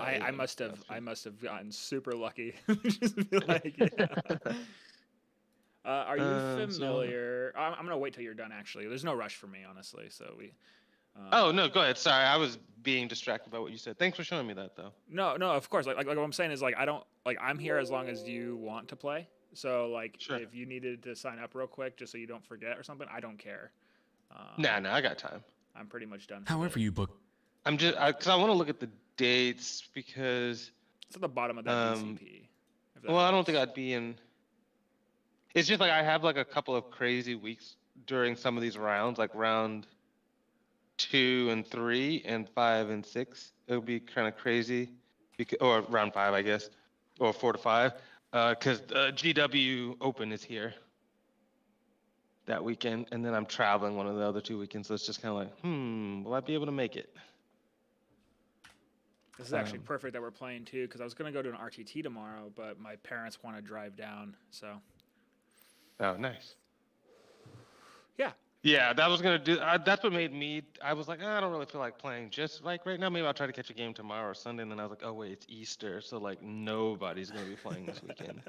I must have gotten super lucky. Just be like, yeah. Are you So. familiar? I'm gonna wait till you're done. Actually, there's no rush for me, honestly. So we. Oh no, go ahead. Sorry, I was being distracted by what you said. Thanks for showing me that, though. No, no, of course. Like what I'm saying is like I don't like I'm here as long as you want to play. So like Sure. if you needed to sign up real quick just so you don't forget or something, I don't care. Nah, Um, nah, I got time. I'm pretty much done for However the. you book. I'm just because I want to look at the dates because It's at the bottom of that um DCP, if that well, I don't think helps. I'd be in. It's just like I have like a couple of crazy weeks during some of these rounds, like round 2 and 3 and 5 and 6. It would be kind of crazy, because, or round 5, I guess, or 4 to 5, because GW Open is here that weekend, and then I'm traveling one of the other 2 weekends, so it's just kind of like, will I be able to make it? This is actually perfect that we're playing too, because I was gonna go to an RTT tomorrow, but my parents want to drive down, so. Oh, nice. Yeah. Yeah, that was gonna do. That's what made me. I was like, I don't really feel like playing just like right now. Maybe I'll try to catch a game tomorrow or Sunday. And then I was like, oh wait, it's Easter, so like nobody's gonna be playing this weekend.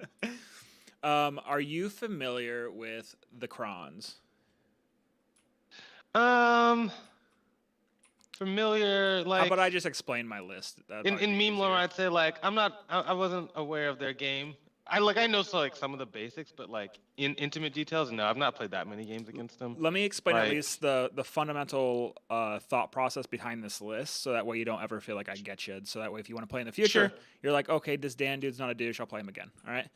Are you familiar with the Crons? Um, familiar How like about I just explain my list? That'd probably in be meme lore, easier. I'd say like I'm not. I wasn't aware of their game. I know so like some of the basics, but like in intimate details, no, I've not played that many games against them. Let me explain at Like least the fundamental thought process behind this list, so that way you don't ever feel like I get you. So that way, if you want to play in the future, sure, you're like, okay, this Dan dude's not a douche. I'll play him again. All right.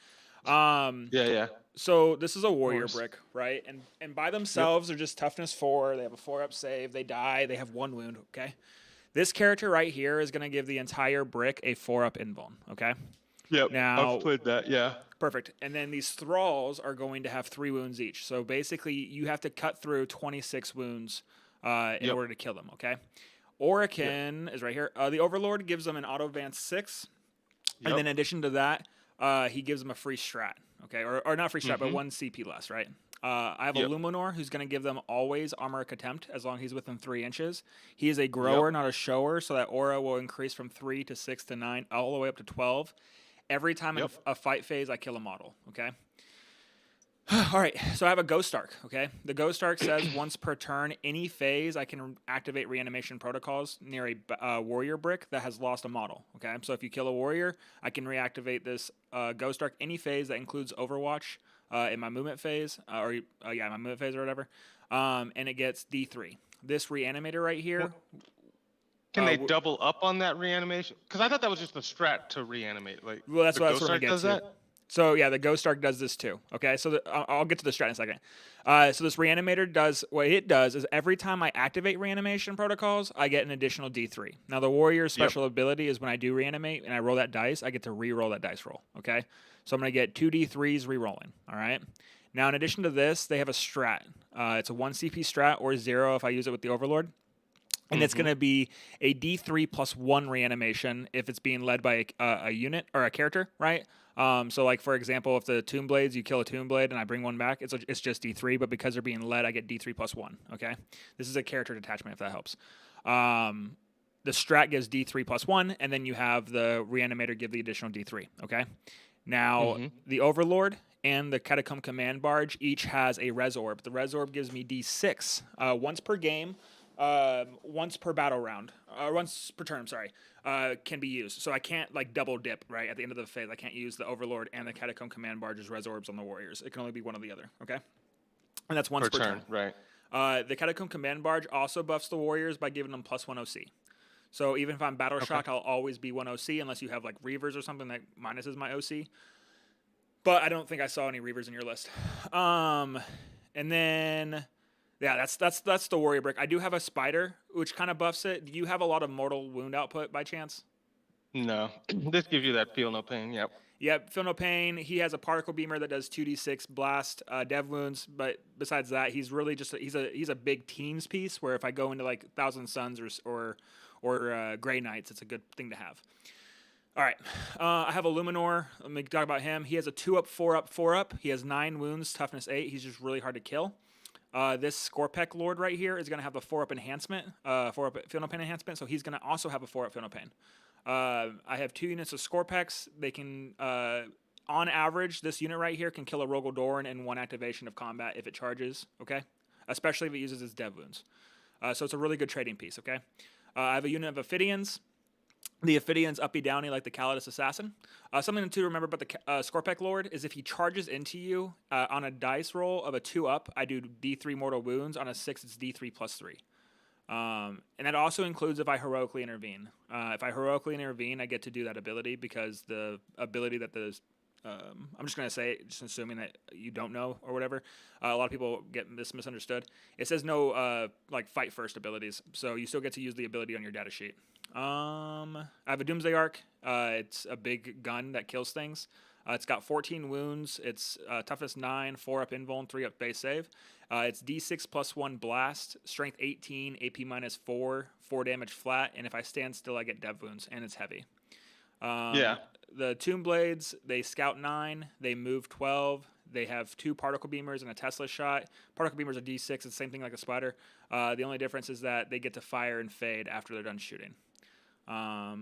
yeah, So this is a of warrior course. brick, right? And by Yep, themselves, they're just toughness 4. They have a 4-up save. They die. They have 1 wound. Okay. This character right here is going to give the entire brick a 4-up invuln. Okay. yep. I've Now, played that. Yeah. perfect. And then these thralls are going to have 3 wounds each. So basically, you have to cut through 26 wounds in Yep. order to kill them. Okay. Yep. Orican is right here. The Overlord gives them an auto advance 6. And Yep. then in addition to that, he gives them a free strat. Okay. Or not free strat, but 1 CP less, right? I have a Yep. Luminor who's going to give them always armoric attempt as long as he's within 3 inches. He is a Yep. grower, not a shower, so that aura will increase from 3 to 6 to 9, all the way up to 12. Every time in Yep. a fight phase, I kill a model. Okay. All right, so I have a Ghost Arc, okay? The Ghost Arc says once per turn, any phase, I can activate reanimation protocols near a warrior brick that has lost a model, okay? So if you kill a warrior, I can reactivate this Ghost Arc any phase that includes Overwatch in my movement phase, my movement phase or whatever, and it gets D3. This reanimator right here, Can they double up on that reanimation? Because I thought that was just a strat to reanimate. Like well, that's the what Ghost I'm going Strike to get does to. that. So yeah, the Ghost Arc does this too. Okay, so I'll get to the strat in a second. So this reanimator does what it does is every time I activate reanimation protocols, I get an additional D3. Now the warrior's Yep. special ability is when I do reanimate and I roll that dice, I get to re-roll that dice roll. Okay, so I'm gonna get 2 D3s re-rolling. All right. Now in addition to this, they have a strat. It's a 1 CP strat or 0 if I use it with the Overlord. And it's going to be a D3 plus 1 reanimation if it's being led by a unit or a character, right? So, like, for example, if the Tomb Blades, you kill a Tomb Blade and I bring one back, it's just D3, but because they're being led, I get D3 plus 1, okay? This is a character detachment, if that helps. The strat gives D3 plus 1, and then you have the Reanimator give the additional D3, okay? Now, the Overlord and the Catacomb Command Barge each has a Res Orb. The Res Orb gives me D6 once per game. Once per battle round, once per turn, sorry, can be used. So I can't like double dip, right? At the end of the phase, I can't use the Overlord and the Catacomb Command Barge's Res Orbs on the Warriors. It can only be one or the other, okay? And that's once per turn. Right. The Catacomb Command Barge also buffs the Warriors by giving them plus 1 OC. So even if I'm battle shocked, I'll always be 1 OC unless you have like Reavers or something that minuses my OC. But I don't think I saw any Reavers in your list. And then... yeah, that's the warrior brick. I do have a spider, which kind of buffs it. Do you have a lot of mortal wound output by chance? No, this gives you that feel no pain. Yep. Yep, feel no pain. He has a particle beamer that does 2d6 blast dev wounds, but besides that, he's really just he's a big teams piece. Where if I go into like Thousand Suns or Grey Knights, it's a good thing to have. All right, I have a Luminor. Let me talk about him. He has a 2-up, 4-up, 4-up. He has 9 wounds, toughness 8. He's just really hard to kill. This Scorpec Lord right here is going to have a 4-up enhancement, 4-up Feel No Pain enhancement, so he's going to also have a 4-up Feel No Pain. I have 2 units of Scorpex. They can, on average, this unit right here can kill a Rogel Doran in 1 activation of combat if it charges, okay? Especially if it uses its dev wounds. So it's a really good trading piece, okay? I have a unit of Ophidians. The Ophidians uppy downy like the Calidus Assassin. Something to remember about the Scorpec Lord is if he charges into you on a dice roll of a 2-up, I do D3 mortal wounds. On a 6, it's D3 plus 3. And that also includes if I heroically intervene. If I heroically intervene, I get to do that ability because the ability that the I'm just going to say it, just assuming that you don't know or whatever. A lot of people get this misunderstood. It says no like fight first abilities, so you still get to use the ability on your data sheet. I have a Doomsday Arc. It's a big gun that kills things. It's got 14 wounds. It's toughness 9, 4 up invuln, 3 up base save. It's D6 plus 1 blast, strength 18, AP minus 4, 4 damage flat, and if I stand still, I get dev wounds, and it's heavy. Yeah. The Tomb Blades, they scout 9, they move 12, they have 2 particle beamers and a Tesla shot. Particle beamers are D6, it's the same thing like a spider. The only difference is that they get to fire and fade after they're done shooting. I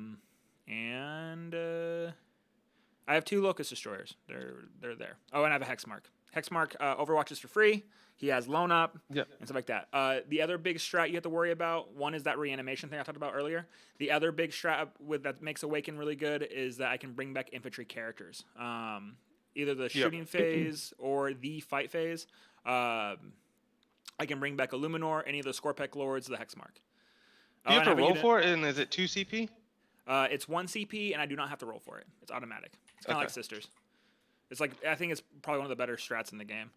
have 2 Locust Destroyers. They're there. Oh, and I have a Hexmark. Hexmark overwatches for free. He has loan up and stuff like that. The other big strat you have to worry about, one is that reanimation thing I talked about earlier. The other big strat that makes Awaken really good is that I can bring back infantry characters. Either the shooting phase or the fight phase. I can bring back a Luminor, any of the Scorpec Lords, the Hexmark. You have to roll for it, and is it 2 CP? It's 1 CP, and I do not have to roll for it. It's automatic. It's kind of like Sisters. It's like, I think it's probably one of the better strats in the game.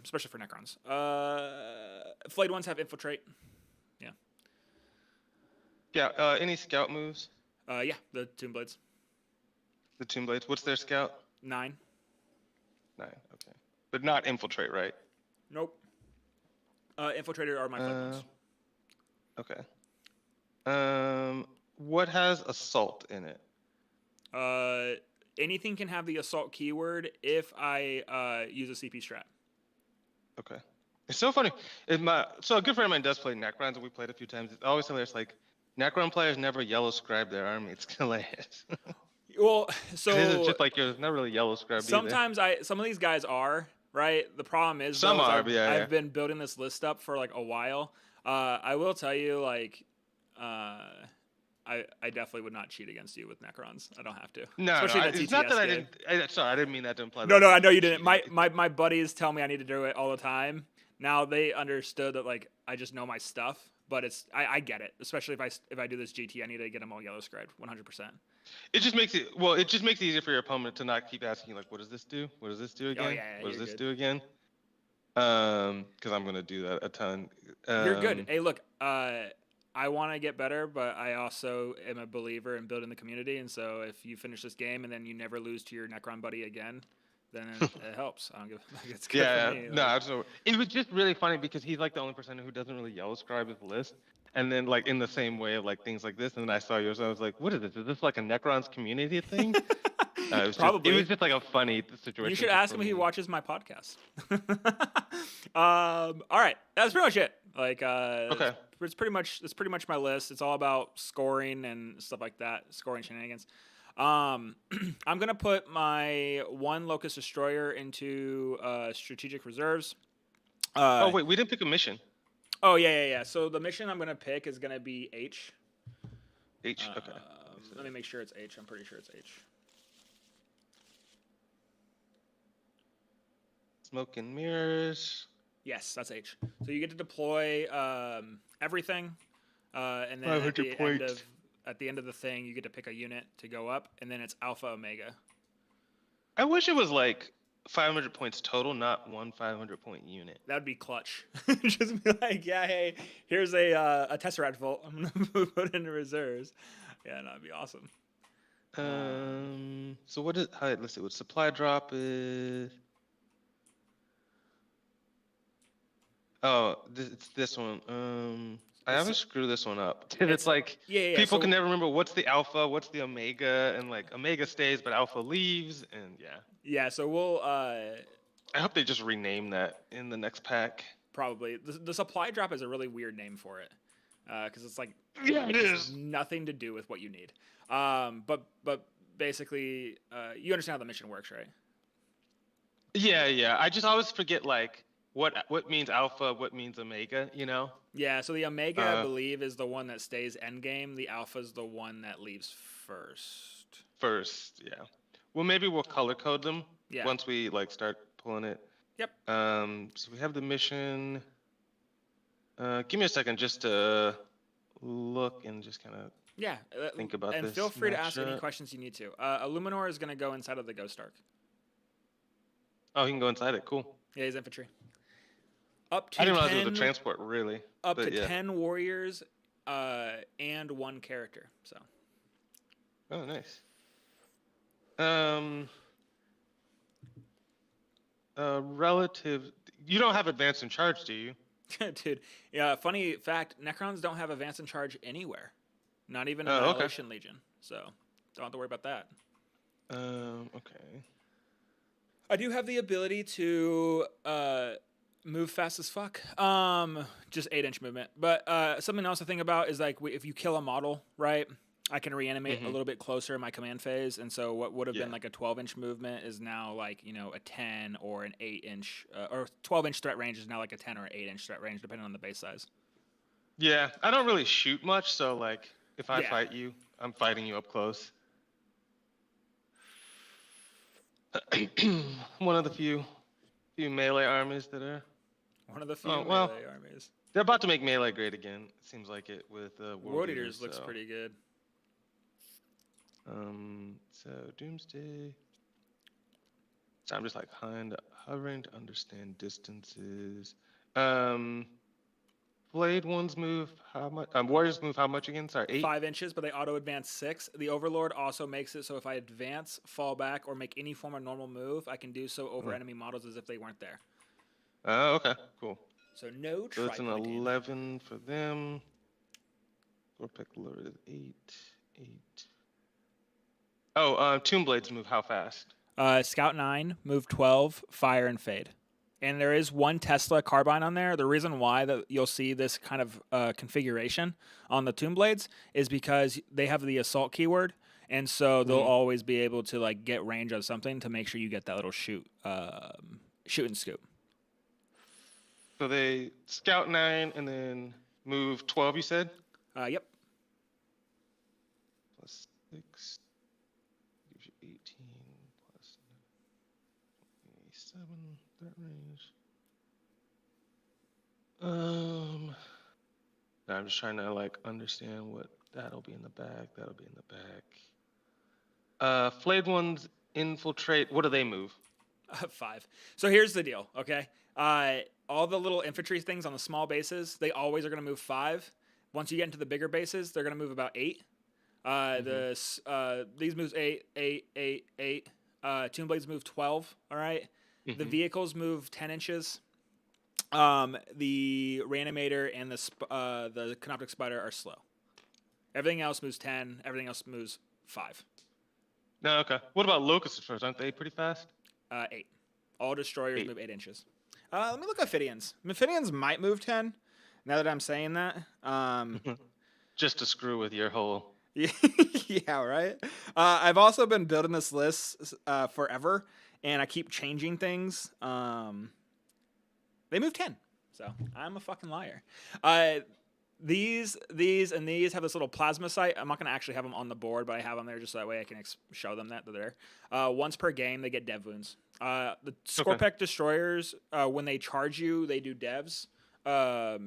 Especially for Necrons. Flayed ones have Infiltrate. Yeah. Yeah, any scout moves? Yeah, the Tomb Blades. The Tomb Blades. What's their scout? 9. 9, okay. But not Infiltrate, right? Nope. Infiltrator are my flayed ones. Okay. What has Assault in it? Anything can have the Assault keyword if I use a CP strat. Okay. It's so funny. So a good friend of mine does play Necrons, and we played a few times. It's always hilarious. Like, Necron players never yellow scribe their army. It's hilarious. Well, so it's just like yours, not really yellow scribe. Sometimes some of these guys are right. The problem is I've been building this list up for like a while. I will tell you, like, I definitely would not cheat against you with Necrons. I don't have to. No, it's not that I didn't. Sorry, I didn't mean that to imply. No, I know you didn't. My buddies tell me I need to do it all the time. Now they understood that, like, I just know my stuff, but I get it. Especially if I do this GT, I need to get them all yellow scribed 100%. It just makes it easier for your opponent to not keep asking, like, what does this do? What does this do again? Oh, yeah, what does this do again? Because I'm gonna do that a ton. You're good. Hey, look, I want to get better, but I also am a believer in building the community. And so if you finish this game and then you never lose to your Necron buddy again, then it helps. I don't give. It's good for me. No, absolutely. It was just really funny because he's like the only person who doesn't really yellow scribe his list. And then, like, in the same way of, like, things like this, and then I saw yours, and I was like, what is this? Is this like a Necrons community thing? Probably. It was just like a funny situation. You should ask him if he watches my podcast. All right, that's pretty much it. Like, okay, it's pretty much my list. It's all about scoring and stuff like that, scoring shenanigans. I'm gonna put my 1 Locust Destroyer into strategic reserves. Oh wait, we didn't pick a mission. Oh yeah. So the mission I'm gonna pick is gonna be H. H. Okay. Let me make sure it's H. I'm pretty sure it's H. Smoke and mirrors. Yes, that's H. So you get to deploy everything, and then at the end of the thing, you get to pick a unit to go up, and then it's Alpha Omega. I wish it was like 500 points total, not one 500-point unit. That would be clutch. Just be like, yeah, hey, here's a Tesseract Vault. I'm gonna put it into reserves. Yeah, that'd be awesome. So what is? Let's see. What supply drop is? Oh, it's this one. I haven't screwed this one up. It's like people can never remember what's the alpha, what's the omega, and like omega stays, but alpha leaves, and yeah. Yeah, so we'll. I hope they just rename that in the next pack. Probably the supply drop is a really weird name for it, because it's like Yeah, it Has is. nothing to do with what you need. But basically, you understand how the mission works, right? Yeah, yeah. I just always forget like what means alpha, what means omega. You know. Yeah. So the Omega, I Uh, believe, is the one that stays endgame. The Alpha is the one that leaves first. first, yeah. Well, maybe we'll color code them Yeah. once we like start pulling it. Yep. So we have the mission. Give me a second just to look and just kind of Yeah. think about And feel this free to ask any matchup. questions you need to. Illuminor is going to go inside of the Ghost Arc. Oh, he can go inside it. Cool. Yeah, he's infantry. Up I to didn't realize it was a 10 transport, really. up But to yeah. 10 warriors and one character. So Oh, nice. Um, relative. You don't have advance in charge, do you? dude, yeah, funny fact, Necrons don't have advance in charge anywhere. Not even Oh, okay. Annihilation Legion. So don't have to worry about that. Okay. I do have the ability to move fast as fuck. Just 8-inch movement. But something else to think about is like if you kill a model, right? I can reanimate a little bit closer in my command phase, and so what would have been like a 12-inch movement is now like a 10 or an 8-inch, or 12-inch threat range is now like a 10 or an 8-inch threat range, depending on the base size. Yeah, I don't really shoot much, so like if I Yeah. fight you, I'm fighting you up close. One of the few melee armies that are. One of the few Oh well, melee armies. they're about to make melee great again. It seems like it with World Eaters looks so. pretty good. So Doomsday. So I'm just like hovering to understand distances. Blade ones move how much? Warriors move how much again? Sorry, 8? 5 inches, but they auto advance 6. The Overlord also makes it so if I advance, fall back, or make any form of normal move, I can do so over enemy models as if they weren't there. Oh, okay, cool. So no So it's an tri-pointing. 11 for them. Gorpek lowered at 8. Oh, Tomb Blades move how fast? Scout 9, move 12, fire and fade. And there is one Tesla carbine on there. The reason why that you'll see this kind of configuration on the Tomb Blades is because they have the assault keyword, and so they'll always be able to like get range of something to make sure you get that little shoot and scoop. So they Scout 9 and then move 12, you said? Yep. Plus 6 gives you 18 plus 7, that range. Now I'm just trying to like understand what that'll be in the back. That'll be in the back. Flayed ones infiltrate. What do they move? 5. So here's the deal, okay? All the little infantry things on the small bases, they always are going to move 5. Once you get into the bigger bases, they're going to move about 8. These moves 8, 8, 8, 8. Tomb Blades move 12, all right? The vehicles move 10 inches. The Reanimator and the Canoptic Spider are slow. Everything else moves 10. Everything else moves 5. No, okay. What about Locust Destroyers? Aren't they pretty fast? 8. All destroyers 8. move 8 inches. Let me look at Ophidians. Ophidians might move 10, now that I'm saying that. Just to screw with your whole... Yeah, right? I've also been building this list forever, and I keep changing things. They move 10, so I'm a fucking liar. These and these have this little plasma sight. I'm not going to actually have them on the board, but I have them there just so that way I can show them that they're there. Once per game, they get dev wounds. The Scorpec destroyers, when they charge you, they do devs. Sorry,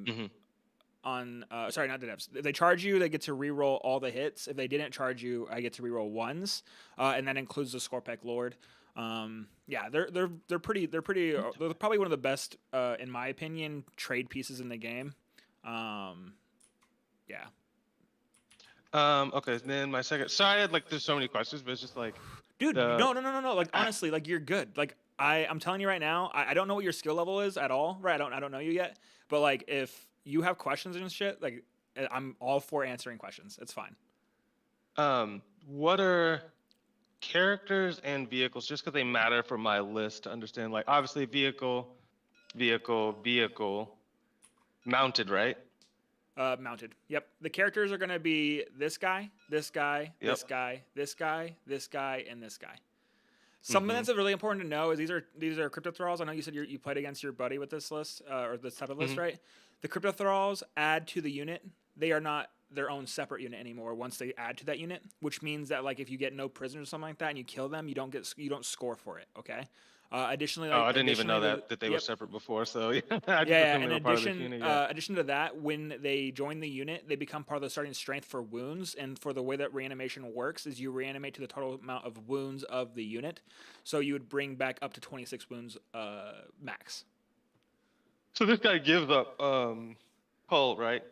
not the devs. If they charge you, they get to reroll all the hits. If they didn't charge you, I get to reroll ones, and that includes the Scorpec Lord. Yeah, they're probably one of the best, in my opinion, trade pieces in the game. Yeah. Okay, then my second... Sorry, there's so many questions, but it's just like... Dude, no. Like, honestly, like, you're good. Like, I'm telling you right now, I don't know what your skill level is at all, right? I don't know you yet. But, like, if you have questions and shit, like, I'm all for answering questions. It's fine. What are characters and vehicles, just because they matter for my list to understand? Like, obviously, vehicle, mounted, right? Mounted. Yep. The characters are going to be this guy, this guy, Yep. this guy, this guy, this guy, and this guy. Something Mhm. that's really important to know is these are crypto thralls. I know you said you played against your buddy with this list or this type of list, Mhm. right? The crypto thralls add to the unit. They are not their own separate unit anymore once they add to that unit, which means that like if you get no prisoners or something like that and you kill them, you don't score for it. Okay. Additionally, Oh, like I didn't even know additionally, that they were yep, separate before. So yeah, I just yeah. assumed they In were part of this unit. Yeah. addition to that, when they join the unit, they become part of the starting strength for wounds. And for the way that reanimation works, is you reanimate to the total amount of wounds of the unit. So you would bring back up to 26 wounds max. So this guy gives up hull, right?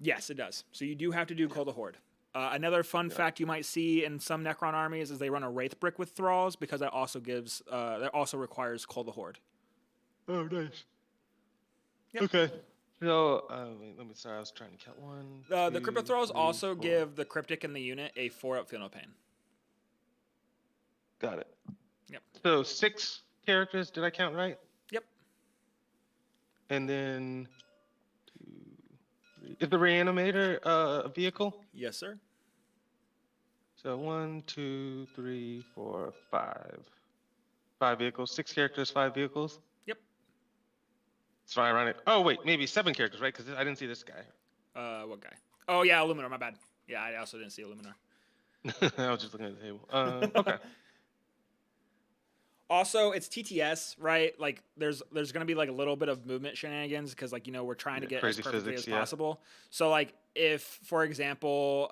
Yes, it does. So you do have to do Call the Horde. Another fun fact you might see in some Necron armies is they run a Wraith Brick with Thralls because that also requires Call the Horde. Oh, nice. Yep. Okay. So wait, let me. Sorry, I was trying to count one. The Crypto two, Thralls three, also four. give the Cryptic in the unit a 4-up Feel No Pain. Got it. Yep. So 6 characters. Did I count right? Yep. And then 2, 3. Is the reanimator a vehicle? Yes, sir. So 1, 2, 3, 4, 5. 5 vehicles. 6 characters. 5 vehicles. Yep. It's ironic. Oh wait, maybe 7 characters, right? Because I didn't see this guy. What guy? Oh yeah, Illuminor. My bad. Yeah, I also didn't see Illuminor. I was just looking at the table. Okay. Also, it's TTS, right? Like, there's gonna be like a little bit of movement shenanigans because, like, we're trying to Yeah, get as crazy perfectly physics, as yeah. possible. So, like, if for example,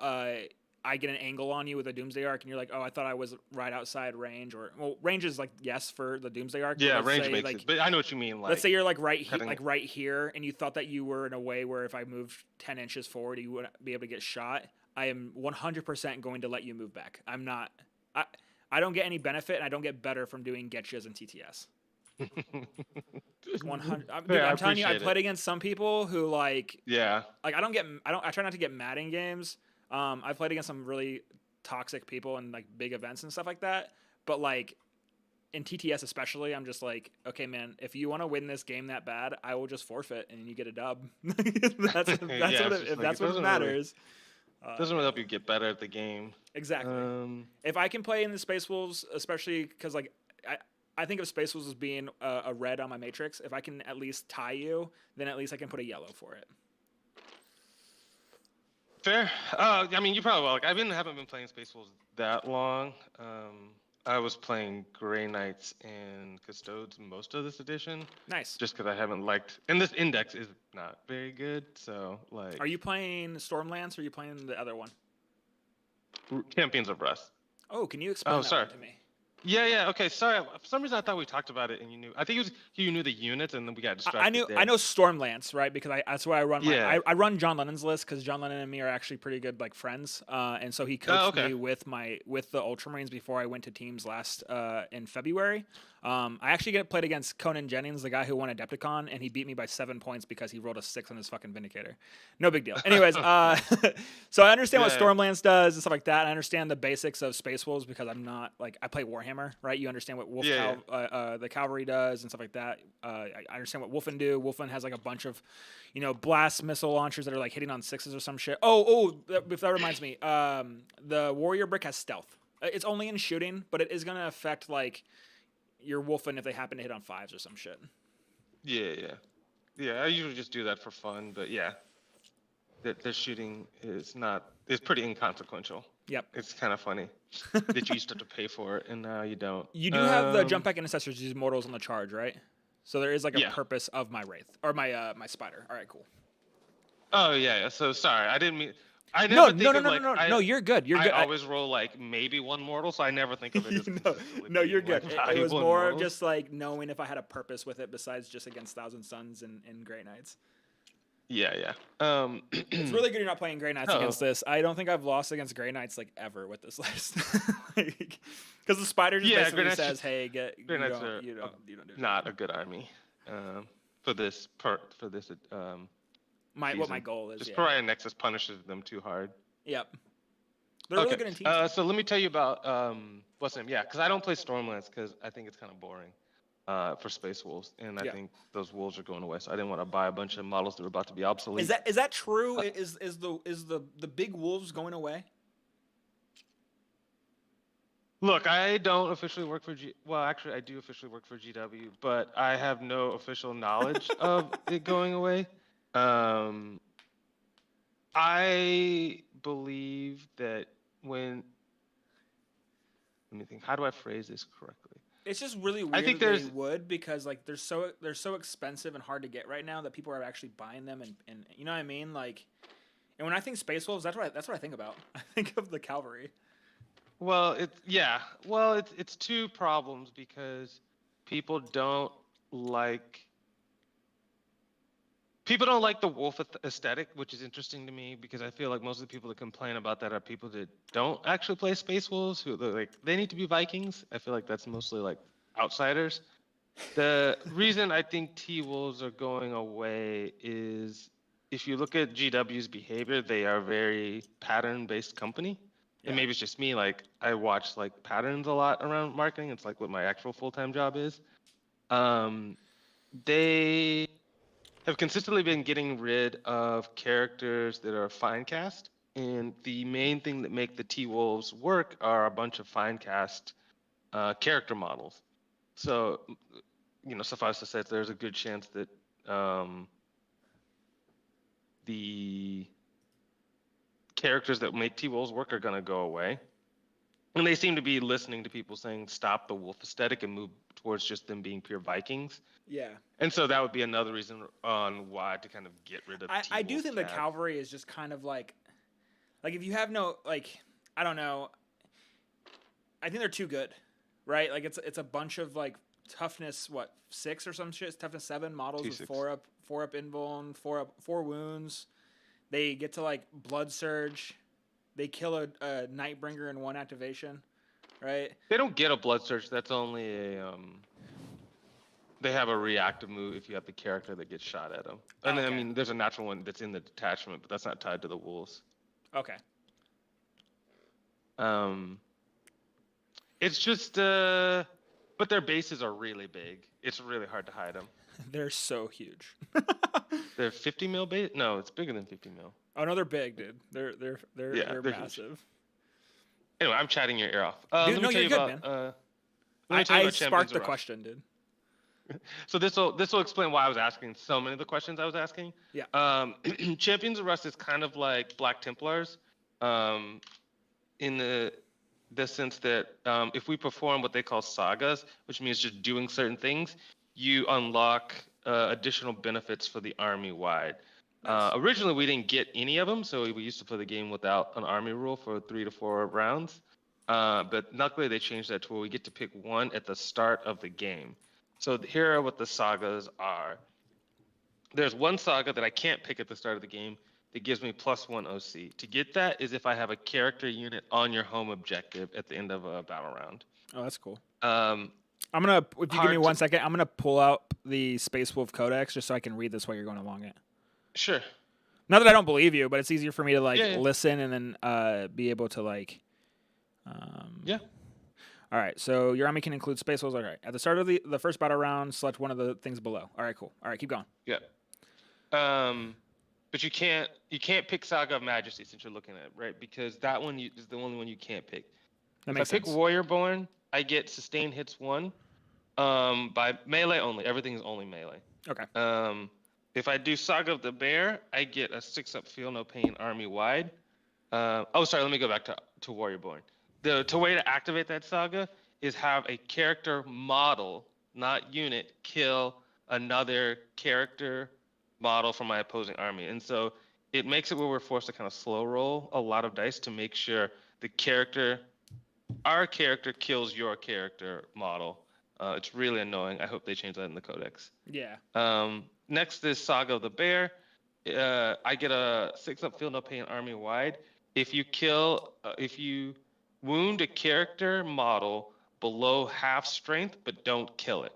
I get an angle on you with a Doomsday Arc, and you're like, oh, I thought I was right outside range, or well, range is like yes for the Doomsday Arc. Yeah, but let's range say, makes like, it. But I know what you mean. Like, let's say you're like cutting- right here, and you thought that you were in a way where if I moved 10 inches forward, you wouldn't be able to get shot. I am 100% going to let you move back. I'm not. I don't get any benefit, and I don't get better from doing getchas and TTS. 100. I'm telling you, I played against some people who Yeah. like I try not to get mad in games. I've played against some really toxic people in like big events and stuff like that. But like in TTS especially, I'm just like, okay, man, if you want to win this game that bad, I will just forfeit and you get a dub. that's Yeah, that's what matters. Doesn't really help you get better at the game. Exactly. If I can play in the Space Wolves, especially because like I think of Space Wolves as being a red on my matrix. If I can at least tie you, then at least I can put a yellow for it. Fair. I mean, you probably will. Like, haven't been playing Space Wolves that long. I was playing Grey Knights and Custodes most of this edition. Nice. Just because I haven't liked, and this index is not very good. So like, are you playing Stormlance or are you playing the other one? Champions of Rust. Oh, can you explain that one to me? Yeah. Okay. Sorry. For some reason, I thought we talked about it, and you knew. I think it was you knew the units, and then we got distracted. I know Stormlance, right? Because that's why I run my. Yeah. I run John Lennon's list because John Lennon and me are actually pretty good like friends, and so he coached me with the Ultramarines before I went to teams last in February. I actually played against Conan Jennings, the guy who won Adepticon, and he beat me by 7 points because he rolled a 6 on his fucking Vindicator. No big deal. Anyways, so I understand what Stormlance does and stuff like that. I understand the basics of Space Wolves because I'm not like I play Warhammer, right? You understand what the cavalry does and stuff like that. I understand what Wolfen do. Wolfen has like a bunch of, blast missile launchers that are like hitting on 6s or some shit. That reminds me. The warrior brick has stealth. It's only in shooting, but it is gonna affect like your Wolfen if they happen to hit on 5s or some shit. Yeah. I usually just do that for fun, but yeah, the shooting is pretty inconsequential. Yep. It's kind of funny that you used to have to pay for it, and now you don't. You do have the jump back intercessors use mortals on the charge, right? So there is like a purpose of my wraith or my my spider. All right, cool. Oh yeah. So sorry, I didn't mean. I never No, you're good. You're good. I always roll like maybe 1 mortal, so I never think of it as no, you're good. Like, it was more of just like knowing if I had a purpose with it besides just against Thousand Suns and Grey Knights. Yeah. It's really good you're not playing Grey Knights against this. I don't think I've lost against Grey Knights like ever with this list. Because the spider just basically says, "Hey, Grey Knights are not a good army for this what my goal is. Just Pariah Nexus punishes them too hard. Yep. They're really good in teams. So let me tell you about what's the name? Yeah, because I don't play Stormlands because I think it's kind of boring. for Space Wolves, and I Yeah. think those wolves are going away. So I didn't want to buy a bunch of models that were about to be obsolete. Is that true? Is the big wolves going away? Look, I don't officially work for Well, actually, I do officially work for GW, but I have no official knowledge of it going away. Um, I believe that when let me think, how do I phrase this correctly? It's just really I weird think that they there's would, because like they're so expensive and hard to get right now that people are actually buying them, and you know what I mean, like. And when I think Space Wolves, that's what I think about. I think of the cavalry. it's two problems because people don't like people don't like the wolf aesthetic, which is interesting to me because I feel like most of the people that complain about that are people that don't actually play Space Wolves, who like they need to be Vikings. I feel like that's mostly like outsiders. The reason I think T Wolves are going away is if you look at GW's behavior, they are a very pattern-based company. And Yeah. maybe it's just me, like I watch like patterns a lot around marketing. It's like what my actual full-time job is. Um, they have consistently been getting rid of characters that are fine cast. And the main thing that make the T Wolves work are a bunch of fine cast character models. So, suffice to say, there's a good chance that the characters that make T Wolves work are going to go away. And they seem to be listening to people saying stop the wolf aesthetic and move towards just them being pure Vikings. Yeah. And so that would be another reason on why to kind of get rid of I T do Wolf think the cav. cavalry is just kind of like if you have no, like, I don't know. I think they're too good, right? Like it's a bunch of like toughness 6 or some shit. It's toughness 7 models with 2/6. 4 up invuln, 4 wounds. They get to like blood surge. They kill a Nightbringer in 1 activation, right? They don't get a blood surge. That's only a they have a reactive move if you have the character that gets shot at them. And then, I Okay. mean, there's a natural one that's in the detachment, but that's not tied to the wolves. Okay. It's just but their bases are really big. It's really hard to hide them. They're so huge. They're 50 mil base? No, it's bigger than 50 mil. Oh no, they're big, dude. They're They're massive. huge. Anyway, I'm chatting your ear off. Dude, Let no, me tell you're you good, about. man. Let me tell you I about Champions sparked the of Rush. question, dude. So this will explain why I was asking so many of the questions I was asking. Yeah. Champions of Rust is kind of like Black Templars, in the sense that if we perform what they call sagas, which means just doing certain things, you unlock additional benefits for the army wide. Nice. Originally, we didn't get any of them, so we used to play the game without an army rule for 3 to 4 rounds. But luckily, they changed that to where we get to pick one at the start of the game. So here are what the sagas are. There's one saga that I can't pick at the start of the game that gives me +1 OC. To get that is if I have a character unit on your home objective at the end of a battle round. Oh, that's cool. Um, I'm gonna, if you give me hard 1 to- second, I'm gonna pull out the Space Wolf Codex just so I can read this while you're going along it. Sure. Not that I don't believe you, but it's easier for me to like Yeah. listen and then be able to like. Yeah. All right, so your army can include Space Wolves. All right, at the start of the first battle round, select one of the things below. All right, cool. All right, keep going. Yeah. But you can't pick Saga of Majesty since you're looking at it, right? Because that one is the only one you can't pick. That If makes I pick sense. Warriorborn, I get sustained hits 1 by melee only. Everything is only melee. Okay. If I do Saga of the Bear, I get a 6-up feel no pain army wide. Let me go back to Warriorborn. The way to activate that saga is have a character model, not unit, kill another character model from my opposing army. And so it makes it where we're forced to kind of slow roll a lot of dice to make sure our character kills your character model. It's really annoying. I hope they change that in the codex. Yeah. Next is Saga of the Bear. I get a 6-up feel no pain army wide. If you wound a character model below half strength, but don't kill it.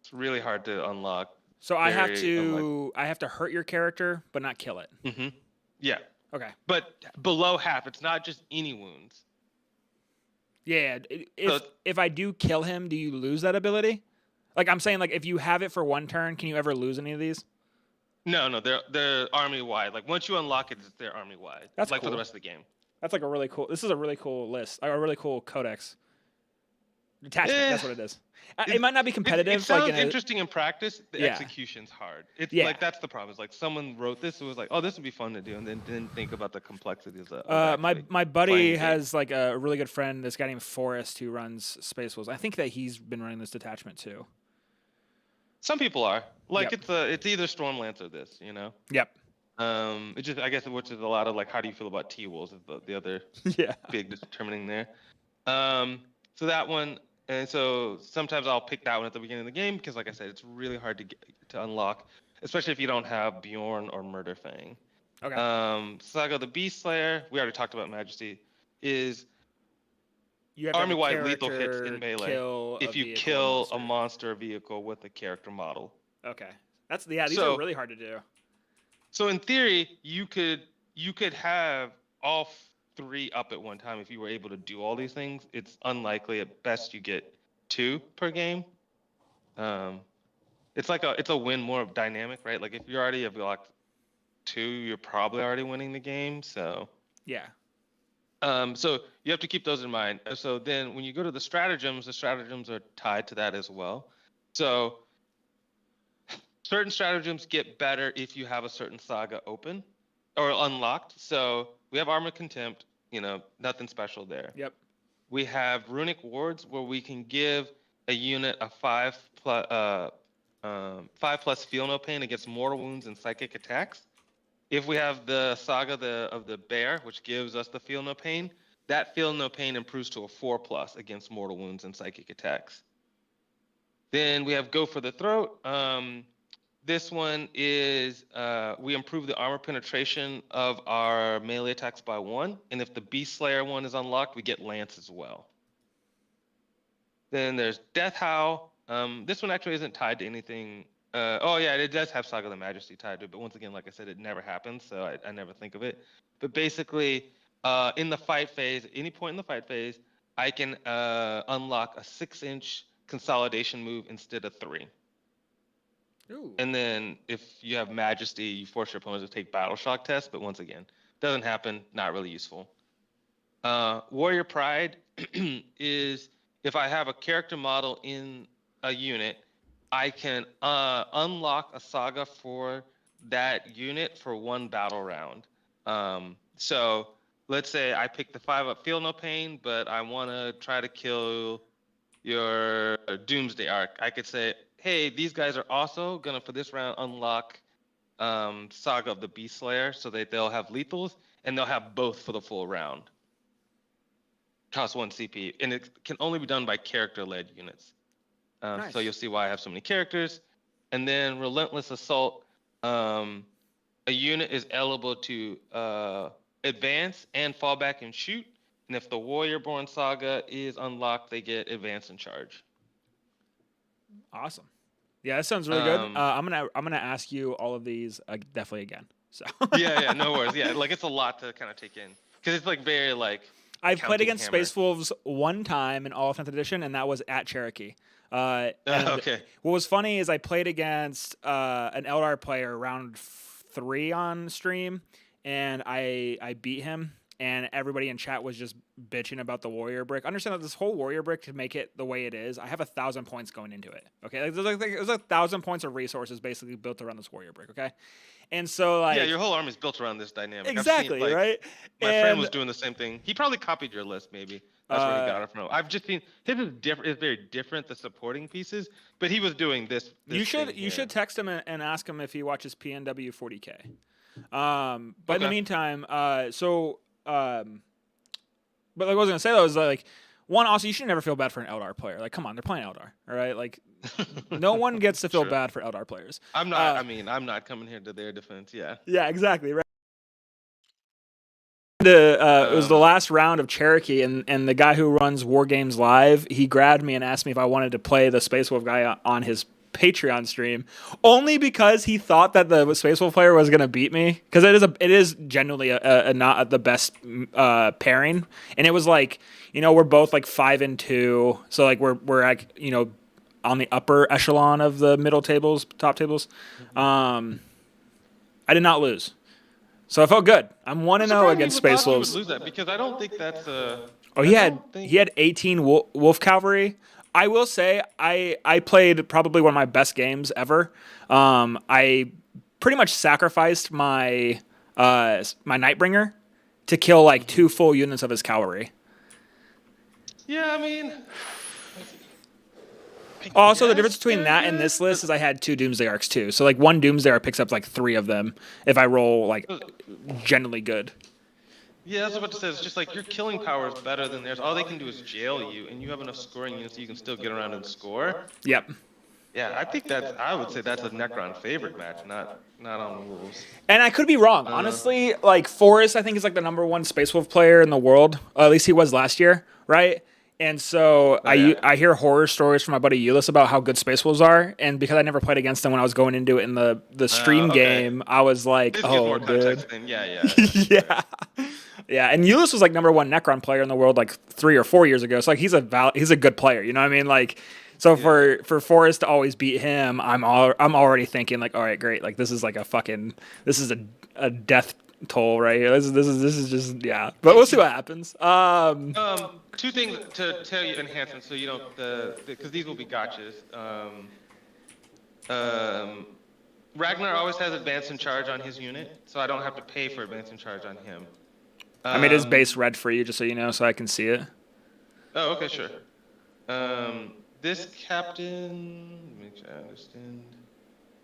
It's really hard to unlock. So I have to hurt your character, but not kill it. Mm-hmm. Yeah. Okay. But below half, it's not just any wounds. Yeah. If I do kill him, do you lose that ability? Like I'm saying, like if you have it for one turn, can you ever lose any of these? No, they're army wide. Like once you unlock it, they're army wide. That's like cool. for the rest of the game. That's like a really cool. This is a really cool list. A really cool codex detachment. Eh, That's what it is. It might not be competitive. it sounds like interesting in practice. The execution's hard. It's like that's the problem. It's like someone wrote this. It was like, oh, this would be fun to do, and then didn't think about the complexities of my buddy has like a really good friend. This guy named Forrest who runs Space Wolves. I think that he's been running this detachment too. Some people are like it's either Stormlance or this, you know. Yep. It just I guess which is a lot of like how do you feel about T Wolves is the other big determining there. So that one. And so sometimes I'll pick that one at the beginning of the game because, like I said, it's really hard to unlock, especially if you don't have Bjorn or Murder Fang. Okay. Saga the Beast Slayer, we already talked about Majesty, is you army-wide lethal hits in melee if you kill a monster vehicle with a character model. Okay. These are really hard to do. So in theory, you could have all 3 up at one time if you were able to do all these things. It's unlikely. At best, you get 2 per game. It's a win more dynamic, right? Like if you already have locked 2, you're probably already winning the game. So yeah. So you have to keep those in mind. So then when you go to the stratagems are tied to that as well. So certain stratagems get better if you have a certain saga open or unlocked. So we have Armor Contempt, nothing special there. Yep. We have Runic Wards where we can give a unit a 5+ Feel No Pain against mortal wounds and psychic attacks. If we have the Saga of the Bear, which gives us the Feel No Pain, that Feel No Pain improves to a 4+ against mortal wounds and psychic attacks. Then we have Go for the Throat. This one is we improve the armor penetration of our melee attacks by 1, and if the Beast Slayer one is unlocked, we get Lance as well. Then there's Death Howl. This one actually isn't tied to anything. It does have Saga of the Majesty tied to it, but once again, like I said, it never happens, so I never think of it. But basically, in the fight phase, any point in the fight phase, I can unlock a 6-inch consolidation move instead of 3. Ooh. And then if you have Majesty, you force your opponents to take Battle Shock tests, but once again, doesn't happen, not really useful. Warrior Pride is if I have a character model in a unit, I can unlock a saga for that unit for 1 battle round. So let's say I pick the 5-up Feel No Pain, but I want to try to kill your Doomsday Arc. I could say, hey, these guys are also going to, for this round, unlock Saga of the Beast Slayer so that they'll have lethals, and they'll have both for the full round. Cost 1 CP, and it can only be done by character-led units. Nice. So you'll see why I have so many characters. And then Relentless Assault, a unit is eligible to advance and fall back and shoot. And if the Warriorborn Saga is unlocked, they get advance and charge. Awesome. Yeah, that sounds really good. I'm gonna ask you all of these definitely again. So yeah, no worries. Yeah, like it's a lot to kind of take in because it's like very like. I've played against Space Wolves one time in All 10th Edition, and that was at Cherokee. Okay. What was funny is I played against an Eldar player round 3 on stream, and I beat him. And everybody in chat was just bitching about the warrior brick. Understand that this whole warrior brick, to make it the way it is, I have 1,000 points going into it. Okay, there's 1,000 points of resources basically built around this warrior brick. Okay, and so like your whole army is built around this dynamic. Exactly, seen, right? My friend was doing the same thing. He probably copied your list, maybe. That's where he got it from. I've just seen his is different. It's very different, the supporting pieces, but he was doing this you should text him and ask him if he watches PNW 40K. But in the meantime, but like I was gonna say though is like one, also you should never feel bad for an Eldar player. Like, come on, they're playing Eldar, all right? Like, no one gets to feel bad for Eldar players. I'm not. I'm not coming here to their defense. Yeah. Yeah, exactly. Right. It was the last round of Cherokee, and the guy who runs War Games Live, he grabbed me and asked me if I wanted to play the Space Wolf guy on his Patreon stream, only because he thought that the Space Wolf player was gonna beat me, because it is genuinely a not the best pairing, and it was like we're both like 5-2, so like we're like on the upper echelon of the middle tables, top tables. I did not lose, so I felt good. I'm 1-0 against Space Thought you would Wolves. lose that because I don't think that's Oh, I don't think. he had 18 wolf cavalry. I will say I played probably one of my best games ever. I pretty much sacrificed my my Nightbringer to kill like 2 full units of his cavalry. Yeah, I mean. Also, the difference between that and this list is I had 2 Doomsday Arcs too. So like one Doomsday Arc picks up like 3 of them if I roll like generally good. Yeah, that's what I was about to say. It's just like your killing power is better than theirs. All they can do is jail you, and you have enough scoring units so you can still get around and score. Yep. Yeah, I think that's. I would say that's a Necron favorite match, not on Wolves. And I could be wrong. Honestly, like Forrest, I think is like the #1 Space Wolf player in the world. At least he was last year, right? And so I hear horror stories from my buddy Ulyss about how good Space Wolves are, and because I never played against them when I was going into it in the stream game, I was like, oh, dude. Yeah. Yeah. Yeah, and Ulyss was like #1 Necron player in the world like 3 or 4 years ago. So like he's a good player, you know what I mean? Like so for Forrest to always beat him, I'm already thinking like, all right, great. Like this is like a death toll right here. This is just yeah. But we'll see what happens. 2 things to tell you enhancements, so you don't because these will be gotchas. Ragnar always has advance and charge on his unit, so I don't have to pay for advance and charge on him. I made his base red for you just so you know, so I can see it. Oh, okay, sure. This captain, let me make sure I understand.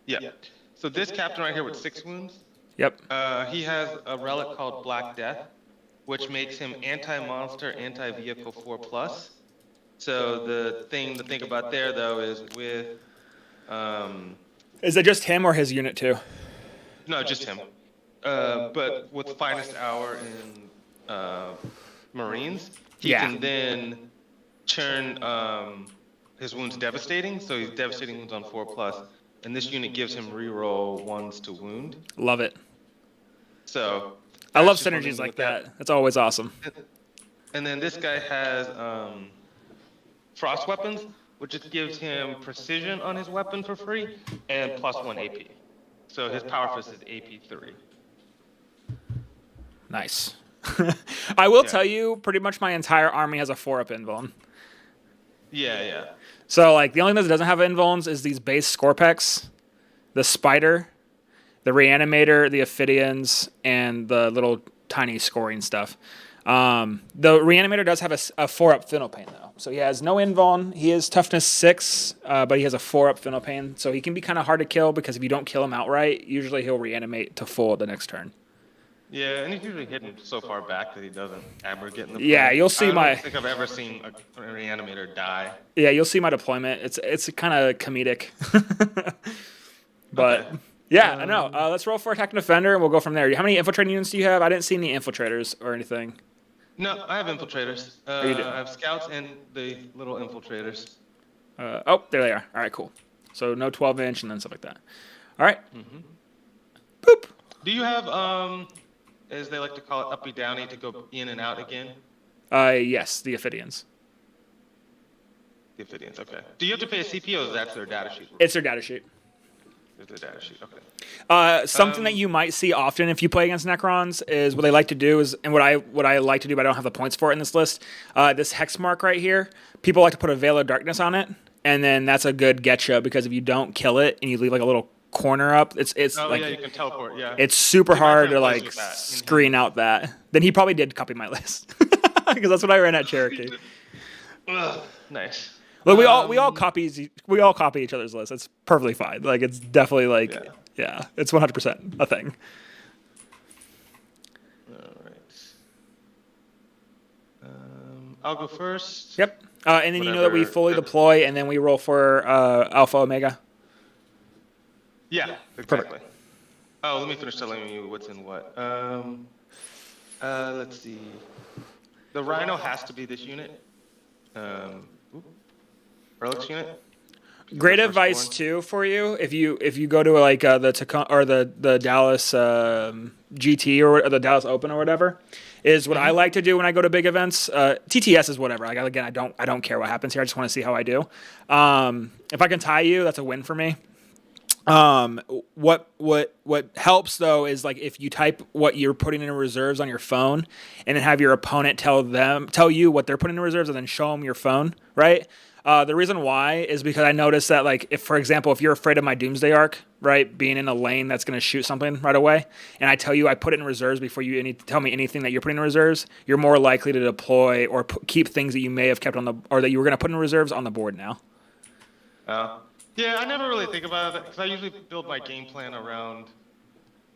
Yeah. So this captain right here with 6 wounds. Yep. He has a relic called Black Death, which makes him anti-monster, anti-vehicle 4+. So the thing to think about there, though, is with... Is it just him or his unit too? No, just him. But with Finest Hour in Marines, he can then turn his wounds devastating, so he's devastating wounds on 4+. And this unit gives him reroll 1s to wound. Love it. So... I love synergies like that. That's always awesome. And then this guy has frost weapons, which just gives him precision on his weapon for free, and +1 AP. So his power fist is AP 3. Nice. I will tell you, pretty much my entire army has a 4-up invuln. Yeah. So like the only thing that doesn't have invulns is these base Scorpex, the Spider, the Reanimator, the Ophidians, and the little tiny scoring stuff. The Reanimator does have a 4-up Finalpain, though. So he has no invuln. He is toughness 6, but he has a 4-up Finalpain. So he can be kind of hard to kill because if you don't kill him outright, usually he'll reanimate to full the next turn. Yeah, and he's usually hidden so far back that he doesn't ever get in the play. Yeah, you'll see I don't think I've ever seen a Reanimator die. Yeah, you'll see my deployment. It's kind of comedic. But... Okay. Yeah, I know. Let's roll for attack and defender, and we'll go from there. How many infiltrating units do you have? I didn't see any infiltrators or anything. No, I have infiltrators. I have scouts and the little infiltrators. Oh, there they are. All right, cool. So no 12-inch and then stuff like that. All right. Boop. Do you have, as they like to call it, uppy downy to go in and out again? Yes, the Ophidians. The Ophidians, okay. Do you have to pay a CP, or is that their data sheet? It's their data sheet. It's their data sheet, okay. Something that you might see often if you play against Necrons is what they like to do is, and what I like to do, but I don't have the points for it in this list. This hex mark right here, people like to put a Veil of Darkness on it, and then that's a good getcha because if you don't kill it and you leave like a little corner up, it's like you can teleport, yeah. It's super hard to like screen out that. Then he probably did copy my list because that's what I ran at Cherokee. Nice. Look, we all copy each other's lists. It's perfectly fine. Like it's definitely like yeah it's 100% a thing. All right. I'll go first. Yep. And then you know that we fully deploy and then we roll for Alpha Omega. Yeah, exactly. Perfect. Oh, let me finish telling you what's in what. Let's see. The Rhino has to be this unit. Relics unit. Great advice too for you if you go to like the Tacoma or the Dallas GT or the Dallas Open or whatever, is what I like to do when I go to big events. TTS is whatever. Like, again, I don't care what happens here. I just want to see how I do. If I can tie you, that's a win for me. What helps though is like if you type what you're putting in reserves on your phone, and then have your opponent tell you what they're putting in reserves, and then show them your phone, right? The reason why is because I noticed that, like, if, for example, if you're afraid of my Doomsday Arc, right, being in a lane that's going to shoot something right away, and I tell you I put it in reserves before you tell me anything that you're putting in reserves, you're more likely to deploy or keep things that you may have kept or that you were going to put in reserves on the board now. Yeah, I never really think about it because I usually build my game plan around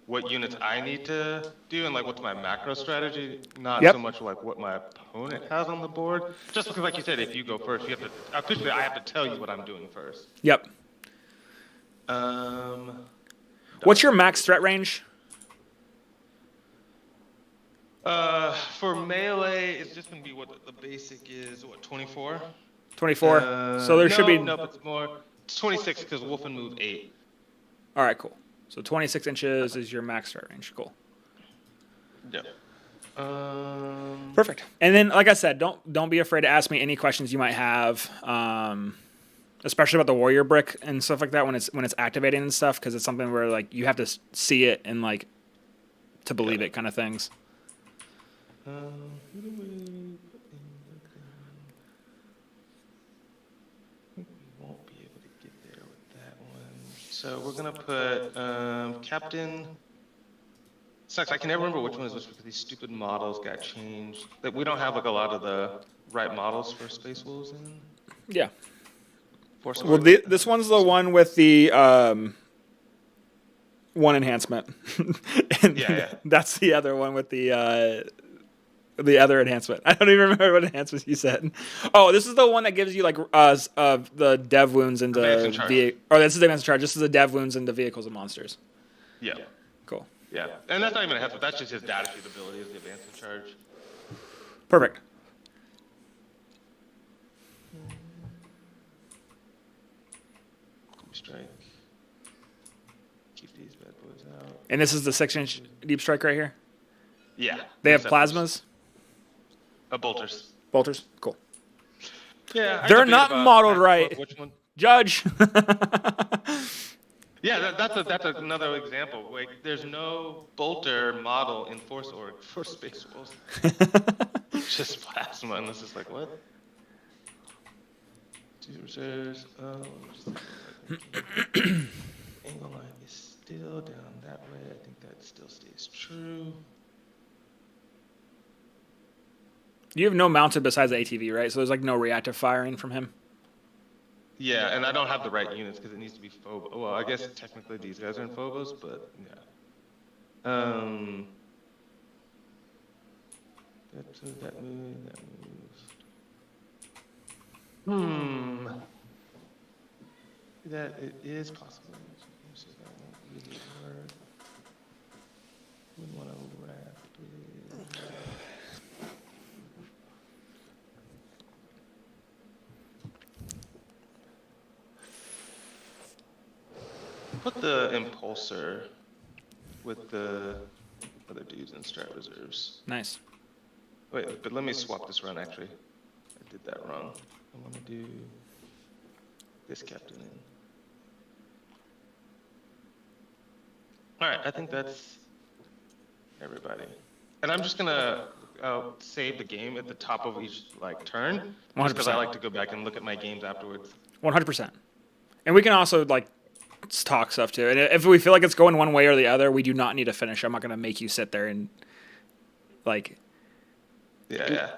what units I need to do and like what's my macro strategy, not so much like what my opponent has on the board. Just because, like you said, if you go first, you have to officially I have to tell you what I'm doing first. Yep. What's your max threat range? For melee, it's just gonna be what the basic is. What, 24? 24. So there should be. No, it's more. It's 26 because Wolfen moved 8. All right, cool. So 26 inches is your max threat range. Cool. Yeah. Perfect. And then, like I said, don't be afraid to ask me any questions you might have, especially about the warrior brick and stuff like that when it's activating and stuff, because it's something where like you have to see it and like to believe it, kind of things. So we're gonna put Captain. Sucks. I can never remember which one is which because these stupid models got changed. That we don't have like a lot of the right models for Space Wolves in. Yeah. Force Well, this one's the one with the one enhancement. And yeah. That's the other one with the other enhancement. I don't even remember what enhancements you said. Oh, this is the one that gives you like the dev wounds into or this is the advanced charge. This is the dev wounds into vehicles and monsters. Yeah. Cool. Yeah, and that's not even a enhancement. That's just his data sheet ability is the advanced charge. Perfect. Strike. Keep these bad boys out. And this is the 6-inch deep strike right here. Yeah. They have plasmas. Bolters. Bolters. Cool. Yeah. They're not modeled right. Which one? Judge. Yeah, that's another example. Like, there's no bolter model in Force Org for Space Wolves. Just plasma, and this is like what? Two reserves. Angle line is still down that way. I think that still stays true. You have no mounted besides the ATV, right? So there's like no reactive firing from him. Yeah, and I don't have the right units because it needs to be Phobos. Well, I guess technically these guys are in Phobos, but yeah. That moves. That it is possible. So that won't really work. Wouldn't want to wrap it. Put the impulsor with the other dudes in strat reserves. Nice. Wait, but let me swap this run actually. I did that wrong. I want to do this captain in. Alright, I think that's everybody. And I'm just gonna save the game at the top of each like turn. 100%. Because I like to go back and look at my games afterwards. 100%. And we can also like talk stuff too. And if we feel like it's going one way or the other, we do not need to finish. I'm not going to make you sit there and like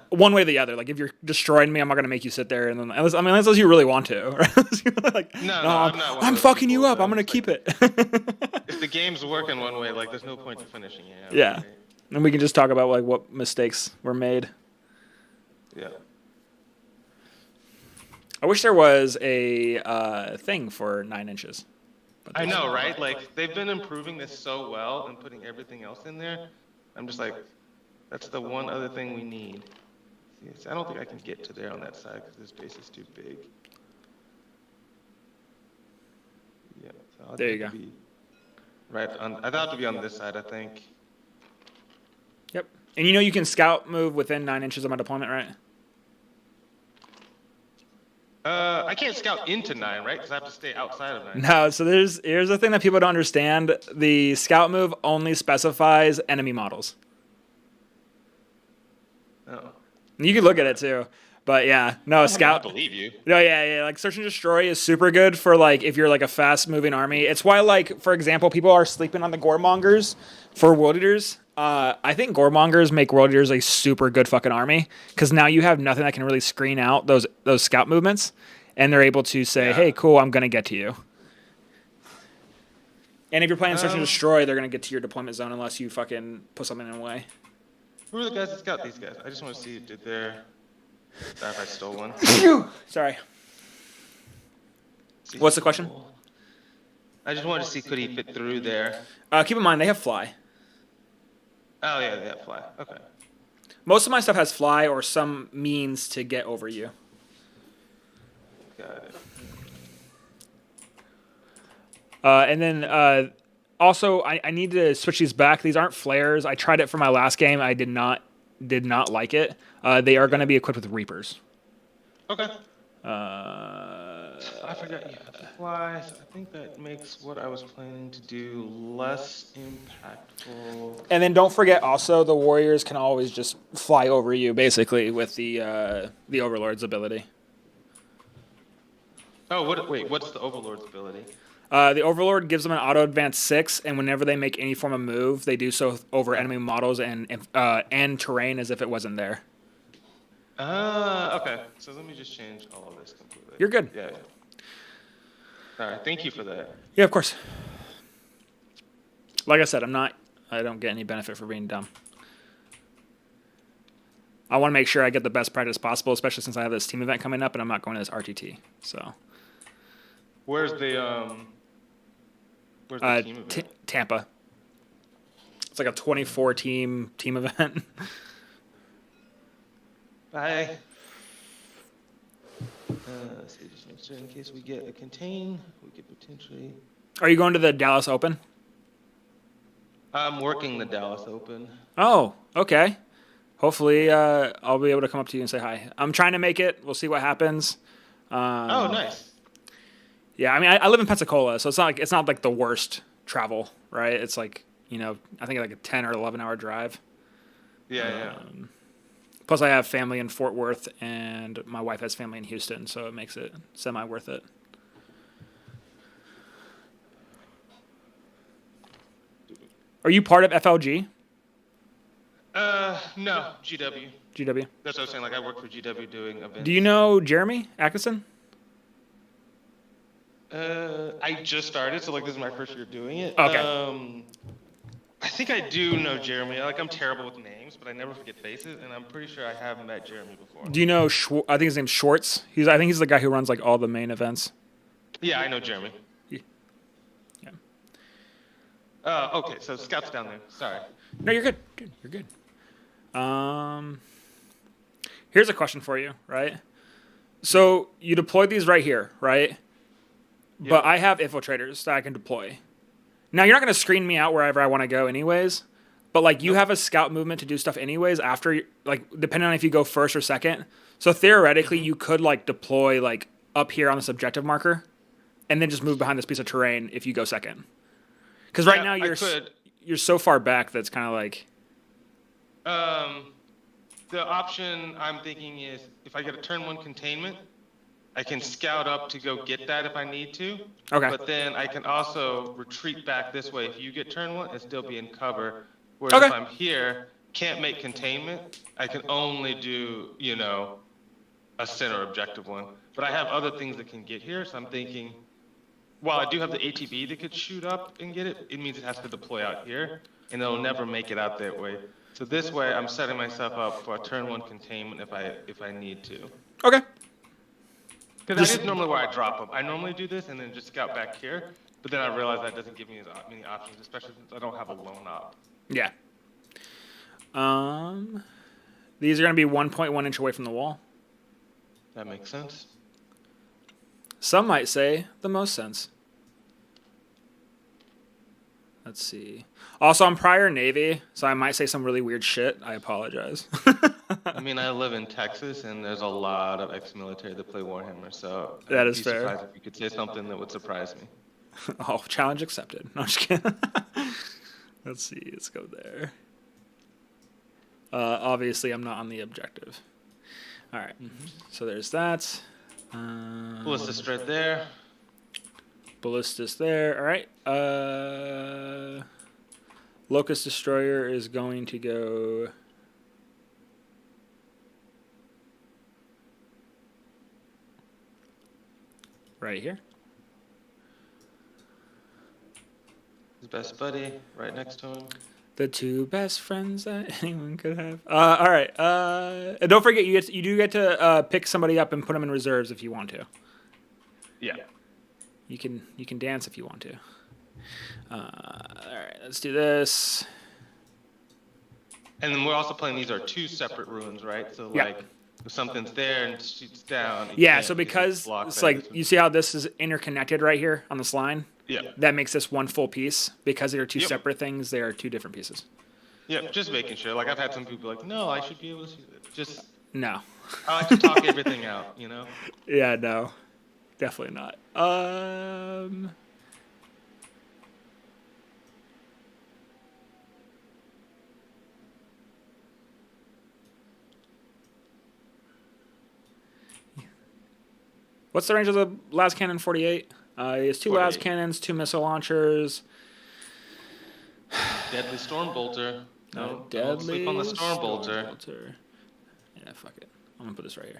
one way or the other. Like if you're destroying me, I'm not going to make you sit there and then unless you really want to. Like, no, I'm fucking you up. I'm going to keep it. If the game's working one way, like there's no point to finishing it. Yeah. And we can just talk about like what mistakes were made. Yeah. I wish there was a thing for 9 inches. I know, right? Like, they've been improving this so well and putting everything else in there. I'm just like, that's the one other thing we need. See, I don't think I can get to there on that side because this base is too big. Yeah. So there you go. Right on. I thought to be on this side, I think. Yep. And you can scout move within 9 inches of my deployment, right? I can't scout into 9, right? Because I have to stay outside of 9. No, so here's the thing that people don't understand. The scout move only specifies enemy models. Oh. You can look at it too. But yeah, no, I scout. believe you. No, yeah. Like search and destroy is super good for like if you're like a fast moving army. It's why like for example, people are sleeping on the goremongers for world eaters. I think goremongers make world eaters a super good fucking army because now you have nothing that can really screen out those scout movements, and they're able to say, "Hey, cool, I'm gonna get to you." And if you're playing search and destroy, they're gonna get to your deployment zone unless you fucking put something in the way. Who are the guys that scout these guys? I just want to see did their. Sorry if I stole one. Sorry. What's the question? I just wanted to see could he fit through there. Keep in mind they have fly. Oh yeah, they have fly. Okay. Most of my stuff has fly or some means to get over you. Got it. And then also I need to switch these back. These aren't flares. I tried it for my last game. I did not like it. They are going to be equipped with reapers. Okay. I forgot you have to fly, so I think that makes what I was planning to do less impactful. And then don't forget also the warriors can always just fly over you basically with the overlord's ability. Oh, what's the overlord's ability? The overlord gives them an auto advance 6, and whenever they make any form of move, they do so over enemy models and terrain as if it wasn't there. Okay. So let me just change all of this completely. You're good. Yeah. All right. Thank you for that. Yeah, of course. Like I said, I don't get any benefit for being dumb. I want to make sure I get the best practice possible, especially since I have this team event coming up and I'm not going to this RTT. So. Where's the team event? Tampa. It's like a 24 team event. Bye. Let's see, just make sure in case we get a contain, we could potentially. Are you going to the Dallas Open? I'm working the Dallas Open. Oh, okay. Hopefully, I'll be able to come up to you and say hi. I'm trying to make it. We'll see what happens. Oh, nice. Yeah, I mean, I live in Pensacola, so it's not like the worst travel, right? It's like I think like a 10 or 11 hour drive. Yeah. Plus, I have family in Fort Worth, and my wife has family in Houston, so it makes it semi worth it. Are you part of FLG? No, GW. GW. That's what I was saying. Like I work for GW doing events. Do you know Jeremy Atkinson? I just started, so like this is my first year doing it. Okay. I think I do know Jeremy. Like I'm terrible with names, but I never forget faces, and I'm pretty sure I have met Jeremy before. Do you know? I think his name's Schwartz. I think he's the guy who runs like all the main events. Yeah, I know Jeremy. Yeah. Okay, so Scout's down there. Sorry. No, you're good. Dude, you're good. Here's a question for you, right? So you deployed these right here, right? Yep. But I have infiltrators that I can deploy. Now you're not going to screen me out wherever I want to go, anyways. But like you have a scout movement to do stuff anyways. After like depending on if you go first or second. So theoretically, you could like deploy like up here on this objective marker, and then just move behind this piece of terrain if you go second. Because right now you're so far back that's kind of like. The option I'm thinking is if I get a turn 1 containment, I can scout up to go get that if I need to. Okay. But then I can also retreat back this way if you get turn 1 and still be in cover. Whereas if I'm here, can't make containment, I can only do, a center objective one. But I have other things that can get here, so I'm thinking, while I do have the ATV that could shoot up and get it, it means it has to deploy out here, and it'll never make it out that way. So this way, I'm setting myself up for a turn 1 containment if I need to. Okay. Because that is normally where I drop them. I normally do this and then just scout back here, but then I realize that doesn't give me as many options, especially since I don't have a lone op. Yeah. These are going to be 1.1 inch away from the wall. That makes sense. Some might say the most sense. Let's see. Also, I'm prior Navy, so I might say some really weird shit. I apologize. I mean, I live in Texas, and there's a lot of ex-military that play Warhammer, so That I'd is be fair. surprised if you could say something that would surprise me. Oh, challenge accepted. No, I'm just kidding. Let's see. Let's go there. Obviously, I'm not on the objective. All right. So there's that. Ballistus right there. Ballistus there. All right. Locust Destroyer is going to go. Right here. His best buddy right next to him. The two best friends that anyone could have. All right. And don't forget, you do get to pick somebody up and put them in reserves if you want to. Yeah. You can dance if you want to. All right. Let's do this. And then we're also playing. These are two separate ruins, right? So Yeah. like, if something's there and shoots down. Yeah. So because it's like you see how this is interconnected right here on this line. Yeah. That makes this one full piece. Because they are two Yep. separate things, they are two different pieces. Yeah, just making sure. Like I've had some people like, no, I should be able to see it. Just No. I like to talk everything out, you know. Yeah, no. Definitely not. What's the range of the las cannon 48? It's two las 48. cannons, two missile launchers. Deadly storm bolter. No, don't Deadly sleep on the storm bolter. Yeah, fuck it. I'm gonna put this right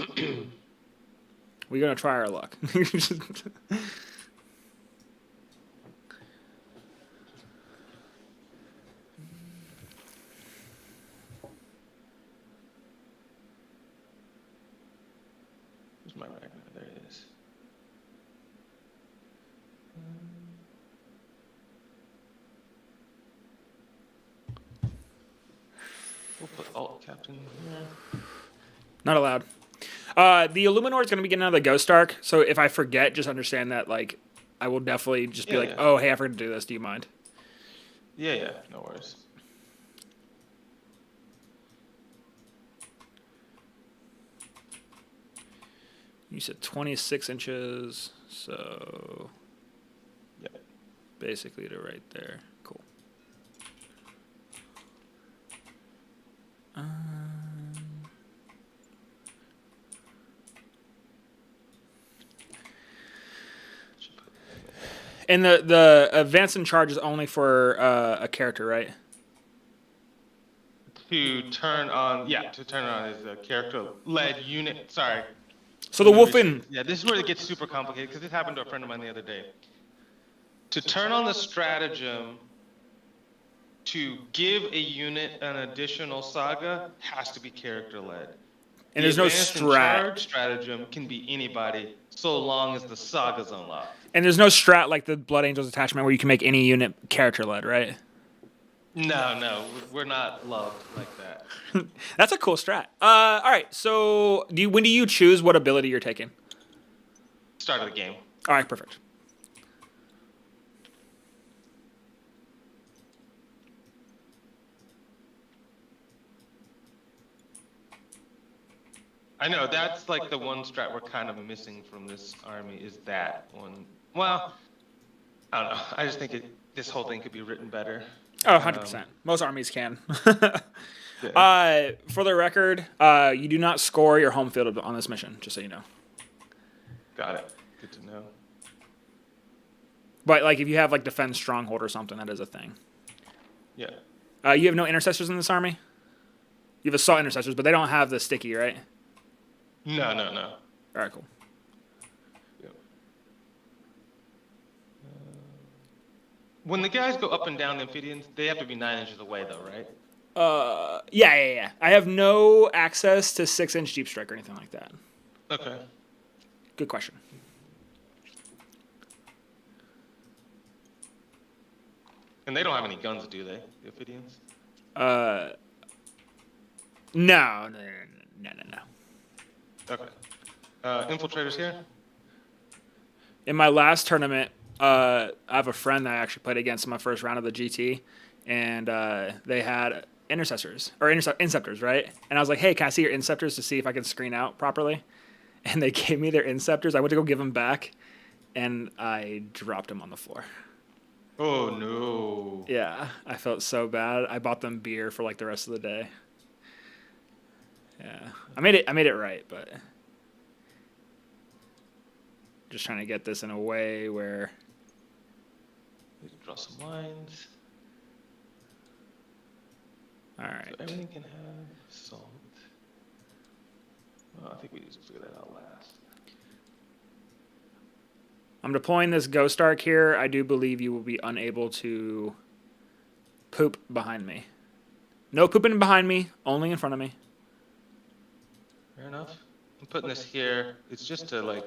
here. We're gonna try our luck. Where's my Ragnar? There it is. We'll put alt captain here. Not allowed. The Illuminor is going to be getting out of the Ghost Arc, so if I forget, just understand that, like, I will definitely just be Yeah, like, yeah. oh, hey, I forgot to do this. Do you mind? Yeah, yeah, no worries. You said 26 inches, so Yep. basically to right there. Cool. And the advance and charge is only for a character, right? To turn on, yeah, to turn on is a character-led unit. Sorry. So the Wolfen. Yeah, this is where it gets super complicated because this happened to a friend of mine the other day. To turn on the stratagem to give a unit an additional saga has to be character-led. And there's no advanced and strat. charged stratagem can be anybody so long as the saga's unlocked. And there's no strat like the Blood Angels attachment where you can make any unit character-led, right? No, we're not loved like that. That's a cool strat. All right, so when do you choose what ability you're taking? Start of the game. All right, perfect. I know, that's like the one strat we're kind of missing from this army is that one. Well, I don't know. I just think this whole thing could be written better. Oh, 100%. Most armies can. Yeah. For the record, you do not score your home field on this mission, just so you know. Got it. Good to know. But like if you have like defend stronghold or something, that is a thing. Yeah. You have no intercessors in this army? You have assault intercessors, but they don't have the sticky, right? No. All right, cool. Yep. When the guys go up and down the amphibians, they have to be 9 inches away, though, right? Yeah. I have no access to 6-inch deep strike or anything like that. Okay. Good question. And they don't have any guns, do they, the amphibians? No. Okay. Infiltrators here? In my last tournament, I have a friend that I actually played against in my first round of the GT, and they had inceptors, right? And I was like, hey, can I see your inceptors to see if I can screen out properly? And they gave me their inceptors. I went to go give them back, and I dropped them on the floor. Oh no. Yeah, I felt so bad. I bought them beer for like the rest of the day. Yeah, I made it right, but just trying to get this in a way where We can draw some lines. all right. So everything can have salt. Well, I think we need to figure that out last. I'm deploying this Ghost Arc here. I do believe you will be unable to poop behind me. No pooping behind me, only in front of me. Fair enough. I'm putting this here. It's just to like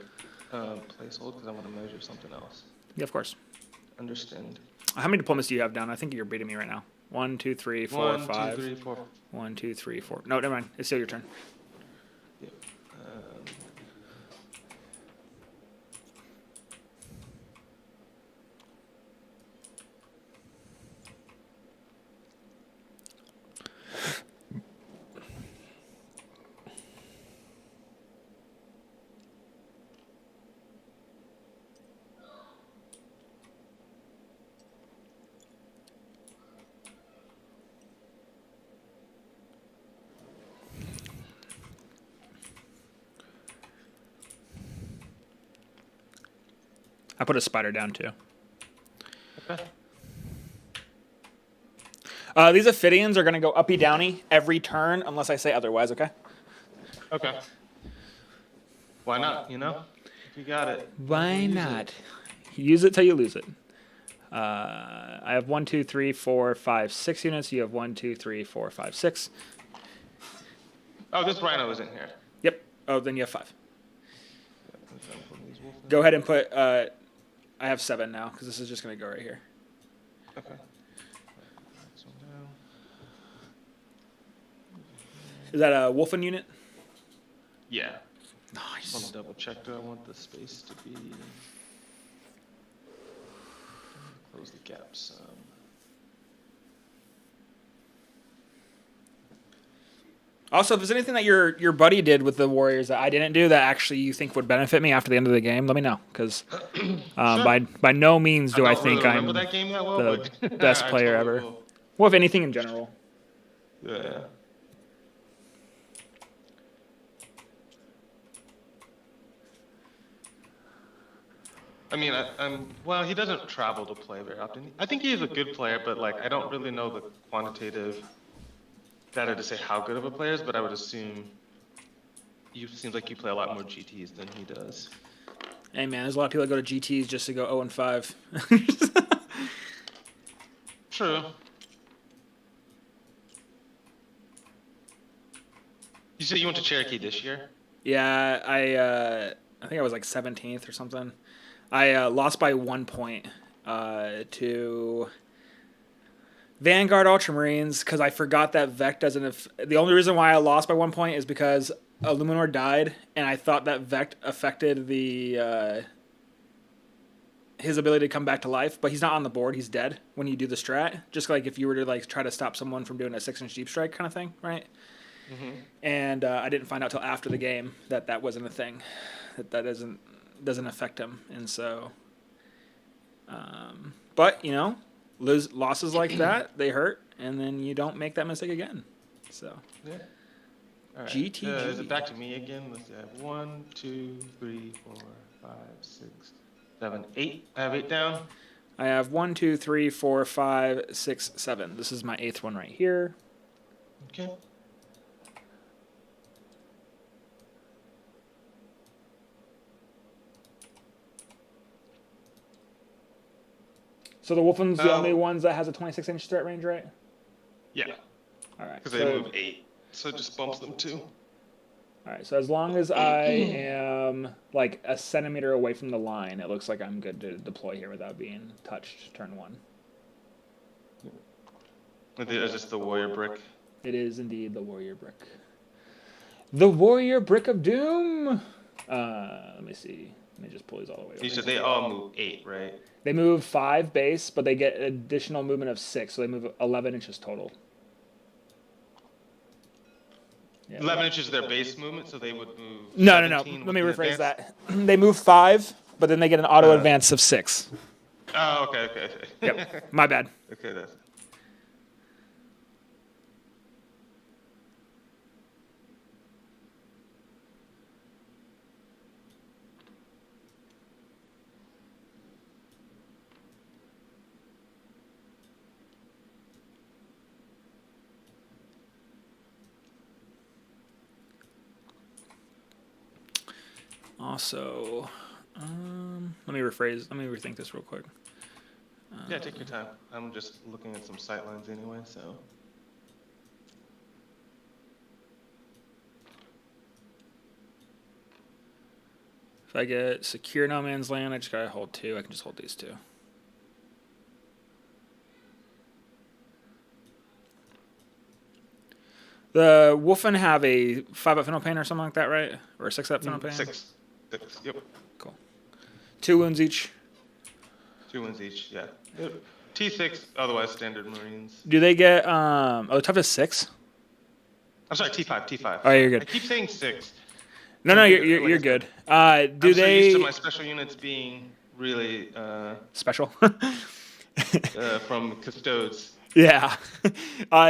placehold because I want to measure something else. Yeah, of course. Understand. How many deployments do you have down? I think you're beating me right now. 1, 2, 3, 4, 1, 5. 2, 3, 4. 1, 2, 3, 4. No, never mind. It's still your turn. Yep. I put a spider down too. Okay. These Ophidians are going to go uppy downy every turn unless I say otherwise, okay? Okay. Why not? You know, if you got it. Why use not? it. Use it till you lose it. I have 1, 2, 3, 4, 5, 6 units. You have 1, 2, 3, 4, 5, 6. Oh, this rhino isn't here. Yep. Oh, then you have 5. Go ahead and put. I have 7 now because this is just going to go right here. Okay. Is that a Wolfen unit? Yeah. Nice. Let me double check. Do I want the space to be? Close the gaps. Also, if there's anything that your buddy did with the Warriors that I didn't do that actually you think would benefit me after the end of the game, let me know. Because Sure. by no means do I don't think really I'm remember that game that well, the but best I player totally ever. will. Well, if anything in general. Yeah. I mean, well, he doesn't travel to play very often. I think he is a good player, but like, I don't really know the quantitative data to say how good of a player is, but I would assume you seems like you play a lot more GTs than he does. Hey man, there's a lot of people that go to GTs just to go 0-5. True. You said you went to Cherokee this year? Yeah, I think I was like 17th or something. I lost by 1 point to Vanguard Ultramarines because I forgot that Vect doesn't. The only reason why I lost by 1 point is because Illuminor died, and I thought that Vect affected the his ability to come back to life, but he's not on the board. He's dead when you do the strat. Just like if you were to like try to stop someone from doing a 6-inch deep strike kind of thing, right? Mm-hmm. And I didn't find out till after the game that wasn't a thing. That doesn't affect him, and so. But you know, losses like that they hurt, and then you don't make that mistake again. So. Yeah. All right. GTG. Is it back to me again? Let's see. I have 1, 2, 3, 4, 5, 6, 7, 8. I have 8 down. I have 1, 2, 3, 4, 5, 6, 7. This is my 8th one right here. Okay. So the Wolfen's the only ones that has a 26-inch threat range, right? Yeah. All right. Because they move 8, so it just bumps them 2. All right. So as long as I am like a centimeter away from the line, it looks like I'm good to deploy here without being touched turn 1. Is this the warrior brick? It is indeed the warrior brick. The warrior brick of doom. Let me me see. Let me just pull these all the way over. You said they all move 8, right? They move 5 base, but they get additional movement of 6, so they move 11 inches total. Yeah. 11 inches is their base movement, so they would move. No. Let me rephrase that. They move 5, but then they get an auto advance of 6. Oh, okay. Yep, my bad. Okay, that's. Also, let me rethink this real quick. Yeah, take your time. I'm just looking at some sightlines anyway, so. If I get secure no man's land, I just gotta hold 2. I can just hold these 2. The Wolfen have a 5-up Fennel Pain or something like that, right? Or a 6-up Fennel Pain? 6. Yep. Cool. 2 wounds each. 2 wounds each, yeah. T6, otherwise standard Marines. Do they get, tough is 6? I'm sorry, T5. Oh, you're good. I keep saying 6. No, you're good. Do I'm so they... used to my special units being really... Special? from Custodes. Yeah.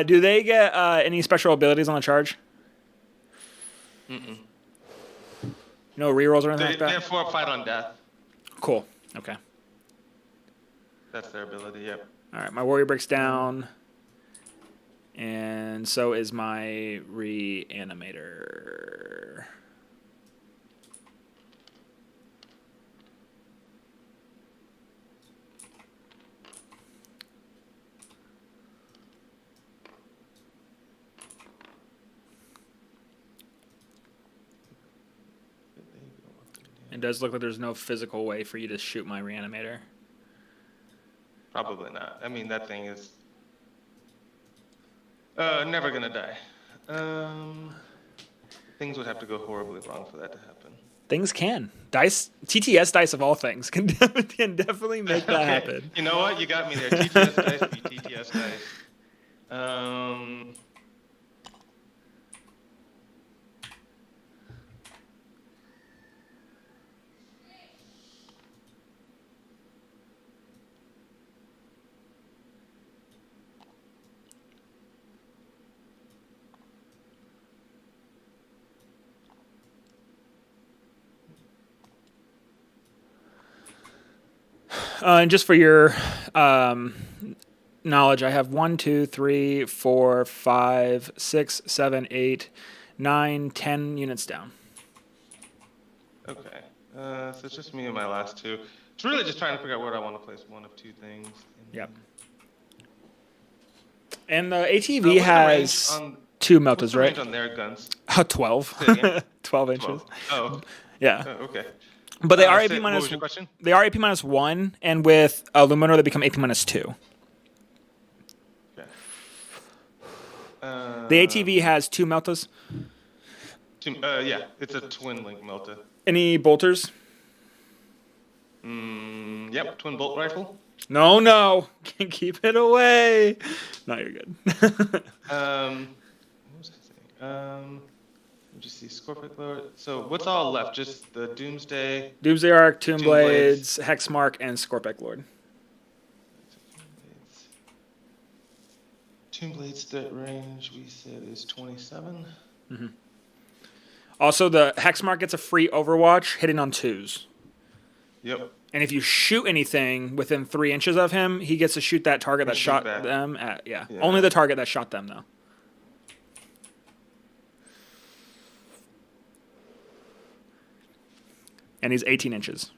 Do they get any special abilities on the charge? Mm-mm. No rerolls or anything like that? They have 4 fight on death. Cool. Okay. That's their ability, yep. All right, my warrior breaks down. And so is my reanimator. It does look like there's no physical way for you to shoot my reanimator. Probably not. I mean, that thing is never gonna die. Things would have to go horribly wrong for that to happen. Things can. Dice, TTS dice of all things, can definitely make that happen. You know what? You got me there. TTS dice be TTS dice. And just for your knowledge, I have 1, 2, 3, 4, 5, 6, 7, 8, 9, 10 units down. Okay. So it's just me and my last 2. It's really just trying to figure out where I want to place one of 2 things. Yep. And the ATV has 2 meltas, right? On their guns? 12. 12 inches. 12. Oh. Yeah. Oh, okay. But they are AP What minus. was your question? They are AP minus 1, and with Luminor they become AP minus 2. Okay. The ATV has 2 meltas. Yeah, it's a twin link melta. Any bolters? Yep, twin bolt rifle. No. Keep it away. No, you're good. What was I saying? Just see Scorpic Lord. So what's all left? Just the Doomsday. Doomsday Arc, Tomb Blades, Hexmark, and Scorpic Lord. Tomb Blades threat range we said is 27. Mm-hmm. Also, the Hexmark gets a free Overwatch hitting on 2s. Yep. And if you shoot anything within 3 inches of him, he gets to shoot that target that shot them. Yeah, only the target that shot them, though. And he's 18 inches.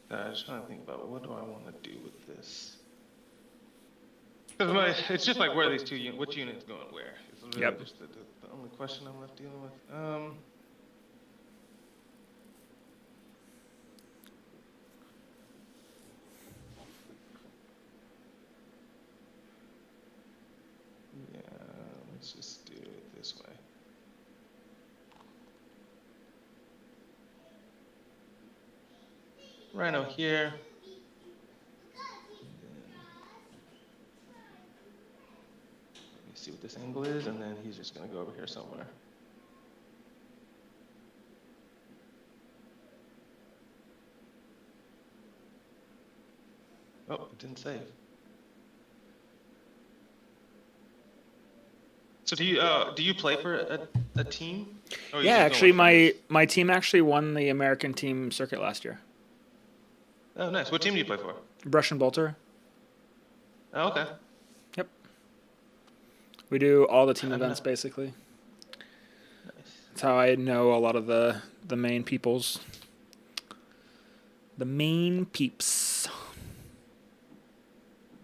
I'm just trying to think about what do I want to do with this. It's just like where are these which unit's going where? It's really Yep. just the only question I'm left dealing with. Yeah, let's just do it this way. Rhino here. Let me see what this angle is, and then he's just gonna go over here somewhere. Oh, it didn't save. So do you play for a team? Or are you Yeah, just actually, going with friends? my team actually won the American team circuit last year. Oh, nice. What team do you play for? Brush and Bolter. Oh, okay. Yep. We do all the team I'm events not- basically. Nice. That's how I know a lot of the main peoples. The main peeps.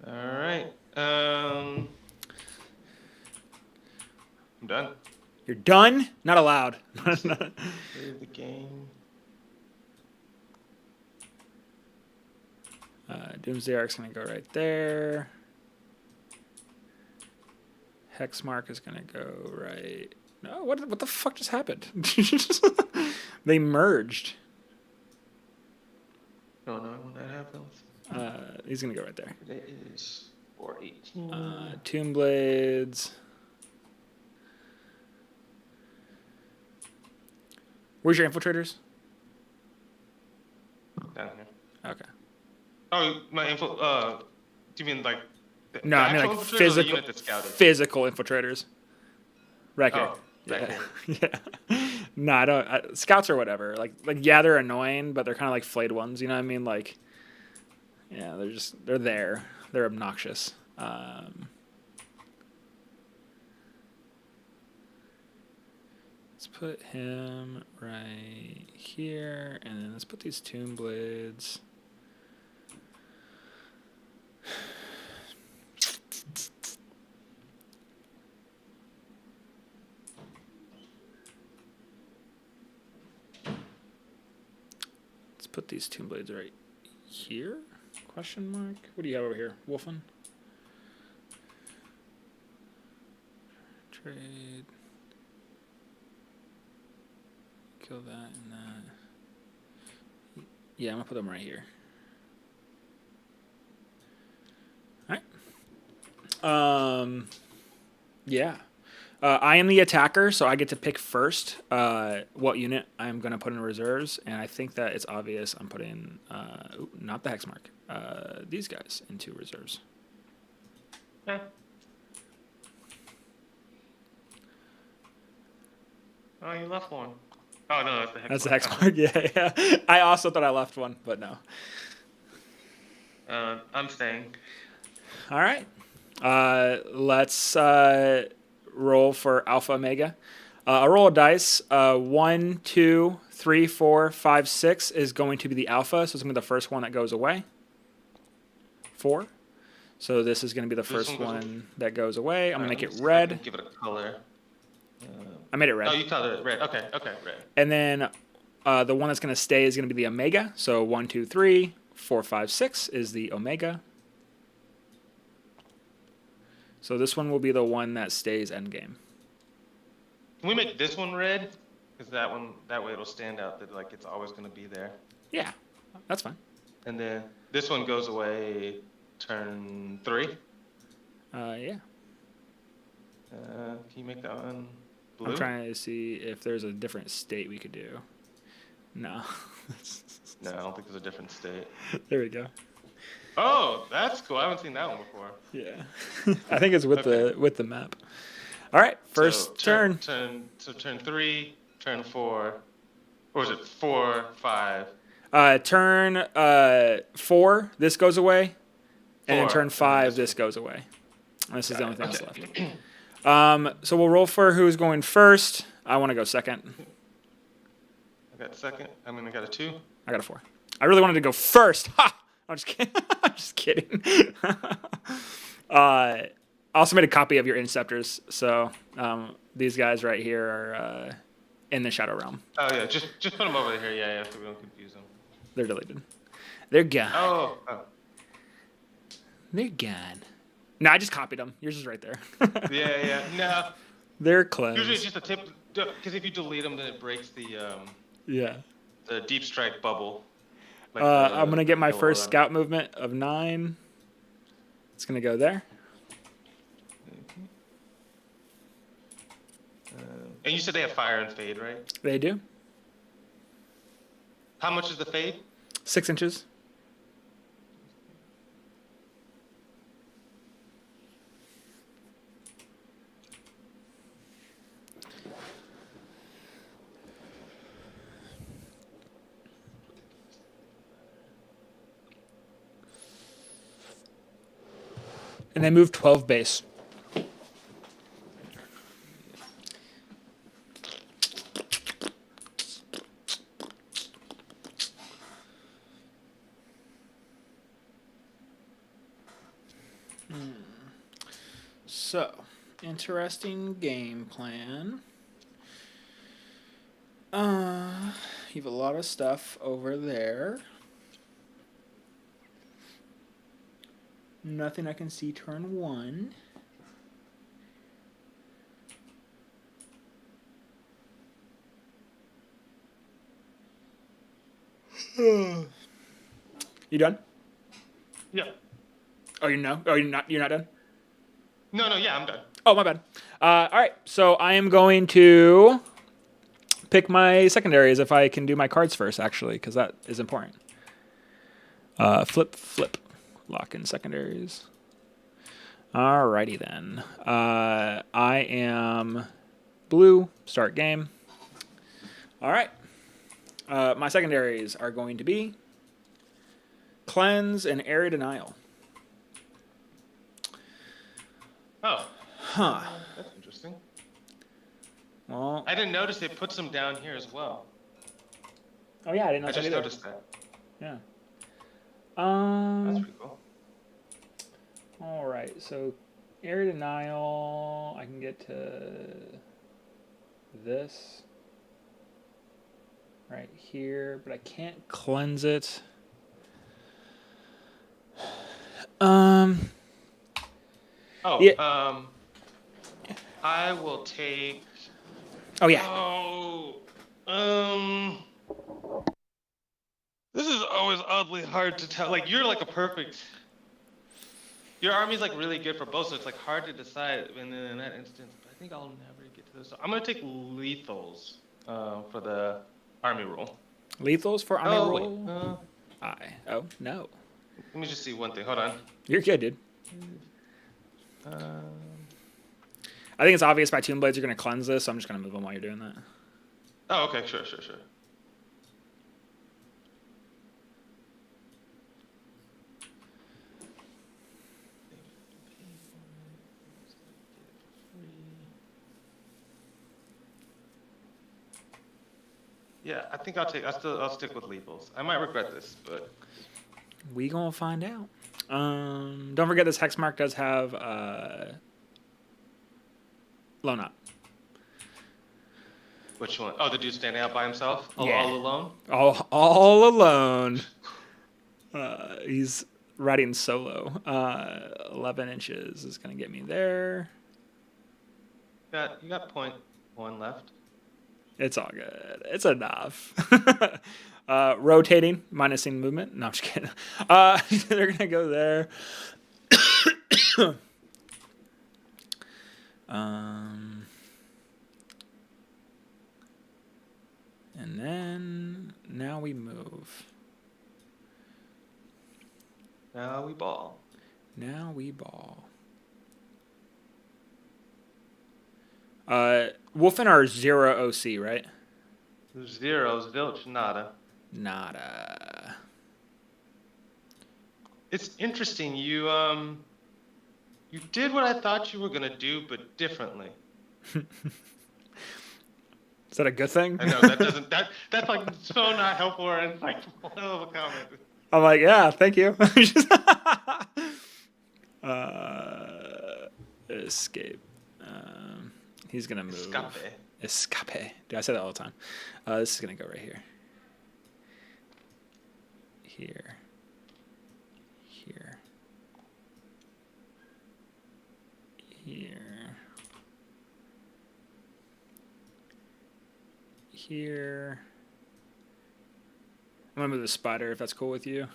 All right. I'm done. You're done? Not allowed. Save the game. Doomsday Ark's going to go right there. Hexmark is going to go right. No, what the fuck just happened? They merged. Don't know when that happens. He's going to go right there. It is 418. Tomb Blades. Where's your infiltrators? Down here. Okay. Oh, my info. Do you mean like? No, I mean actual like infiltrator or the physical, unit that's scouted? physical infiltrators. Right here. Oh, back Yeah. Yeah. No, I don't. Scouts or whatever. Like yeah, they're annoying, but they're kind of like flayed ones. You know what I mean? Like, yeah, they're there. They're obnoxious. Let's put him right here, and then let's put these Tomb Blades. Let's put these Tomb Blades right here? Question mark? What do you have over here? Wolfen? Trade. Kill that and that. Yeah, I'm gonna put them right here. Alright. Yeah. I am the attacker, so I get to pick first what unit I'm going to put in reserves, and I think that it's obvious I'm putting, not the Hexmark, these guys into reserves. Yeah. Oh, you left one. Oh no, that's the hex. That's the Hexmark, yeah. I also thought I left one, but no. I'm staying. All right. Let's roll for Alpha Omega. A roll of dice. 1, 2, 3, 4, 5, 6 is going to be the Alpha, so it's going to be the first one that goes away. 4. So this is going to be the first one that goes away. I'm going to make it red. Give it a color. I made it red. Oh, you colored it red. Okay, red. And then the one that's going to stay is going to be the Omega. So 1, 2, 3, 4, 5, 6 is the Omega. So this one will be the one that stays endgame. Can we make this one red? Because that way it'll stand out that like it's always going to be there. Yeah, that's fine. And then this one goes away turn 3. Yeah. Can you make that one blue? I'm trying to see if there's a different state we could do. No. No, I don't think there's a different state. There we go. Oh, that's cool. I haven't seen that one before. Yeah. I think it's with the map. All right, first turn. Turn 3, turn 4. Or is it 4, 5? Turn 4, this goes away. And then 4, turn 5, and then this goes away. And this is the only thing that's Okay. left. So we'll roll for who's going first. I want to go second. I got second. I got a 2. I got a 4. I really wanted to go first. Ha! I'm just kidding. I'm just kidding. I also made a copy of your Interceptors, so these guys right here are in the Shadow Realm. Oh yeah, just put them over here. Yeah, so we don't confuse them. They're deleted. They're gone. Oh. They're gone. No, I just copied them. Yours is right there. Yeah. No. They're closed. Usually it's just a tip, because if you delete them, then it breaks the Yeah. the deep strike bubble. Like I'm gonna get my the first aura. scout movement of 9. It's gonna go there. And you said they have fire and fade, right? They do. How much is the fade? 6 inches. And they move 12 base. So, interesting game plan. You have a lot of stuff over there. Nothing I can see turn 1. You done? Yeah. Oh, you know? Oh, you're not. You're not done. No, yeah, I'm done. Oh, my bad. All right. So I am going to pick my secondaries if I can do my cards first, actually, because that is important. Flip. Lock in secondaries. Alrighty then. I am blue. Start game. All right. My secondaries are going to be Cleanse and Area Denial. Oh. Huh. That's interesting. Well, I didn't notice it puts them down here as well. oh yeah, I didn't I notice just that either. noticed that. Yeah. That's pretty cool. All right. So, Area Denial. I can get to this right here, but I can't cleanse it. Oh, Yeah. I will take. Oh yeah. This is always oddly hard to tell. Like, you're like a perfect. Your army's like really good for both, so it's like hard to decide. And then in that instance, I think I'll never get to this. So I'm gonna take lethals for the army roll. Lethals for army Oh roll. wait. Oh no. Let me just see one thing. Hold on. You're good, dude. I think it's obvious by Tomb Blades you're gonna cleanse this, so I'm just gonna move them while you're doing that. Oh, okay. Sure. Yeah, I think I'll stick with lethals. I might regret this, but We gonna find out. Don't forget this hex mark does have Lone Up. which one? Oh, the dude standing out by himself, all alone. All alone. He's riding solo. 11 inches is gonna get me there. You got .1 left. It's all good. It's enough. Rotating, minusing movement. No, I'm just kidding. They're gonna go there. And then now we move. Now we ball. Wolfen are 0 OC, right? 0, zilch, nada. Nada. It's interesting. You did what I thought you were gonna do, but differently. Is that a good thing? I know that's like so not helpful and it's like one of a comment. I'm like, yeah, thank you. Escape. He's gonna move. Escape. Escape. Dude, I say that all the time. This is gonna go right here. Here. Here. Here. Here. I'm gonna move the spider if that's cool with you.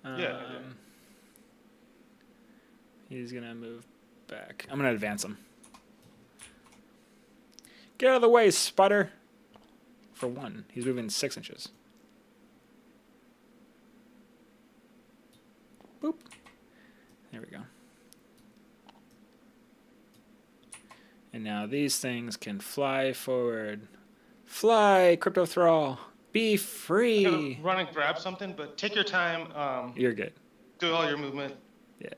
Yeah. He's gonna move back. I'm gonna advance him. Get out of the way, spider. For 1, he's moving 6 inches. Boop. There we go. And now these things can fly forward. Fly, Crypto Thrall. Be free. I'm gonna run and grab something, but take your time. You're good. Do all your movement. Yeah.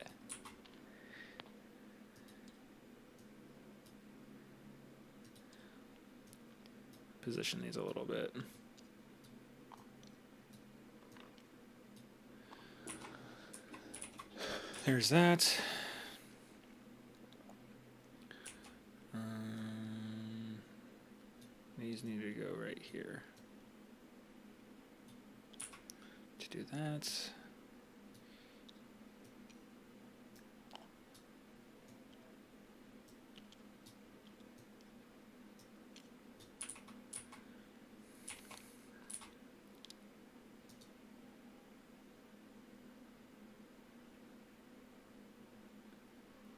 Position these a little bit. There's that. These need to go right here. To do that.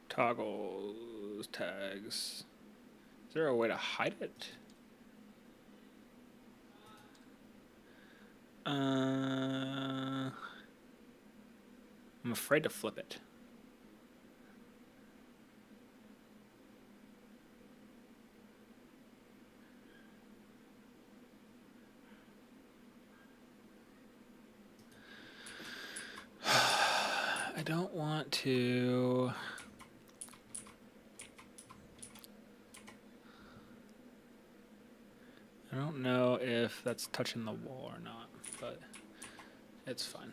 Toggles, tags. Is there a way to hide it? I'm afraid to flip it. I don't want to. I don't know if that's touching the wall or not, but it's fine.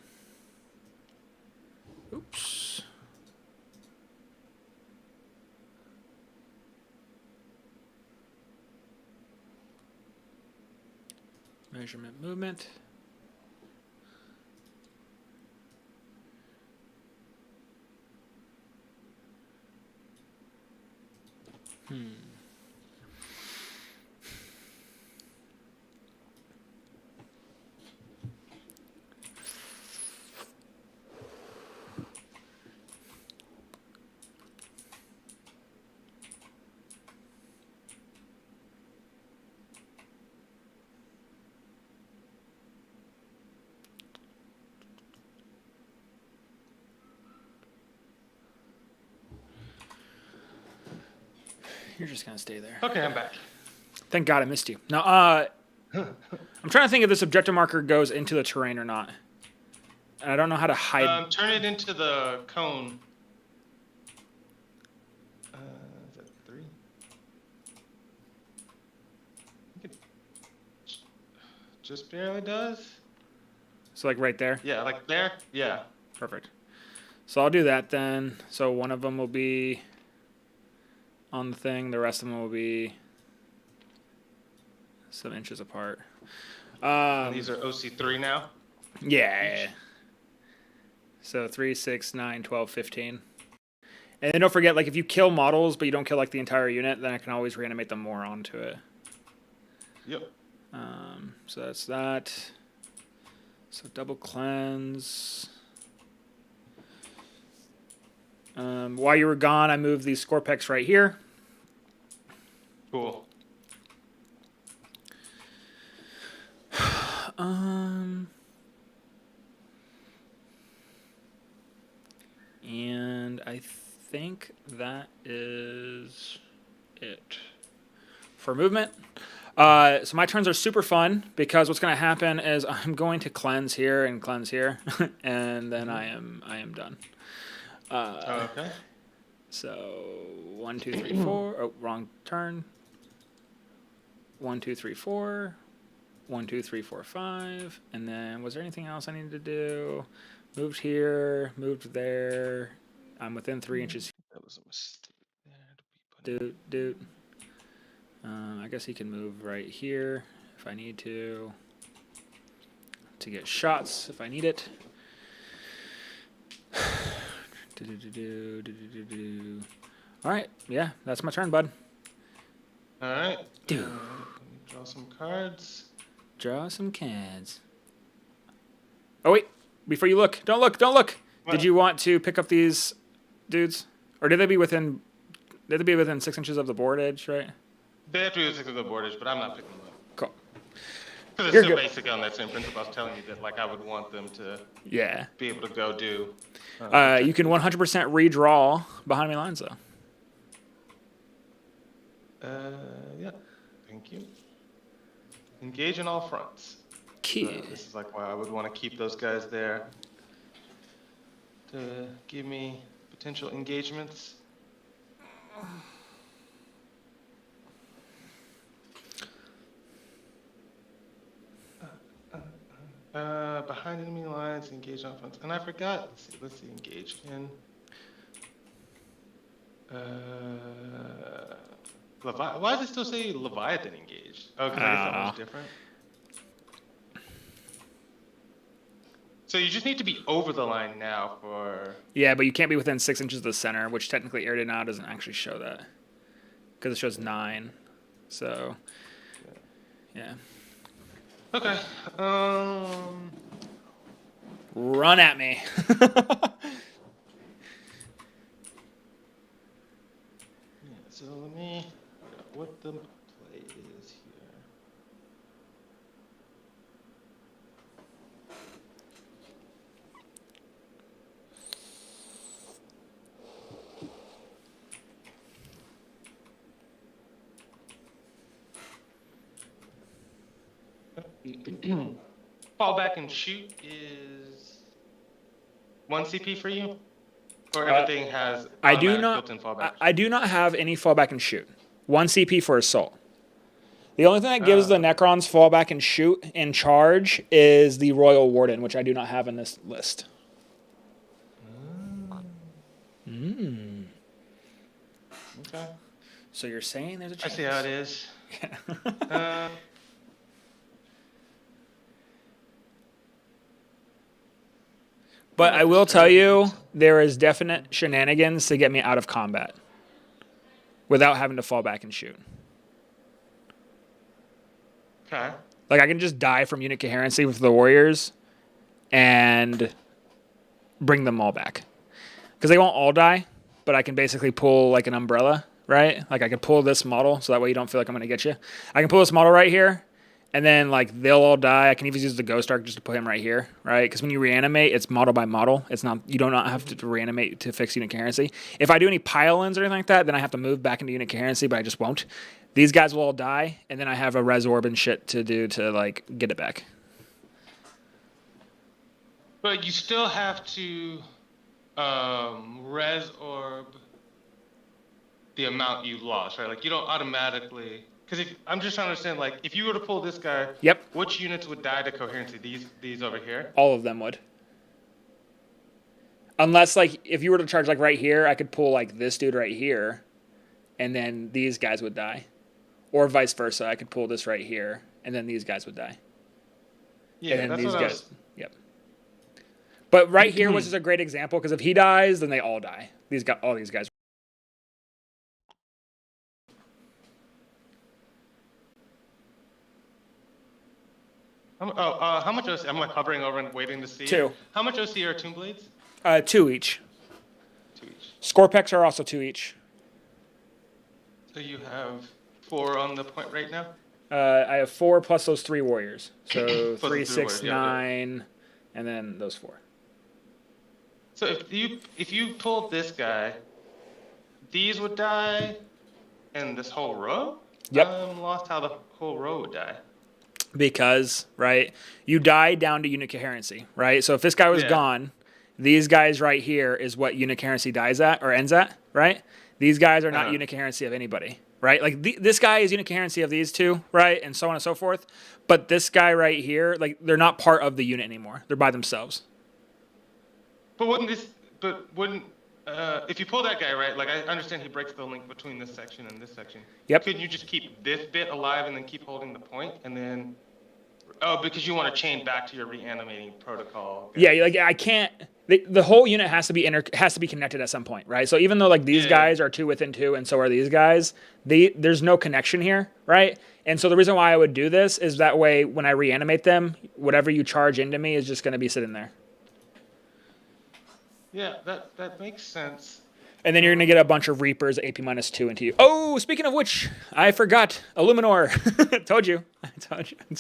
Oops. Measurement movement. You're just gonna stay there. Okay, I'm back. Thank God I missed you. Now, I'm trying to think if this objective marker goes into the terrain or not. And I don't know how to hide. Turn it into the cone. Is that 3? Just barely does. So like right there? Yeah, like there. Yeah. Perfect. So I'll do that then. So one of them will be on the thing. The rest of them will be some inches apart. These are OC3 now. Yeah. So 3, 6, 9, 12, 15. And then don't forget, like if you kill models but you don't kill like the entire unit, then I can always reanimate them more onto it. Yep. So that's that. So double cleanse. While you were gone, I moved these Scorpex right here. Cool. And I think that is it for movement. So my turns are super fun because what's going to happen is I'm going to cleanse here and cleanse here, and then I am done. Okay. So 1, 2, 3, 4. Oh, wrong turn. 1, 2, 3, 4. 1, 2, 3, 4, 5. And then was there anything else I needed to do? Moved here, moved there, I'm within 3 inches. That was a mistake there. Dude. I guess he can move right here if I need to get shots if I need it. All right, yeah, that's my turn, bud. All right. Dude. Let me draw some cards. Draw some cards. Oh wait, before you look, don't look. What? Did you want to pick up these dudes, or did they be within? Did they be within 6 inches of the board edge, right? They have to be within the board edge, but I'm not picking them up. Cool. Because it's You're still good. basically on that same principle. I was telling you that like I would want them to Yeah. be able to go do. You can 100% redraw behind me lines though. Yeah. Thank you. Engage in all fronts. Kid. This is like why I would want to keep those guys there to give me potential engagements. Behind enemy lines, engage on fronts. And I forgot. Let's see, engage in. Why does it still say Leviathan engaged? Oh, because I guess that one's different. So you just need to be over the line now for. Yeah, but you can't be within 6 inches of the center, which technically Air now doesn't actually show that because it shows 9. So, yeah. Okay. Run at me. So let me figure out what the play is here. Fall back and shoot is 1 CP for you? Or everything has I do automatic not. built-in fallback? I do not have any fallback and shoot. 1 CP for assault. The only thing that gives the Necrons fallback and shoot in charge is the Royal Warden, which I do not have in this list. Okay. So you're saying there's a I chance? see how it is. Yeah. But I will tell you, there is definite shenanigans to get me out of combat without having to fall back and shoot. Okay. Like, I can just die from unit coherency with the warriors and bring them all back. Because they won't all die, but I can basically pull, like, an umbrella, right? Like, I can pull this model, so that way you don't feel like I'm going to get you. I can pull this model right here, and then, like, they'll all die. I can even use the Ghost Arc just to put him right here, right? Because when you reanimate, it's model by model. It's not, you do not have to reanimate to fix unit coherency. If I do any pile-ins or anything like that, then I have to move back into unit coherency, but I just won't. These guys will all die, and then I have a res orb and shit to do to, like, get it back. But you still have to res orb the amount you lost, right? Like, you don't automatically... Because I'm just trying to understand, like, if you were to pull this guy, Yep. which units would die to coherency? These over here? All of them would. Unless, like, if you were to charge, like, right here, I could pull, like, this dude right here, and then these guys would die. Or vice versa, I could pull this right here, and then these guys would die. Yeah, And then that's these what guys, yep. But right here was just a great example, because if he dies, then they all die. All these guys. how much OC? I'm like hovering over and waiting to see. 2. How much OC are Tomb Blades? 2 each. 2 each. Scorpex are also 2 each. So you have 4 on the point right now? I have 4 plus those 3 warriors. So Plus the 3, 6, three warriors, yeah, 9, and then those 4. So if you pulled this guy, these would die, and this whole row? Yep. I'm lost how the whole row would die. Because, right, you die down to unit coherency, right? So if this guy was Yeah. gone, these guys right here is what unit coherency dies at or ends at, right? These guys are not unit coherency of anybody, right? Like this guy is unit coherency of these two, right? And so on and so forth. But this guy right here, like, they're not part of the unit anymore. They're by themselves. But wouldn't if you pull that guy, right, like I understand he breaks the link between this section and this section. Yep. Couldn't you just keep this bit alive and then keep holding the point and then, oh, because you want to chain back to your reanimating protocol. Yeah, like I can't. The whole unit has to be connected at some point, right? So even though like these guys are 2 within 2, and so are these guys, there's no connection here, right? And so the reason why I would do this is that way when I reanimate them, whatever you charge into me is just going to be sitting there. Yeah, that makes sense. And then you're going to get a bunch of Reapers AP -2 into you. Oh, speaking of which, I forgot. Illuminor. Told you.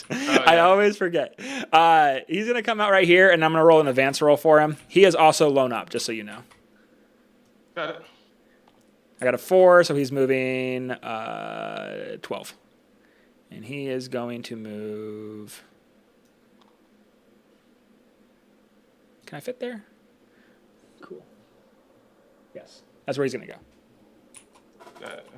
I always forget. He's going to come out right here, and I'm going to roll an advance roll for him. He is also lone up, just so you know. Got it. I got a 4, so he's moving 12. And he is going to move... Can I fit there? Cool. Yes. That's where he's going to go. Got it.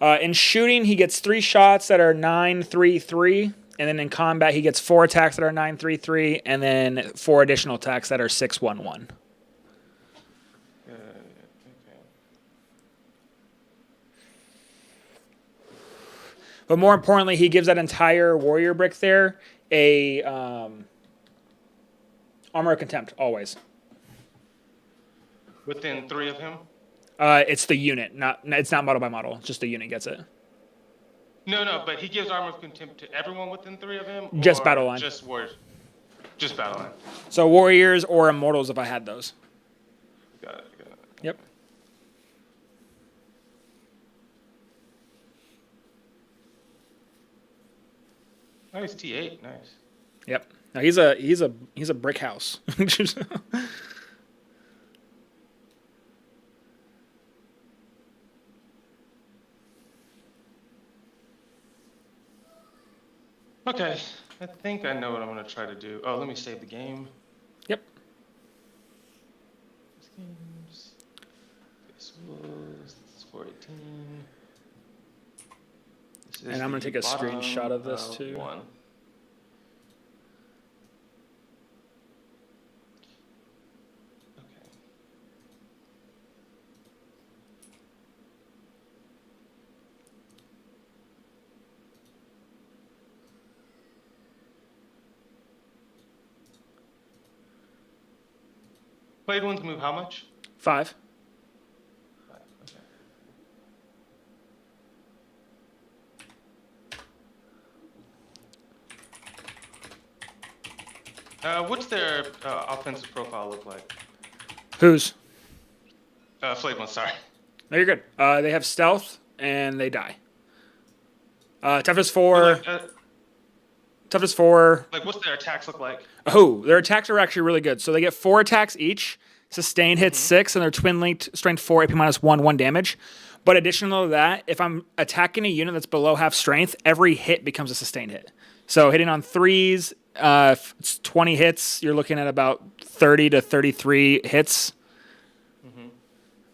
Okay. In shooting, he gets 3 shots that are 9-3-3. And then in combat, he gets 4 attacks that are 9-3-3. And then 4 additional attacks that are 6-1-1. Okay. But more importantly, he gives that entire warrior brick there a armor of contempt, always. Within 3 of him? It's the unit, it's not model by model. It's just the unit gets it. No, but he gives armor of contempt to everyone within 3 of him? Just battle line. Just warriors? Just battle line. So warriors or immortals if I had those. Got it. Yep. Nice T8, nice. Yep. No, he's a brick house. Okay, I think I know what I'm going to try to do. Oh, let me save the game. Yep. This game's... This was... This is 418. This is And I'm going to take a bottom screenshot of this too. 1. Okay. Played ones move how much? 5. 5, okay. What's their offensive profile look like? Whose? Flayed ones, sorry. No, you're good. They have stealth and they die. Toughness 4. Toughness 4. Like, what's their attacks look like? Oh, their attacks are actually really good. So they get 4 attacks each. Sustain hits 6, and they're twin linked, strength 4, AP -1 damage. But additional to that, if I'm attacking a unit that's below half strength, every hit becomes a sustained hit. So hitting on 3s, it's 20 hits. You're looking at about 30 to 33 hits.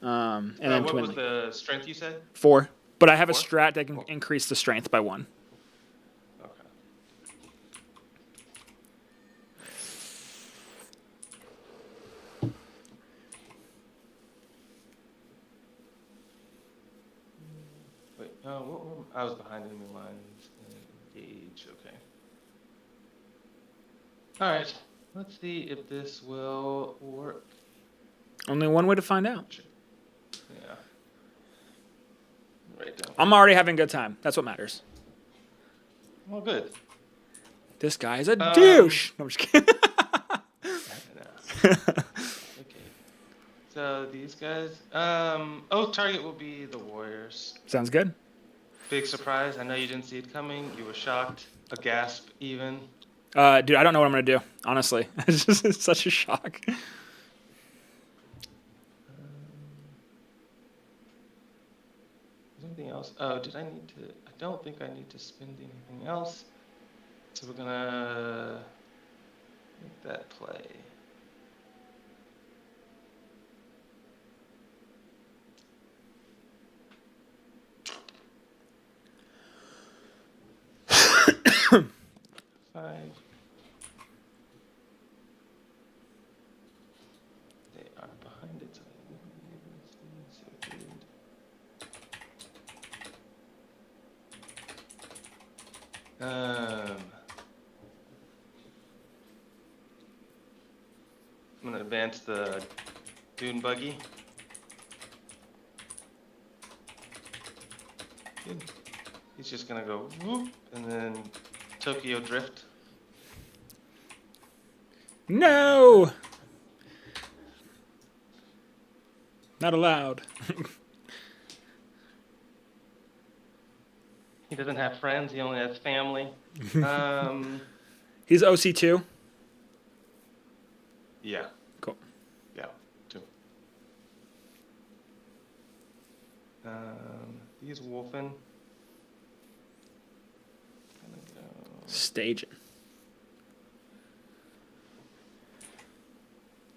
And then what twin was link. the strength you said? 4. But I have a 4? strat that can increase the strength by 1. Okay. Wait, I was behind enemy lines. Engage, okay. Alright, let's see if this will work. Only one way to find out. Yeah. Right down. I'm already having a good time. That's what matters. Well, good. This guy is a douche. No, I'm just kidding. Okay. So these guys. Target will be the Warriors. Sounds good. Big surprise. I know you didn't see it coming. You were shocked. A gasp, even. Dude, I don't know what I'm going to do, honestly. It's such a shock. Anything else? Oh, did I need to? I don't think I need to spend anything else. So we're going to make that play. Five. They are behind it. I'm gonna advance the dune buggy. Good. He's just gonna go whoop and then Tokyo drift. No! Not allowed. He doesn't have friends. He only has family. He's OC2. Yeah. Cool. Yeah. Two. He's wolfing. Gonna go. Staging.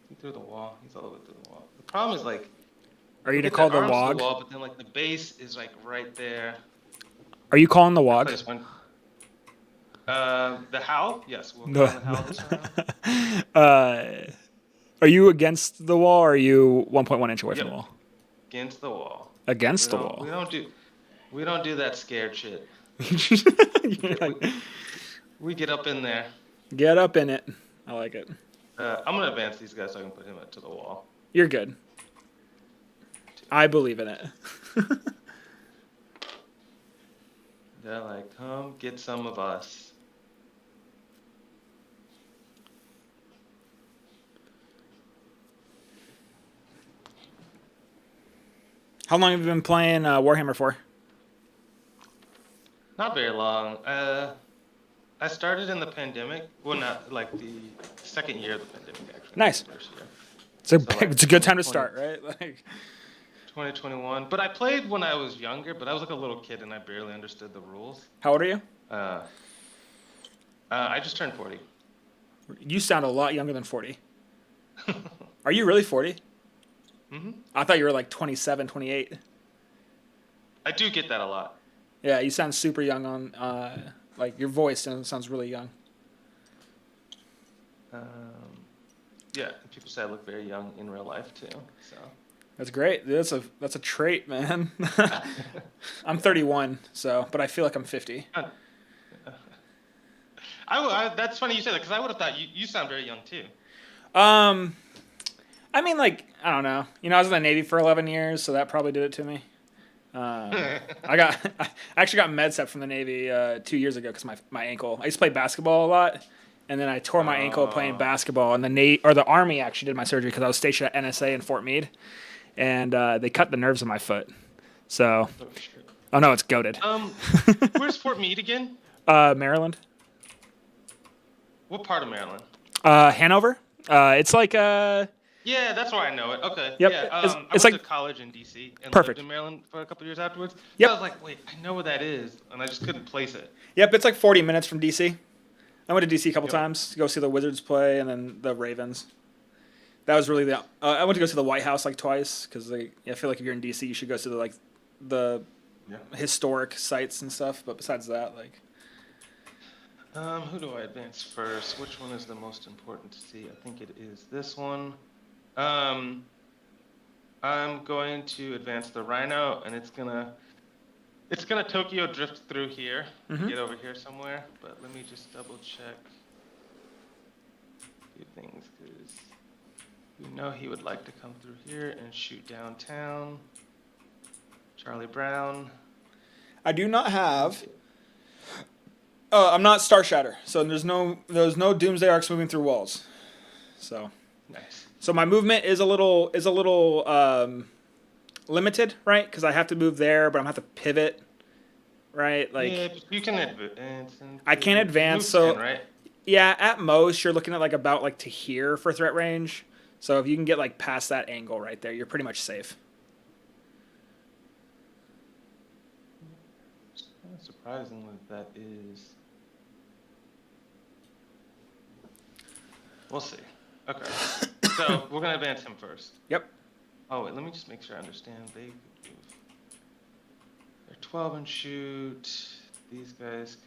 He threw the wall. He's all the way through the wall. The problem is like. Are you get gonna call the arms to wog? wall, but then like the base is like right there. Are you calling the wog? This one. The howl? Yes, we'll No. call the howl this round. Are you against the wall, or are you 1.1 inch away from the wall? Against the wall. Against the wall. We don't do that scared shit. We get up in there. Get up in it. I like it. I'm gonna advance these guys so I can put him to the wall. You're good. I believe in it. They're like, come get some of us. How long have you been playing Warhammer for? Not very long. I started in the pandemic. Well, not like the second year of the pandemic, actually. Nice. First year. It's a good time to start, right? Like 2021. But I played when I was younger, but I was like a little kid and I barely understood the rules. How old are you? I just turned 40. You sound a lot younger than 40. Are you really 40? Mm-hmm. I thought you were like 27, 28. I do get that a lot. Yeah, you sound super young on, like your voice sounds really young. Yeah, people say I look very young in real life too. So That's great. That's a trait, man. I'm 31, but I feel like I'm 50. That's funny you say that because I would have thought you sound very young too. I mean, like, I don't know. I was in the Navy for 11 years, so that probably did it to me. I actually got med-sep from the Navy 2 years ago because my ankle. I used to play basketball a lot, and then I tore my ankle playing basketball. And the Army actually did my surgery because I was stationed at NSA in Fort Meade, and they cut the nerves in my foot. So, oh no, it's goated. Where's Fort Meade again? Maryland. What part of Maryland? Hanover. It's like Yeah, that's where I know it. Okay. Yep. Yeah. It's I went like to college in D.C. and perfect. lived in Maryland for a couple years afterwards. Yep. So I was like, wait, I know where that is, and I just couldn't place it. Yep, it's like 40 minutes from DC. I went to DC a couple times to go see the Wizards play and then the Ravens. That was really I went to go see the White House like twice because I feel like if you're in DC, you should go to the historic sites and stuff. But besides that, like. Who do I advance first? Which one is the most important to see? I think it is this one. I'm going to advance the Rhino, and it's gonna Tokyo drift through here, get over here somewhere. But let me just double check a few things, because we know he would like to come through here and shoot downtown. Charlie Brown. I do not have. I'm not Star Shatter, so there's no Doomsday Arcs moving through walls. So. Nice. So my movement is a little limited, right? Because I have to move there, but I'm gonna have to pivot, right? Like yeah, but you can advance. I can't advance, so right? Yeah, at most you're looking at like about like to here for threat range. So if you can get like past that angle right there, you're pretty much safe. It's kind of surprising that is. We'll see. Okay. So we're gonna advance him first. Yep. Oh wait, let me just make sure I understand. They're 12 and shoot. These guys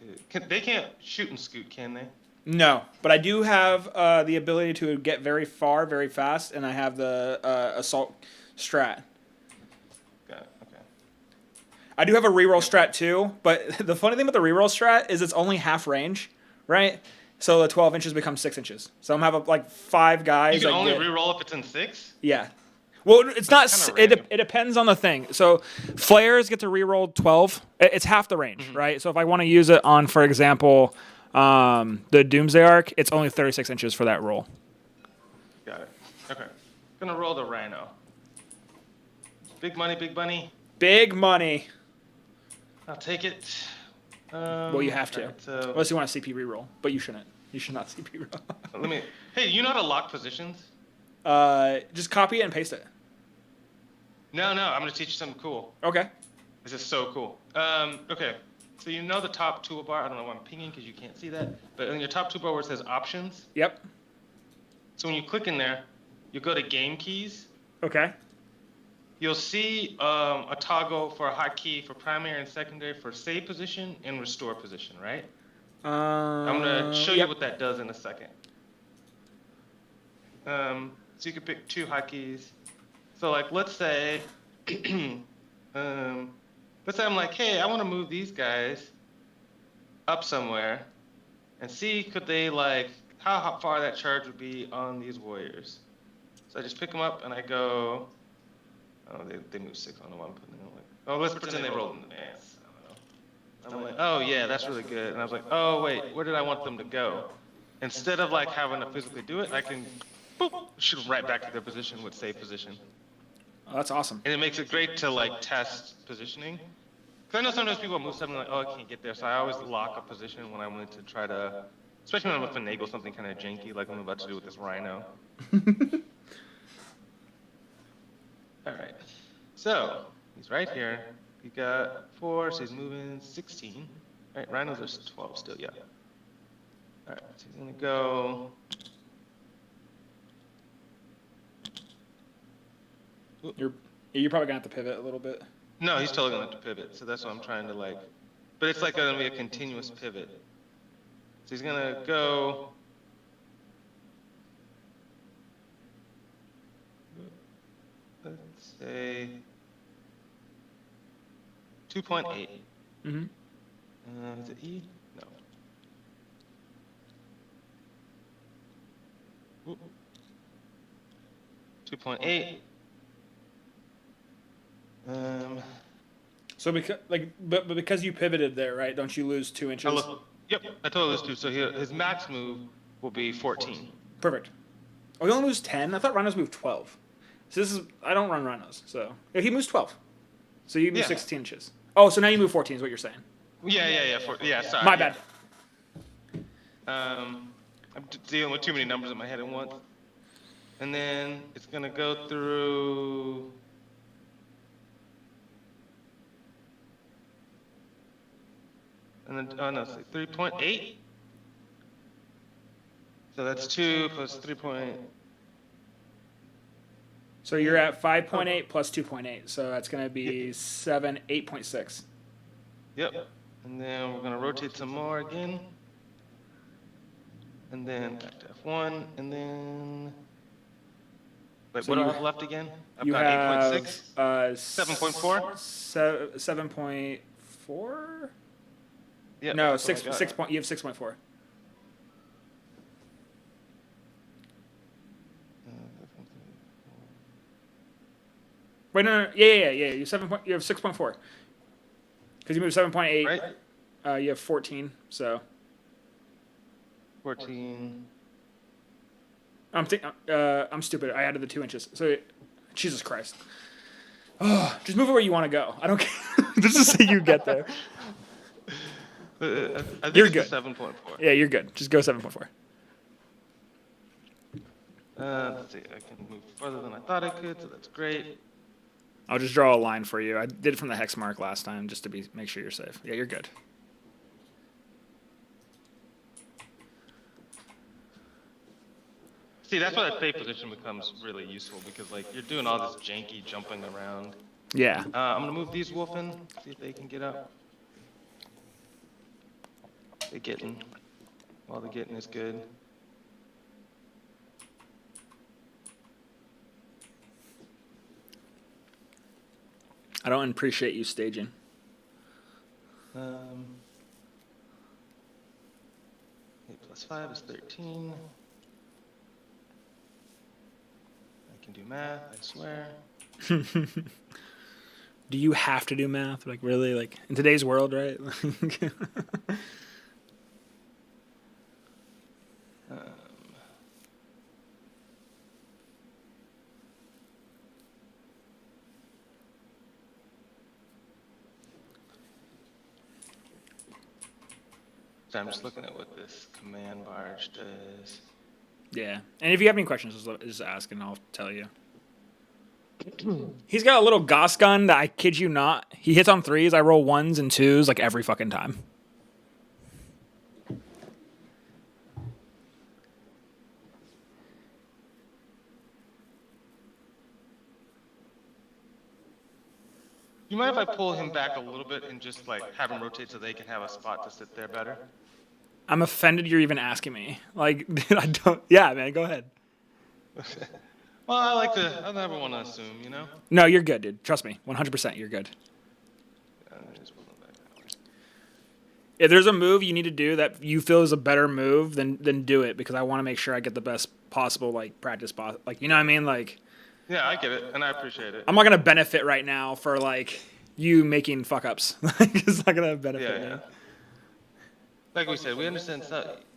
they can't shoot and scoot, can they? No, but I do have the ability to get very far, very fast, and I have the assault strat. Got it. Okay. I do have a reroll strat too, but the funny thing with the reroll strat is it's only half range, right? So the 12 inches becomes 6 inches. So I'm having like 5 guys. You can only get, reroll if it's in 6? Yeah. Well, it's not. Random. It depends on the thing. So, flares get to reroll 12. It's half the range, right? So if I want to use it on, for example, the Doomsday Arc, it's only 36 inches for that roll. Got it. Okay. Gonna roll the Rhino. Big money, big bunny. Big money. I'll take it. Well, you have to, right, so unless you want a CP reroll, but you shouldn't. You should not CP reroll. let me. Hey, you know how to lock positions? Just copy it and paste it. No, I'm gonna teach you something cool. Okay. This is so cool. Okay. So you know the top toolbar. I don't know why I'm pinging because you can't see that. But in your top toolbar where it says options. Yep. So when you click in there, you go to game keys. Okay. You'll see a toggle for a hotkey for primary and secondary for save position and restore position, right? I'm gonna show you what that does in a second. So you can pick 2 hotkeys. So like, let's say I'm like, hey, I want to move these guys up somewhere and see could they like how far that charge would be on these warriors. So I just pick them up and I go. Oh, they move 6. I don't know why I'm putting them like. Oh, let's pretend they rolled in advance. I don't know. I'm like, oh yeah, that's really good. And I was like, oh wait, where did I want them to go? Instead of like having to physically do it, I can boop, shoot them right back to their position with save position. Oh, that's awesome. And it makes it great to like test positioning. Because I know sometimes people move something like, oh, I can't get there. So I always lock a position when I want to try to, especially when I'm going to finagle something kind of janky like I'm about to do with this Rhino. All right. So he's right here. You got 4, so he's moving 16. All right, Rhinos are 12 still, yeah. All right, so he's going to go. You're probably gonna have to pivot a little bit. No, he's totally going to have to pivot. So that's what I'm trying to like. But it's like going to be a continuous pivot. So he's going to go. Let's say 2.8. Mm-hmm. Is it E? No. 2.8. So but because you pivoted there, right? Don't you lose 2 inches? Yep, I totally lose 2. So his max move will be 14. Perfect. Oh, he only moves 10? I thought Rhinos move 12. So I don't run Rhinos, so yeah, he moves 12. So you move 16 inches. Oh, so now you move 14 is what you're saying. Yeah, sorry. My bad. I'm dealing with too many numbers in my head at once. And then it's gonna go through. And then, 3.8. So that's 2 plus 3. So you're at 5.8 plus 2.8. So that's going to be 8.6. Yep. And then we're going to rotate some more again. And then back to F1. And then. Wait, what do I have left again? I've got 8.6. 7.4? 7.4? Yeah. No, 6. You have 6.4. Wait, no. Yeah. You have 6.4. Because you moved 7.8. Right. You have 14. So. 14. I'm stupid. I added the 2 inches. So, Jesus Christ. Oh, just move it where you want to go. I don't care. Just say you get there. I think You're it's good. 7.4. Yeah, you're good. Just go 7.4. Let's see. I can move further than I thought I could, so that's great. I'll just draw a line for you. I did it from the hex mark last time just to make sure you're safe. Yeah, you're good. See, that's why that safe position becomes really useful because, like, you're doing all this janky jumping around. Yeah. I'm gonna move these wolf in, see if they can get up. They're getting. All the getting is good. I don't appreciate you staging. 8 plus 5 is 13. I can do math, I swear. Do you have to do math? Like, really? Like, in today's world, right? So I'm just looking at what this command barge does. Yeah. And if you have any questions, just ask and I'll tell you. He's got a little Gauss gun that I kid you not. He hits on 3s. I roll 1s and 2s like every fucking time. You mind if I pull him back a little bit and just like have him rotate so they can have a spot to sit there better? I'm offended you're even asking me. Like, I don't. Yeah, man, go ahead. Well, I never want to assume, you know? No, you're good, dude. Trust me. 100% you're good. If there's a move you need to do that you feel is a better move, then do it because I want to make sure I get the best possible like practice like, you know what I mean? Like, yeah, I get it and I appreciate it. I'm not going to benefit right now for like you making fuck ups. Like, it's not going to benefit me. Like we said, we understand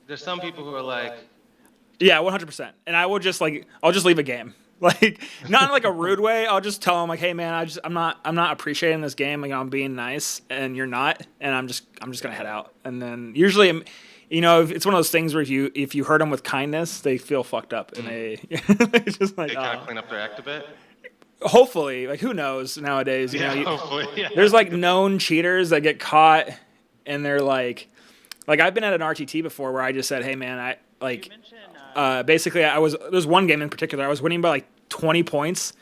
there's some people who are like, yeah, 100%. And I will just like, I'll just leave a game. Like, not in like a rude way. I'll just tell them like, hey man, I'm not appreciating this game. Like, I'm being nice and you're not. And I'm just going to head out. And then usually, you know, if it's one of those things where if you hurt them with kindness, they feel fucked up and they just like, they kind of clean up their act a bit. Hopefully, like who knows nowadays, you know, hopefully, yeah. There's like known cheaters that get caught and they're like I've been at an RTT before where I just said, hey man, I like, basically there's one game in particular, I was winning by like 20 points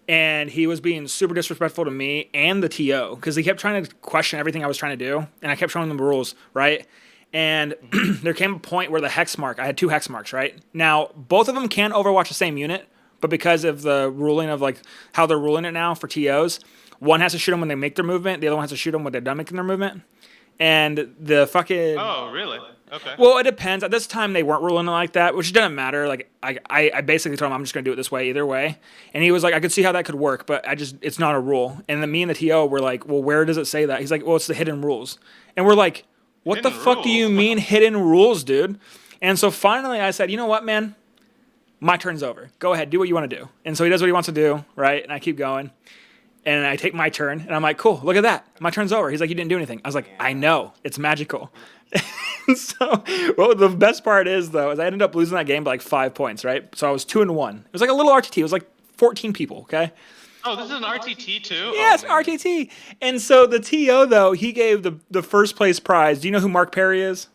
and he was being super disrespectful to me and the TO because he kept trying to question everything I was trying to do and I kept showing them the rules, right? And there came a point where the hex mark, I had 2 hex marks, right? Now, both of them can overwatch the same unit, but because of the ruling of like how they're ruling it now for TOs, one has to shoot them when they make their movement, the other one has to shoot them when they're done making their movement. And the fucking... Oh, really? Okay. Well, it depends. At this time, they weren't ruling it like that, which doesn't matter. Like, I basically told him I'm just going to do it this way either way. And he was like, I could see how that could work, but it's not a rule. And then me and the TO were like, well, where does it say that? He's like, well, it's the hidden rules. And we're like, what the fuck do you mean hidden rules, dude? And so finally I said, you know what, man? My turn's over. Go ahead, do what you want to do. And so he does what he wants to do, right? And I keep going. And I take my turn, and I'm like, cool, look at that. My turn's over. He's like, you didn't do anything. I was like, I know. It's magical. So, well, the best part is, though, is I ended up losing that game by like 5 points, right? So I was 2-1. It was like a little RTT. It was like 14 people, okay? Oh, this is an RTT, too? Yes, RTT. And so the TO, though, he gave the first place prize. Do you know who Mark Perry is?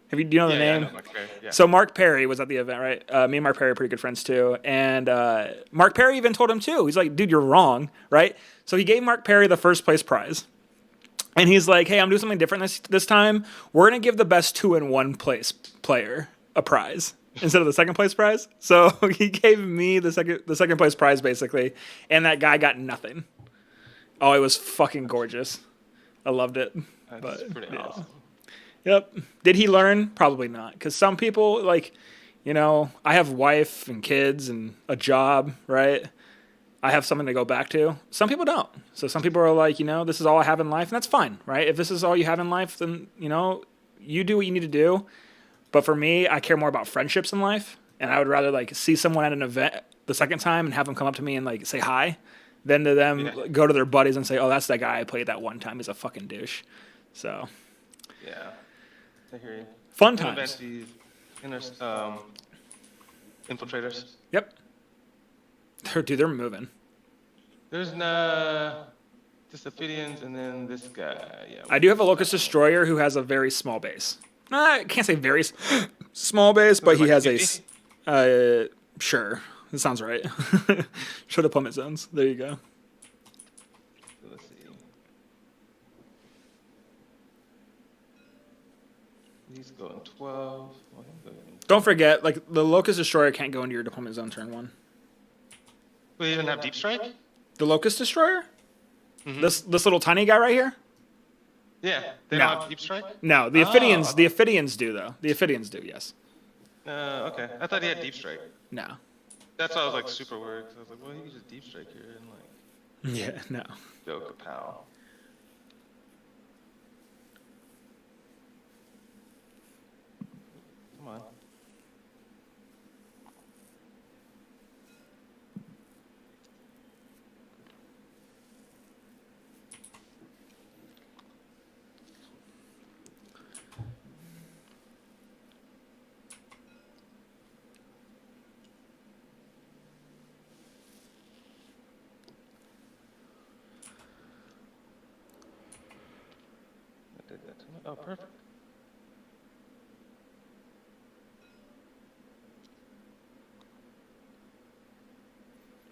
Do you know the name? Yeah, I know Mark Perry. Yeah. So Mark Perry was at the event, right? Me and Mark Perry are pretty good friends too. And Mark Perry even told him too. He's like, dude, you're wrong, right? So he gave Mark Perry the first place prize. And he's like, hey, I'm doing something different this time. We're going to give the best 2-1 place player a prize instead of the second place prize. So he gave me the second place prize basically. And that guy got nothing. Oh, it was fucking gorgeous. I loved it. That's pretty awesome. Yep. Did he learn? Probably not. Because some people, like, you know, I have wife and kids and a job, right? I have something to go back to. Some people don't. So some people are like, you know, this is all I have in life, and that's fine, right? If this is all you have in life, then, you know, you do what you need to do. But for me, I care more about friendships in life, and I would rather, like, see someone at an event the second time and have them come up to me and, like, say hi than to them go to their buddies and say, oh, that's that guy I played that one time. He's a fucking douche. So... yeah. I hear you. Fun times. Infiltrators. Yep. They're moving. There's Ophidians and then this guy. Yeah. I do have a Locust Destroyer who has a very small base. I can't say very small base, but he has a... sure. That sounds right. Show deployment zones. There you go. Let's see. He's going 12. Don't forget, like, the Locust Destroyer can't go into your deployment zone turn 1. Wait, you didn't have Deep Strike? The Locust Destroyer? Mm-hmm. This little tiny guy right here? Yeah, they No. don't have deep strike. No, the Oh. Ophidians do though. The Ophidians do, yes. Okay. I thought he had deep strike. No. That's why I was like super worried. 'Cause I was like, well, he could just deep strike here and like Yeah, no. go kapow. Come on. I did that to me. Oh, perfect.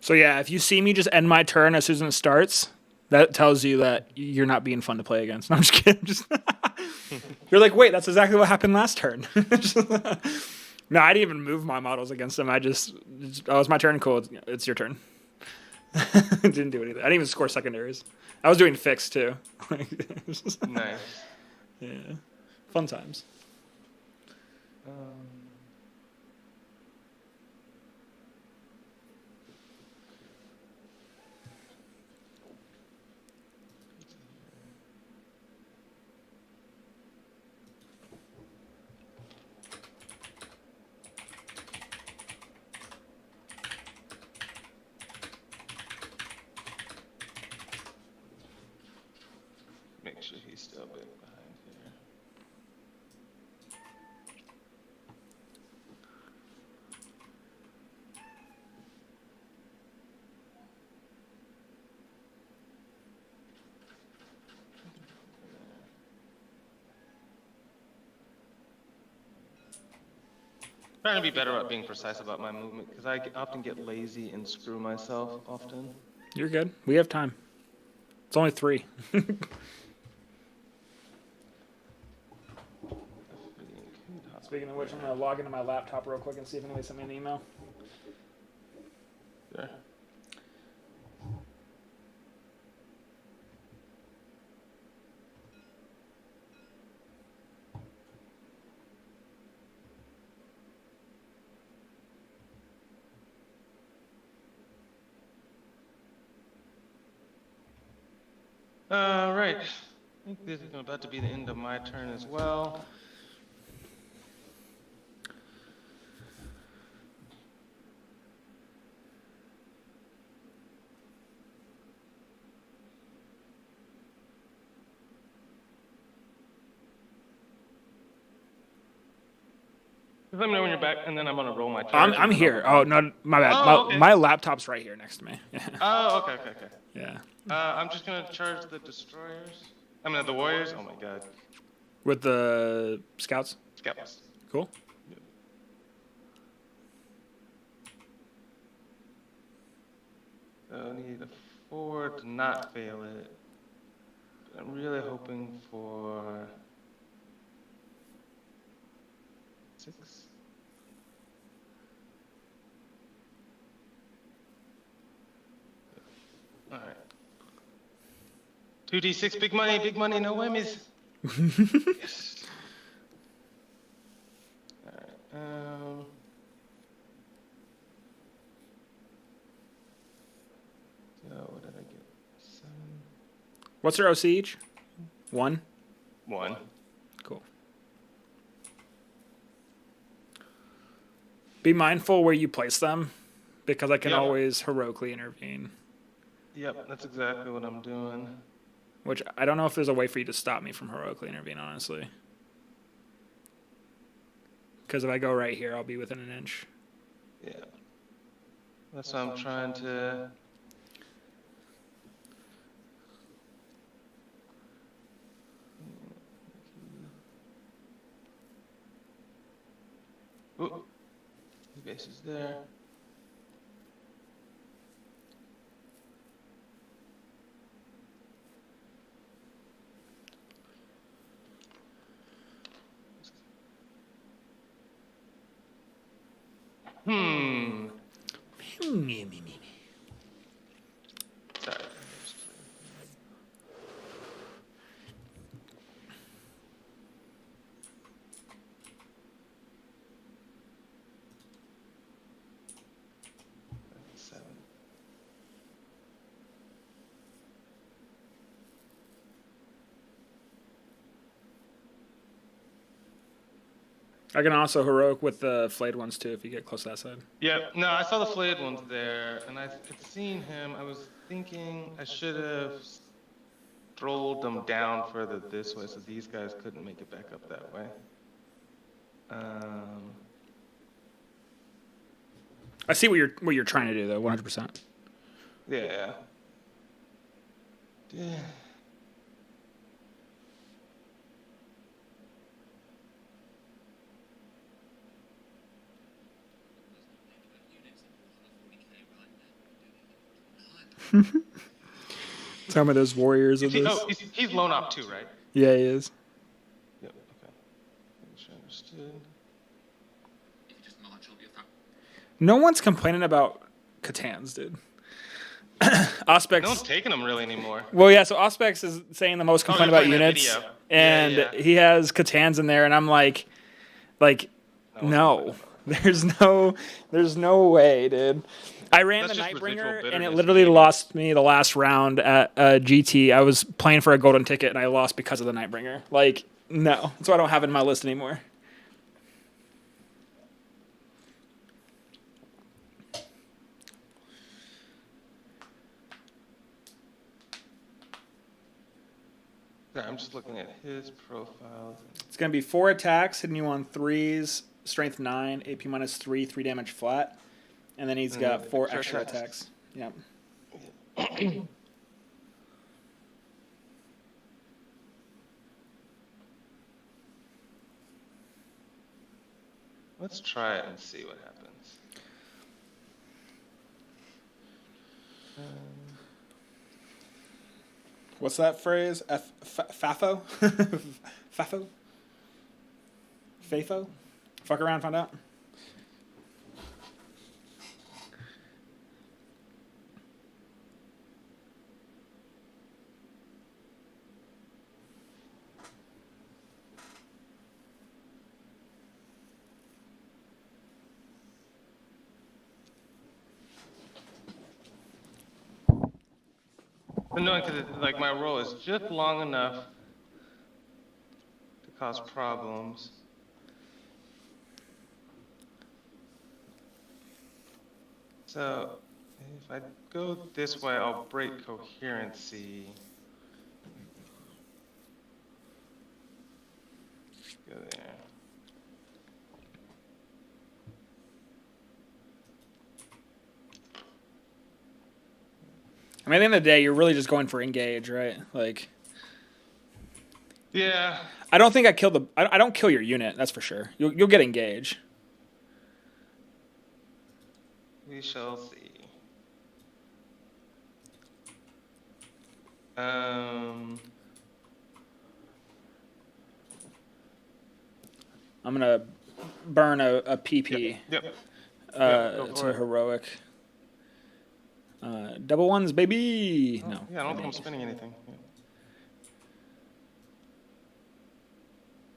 So yeah, if you see me just end my turn as soon as it starts, that tells you that you're not being fun to play against. No, I'm just kidding. You're like, wait, that's exactly what happened last turn. No, I didn't even move my models against them. Oh, it's my turn. Cool. It's your turn. Didn't do anything. I didn't even score secondaries. I was doing fixed too. Nice. Yeah, fun times. Make sure he's still a bit behind here. Trying to be better at being precise about my movement because I often get lazy and screw myself often. You're good. We have time. It's only 3. Speaking of which, I'm going to log into my laptop real quick and see if anybody sent me an email. Sure. All right. I think this is about to be the end of my turn as well. Just let me know when you're back, and then I'm gonna roll my turn. I'm here. Oh, no, my bad. Oh, okay. My laptop's right here next to me. Oh, okay. Yeah. I'm just gonna charge the destroyers. I mean the warriors. Oh my god. With the scouts? Scouts. Cool. So I need a 4 to not fail it. But I'm really hoping for 6. All right. 2d6, big money, no whammies. Yes. All right. So what did I get? 7. What's their OC each? 1? 1. Cool. Be mindful where you place them, because I can Yep. always heroically intervene. Yep, that's exactly what I'm doing. Which I don't know if there's a way for you to stop me from heroically intervene, honestly. Because if I go right here, I'll be within an inch. Yeah. That's why I'm trying to. Ooh. The base is there. Sorry. I can also heroic with the flayed ones too if you get close to that side. Yep. No, I saw the flayed ones there, and I had seen him. I was thinking I should have strolled them down further this way, so these guys couldn't make it back up that way. I see what you're trying to do though, 100%. Yeah. Yeah. Some of those warriors of this. Oh, he's loan op too, right? Yeah, he is. Yep. Okay. Understood. No one's complaining about Catans, dude. Auspex. No one's taking them really anymore. Well, yeah. So Auspex is saying the most complaint about units, and he has Catans in there, and I'm like, no. There's no way, dude. I ran the Nightbringer, and it literally lost me the last round at GT. I was playing for a golden ticket, and I lost because of the Nightbringer. Like, no. That's why I don't have it in my list anymore. Yeah, I'm just looking at his profile. It's going to be 4 attacks, hitting you on 3s, strength 9, AP -3, 3 damage flat. And then he's got 4 extra attacks. Yep. Let's try it and see what happens. What's that phrase? Fafo? Fafo? Fafo? Fuck around, find out. But no, because like my roll is just long enough to cause problems. So if I go this way, I'll break coherency. Go there. I mean, at the end of the day, you're really just going for engage, right? Like, yeah. I don't think I killed the. I don't kill your unit. That's for sure. You'll get engage. We shall see. I'm gonna burn a PP. Yep. To heroic. Double ones, baby. Oh, no. Yeah, I don't think I'm spending anything. Yeah.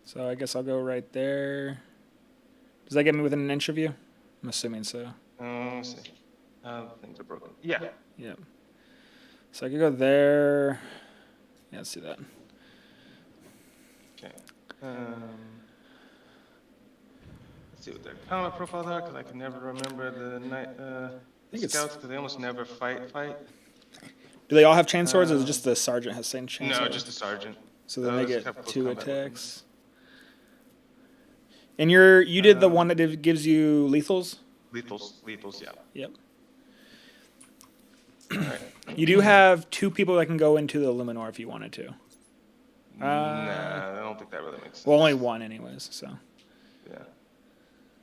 So I guess I'll go right there. Does that get me within an inch of you? I'm assuming so. Let's see. Things are broken. Yeah. Yep. So I could go there. Yeah, let's do that. Okay. Let's see what their combat profiles are, because I can never remember the night scouts, because they almost never fight. Do they all have chain swords, or is it just the sergeant has chain swords? No, just the sergeant. So then they Those get have close 2 combat attacks. And you did the one that gives you lethals? Lethals, yeah. Yep. All right. You do have 2 people that can go into the Luminor if you wanted to. Nah, I don't think that really makes sense. Well, only 1 anyways, so. Yeah.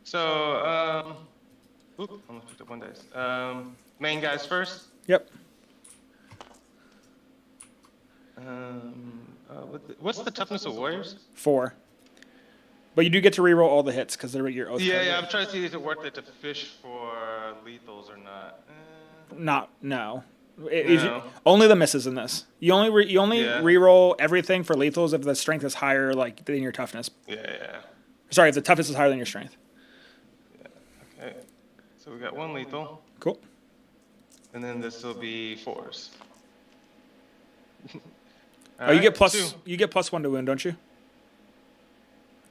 So, almost picked up 1 dice. Main guys first. Yep. What's the toughness of warriors? 4. But you do get to reroll all the hits because they're your oath target. Yeah, I'm trying to see is it worth it to fish for lethals or not. No. No. Only the misses in this. You only Yeah. reroll everything for lethals if the strength is higher than your toughness. Yeah. Sorry, if the toughness is higher than your strength. Yeah. Okay. So we got 1 lethal, Cool. and then this will be 4s. You get plus 2. you get +1 to wound, don't you?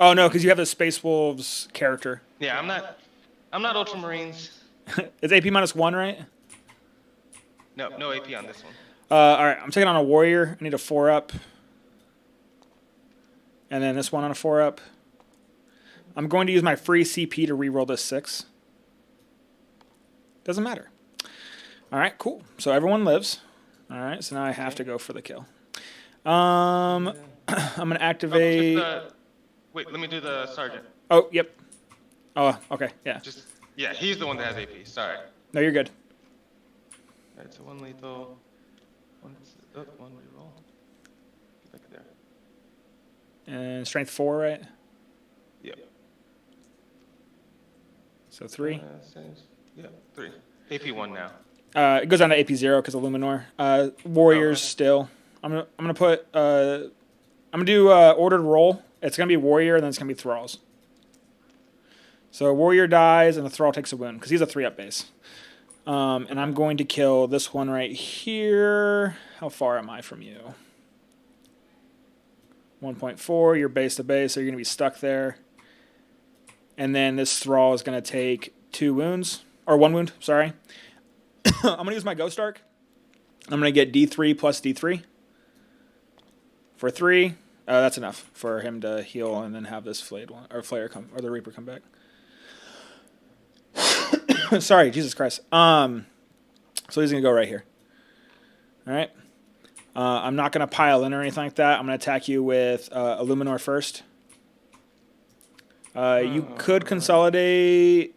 Oh no, because you have the Space Wolves character. Yeah, I'm not. I'm not Ultramarines. It's AP -1, right? No, no AP on this one. All right, I'm taking on a warrior. I need a 4-up. And then this one on a 4-up. I'm going to use my free CP to reroll this 6. Doesn't matter. All right, cool. So everyone lives. All right, so now I have to go for the kill. I'm going to activate... Wait, let me do the sergeant. Oh, yep. Oh, okay, yeah. Yeah, he's the one that has AP. Sorry. No, you're good. All right, so 1 lethal. One reroll. Get back there. And strength 4, right? Yep. So 3. Yeah, 3. AP 1 now. It goes down to AP 0 because of Luminor. Warriors still. I'm gonna put. I'm gonna do ordered roll. It's gonna be warrior, and then it's gonna be thralls. So warrior dies, and the thrall takes a wound because he's a 3-up base. And I'm going to kill this one right here. How far am I from you? 1.4. You're base to base, so you're gonna be stuck there. And then this thrall is gonna take 2 wounds or 1 wound. Sorry. I'm going to use my Ghost Arc. I'm going to get D3 plus D3. For 3, that's enough for him to heal and then have this Flare come, or the Reaper come back. Sorry, Jesus Christ. So he's going to go right here. All right. I'm not going to pile in or anything like that. I'm going to attack you with Illuminor first. You could consolidate...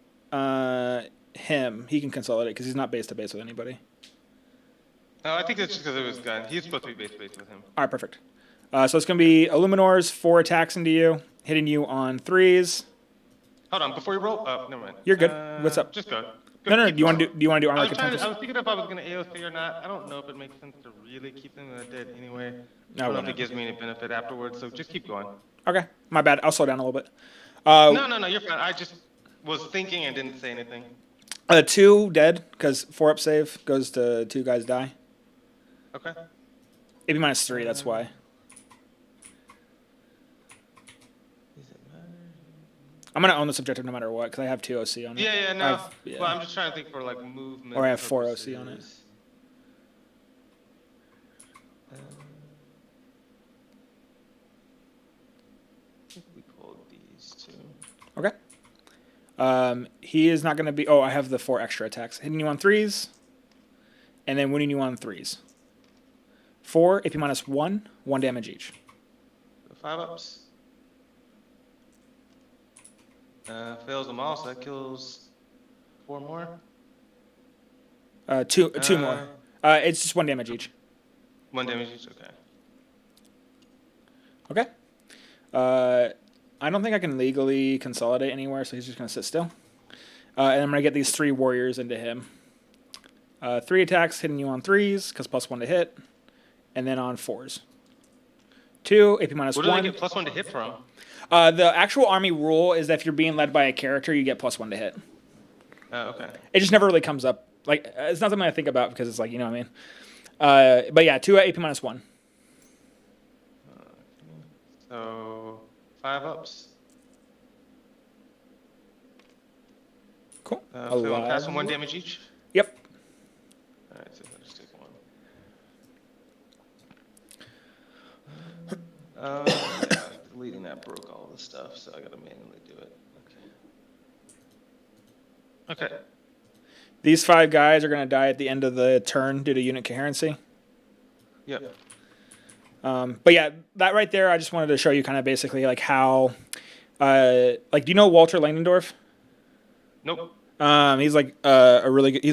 him. He can consolidate because he's not base to base with anybody. No, I think it's just because it was gun. He's supposed to be base to base with him. All right, perfect. So it's going to be Illuminors, 4 attacks into you, hitting you on 3s. Hold on, before you roll. Oh, never mind. You're good. What's up? Just go. No. Do you want to do armor I contenders? was thinking if I was going to AOC or not. I don't know if it makes sense to really keep them dead anyway. I No, don't know if it gives me any benefit afterwards, so just keep going. Okay, my bad. I'll slow down a little bit. No, you're fine. I just was thinking and didn't say anything. 2 dead because 4-up save goes to 2 guys die. Okay. AP -3. That's why. I'm gonna own this objective no matter what because I have 2 OC on it. Yeah, no. Yeah. Well, I'm just trying to think for like movement. Or I have 4 OC on it. I think we pulled these 2. Okay. He is not going to be... Oh, I have the 4 extra attacks. Hitting you on 3s, and then winning you on 3s. 4, AP -1, 1 damage each. 5-ups. Fails them all, so that kills 4 more. 2 more. It's just 1 damage each. 1 damage each, okay. Okay. I don't think I can legally consolidate anywhere, so he's just going to sit still. And I'm going to get these 3 warriors into him. 3 attacks hitting you on 3s, because +1 to hit, and then on 4s. 2, AP -1. What do they get +1 to hit from? The actual army rule is that if you're being led by a character, you get +1 to hit. Okay. It just never really comes up. Like, it's not something I think about because it's like, you know what I mean? But yeah, 2 AP -1. So 5-ups. Cool. So pass them 1 damage each? Yep. Alright, so I'll just take 1. Yeah, deleting that broke all the stuff, so I gotta manually do it. Okay. These 5 guys are going to die at the end of the turn due to unit coherency. Yep. But yeah, that right there, I just wanted to show you kind of basically like how, like, do you know Walter Langendorf? Nope. He's like a really good.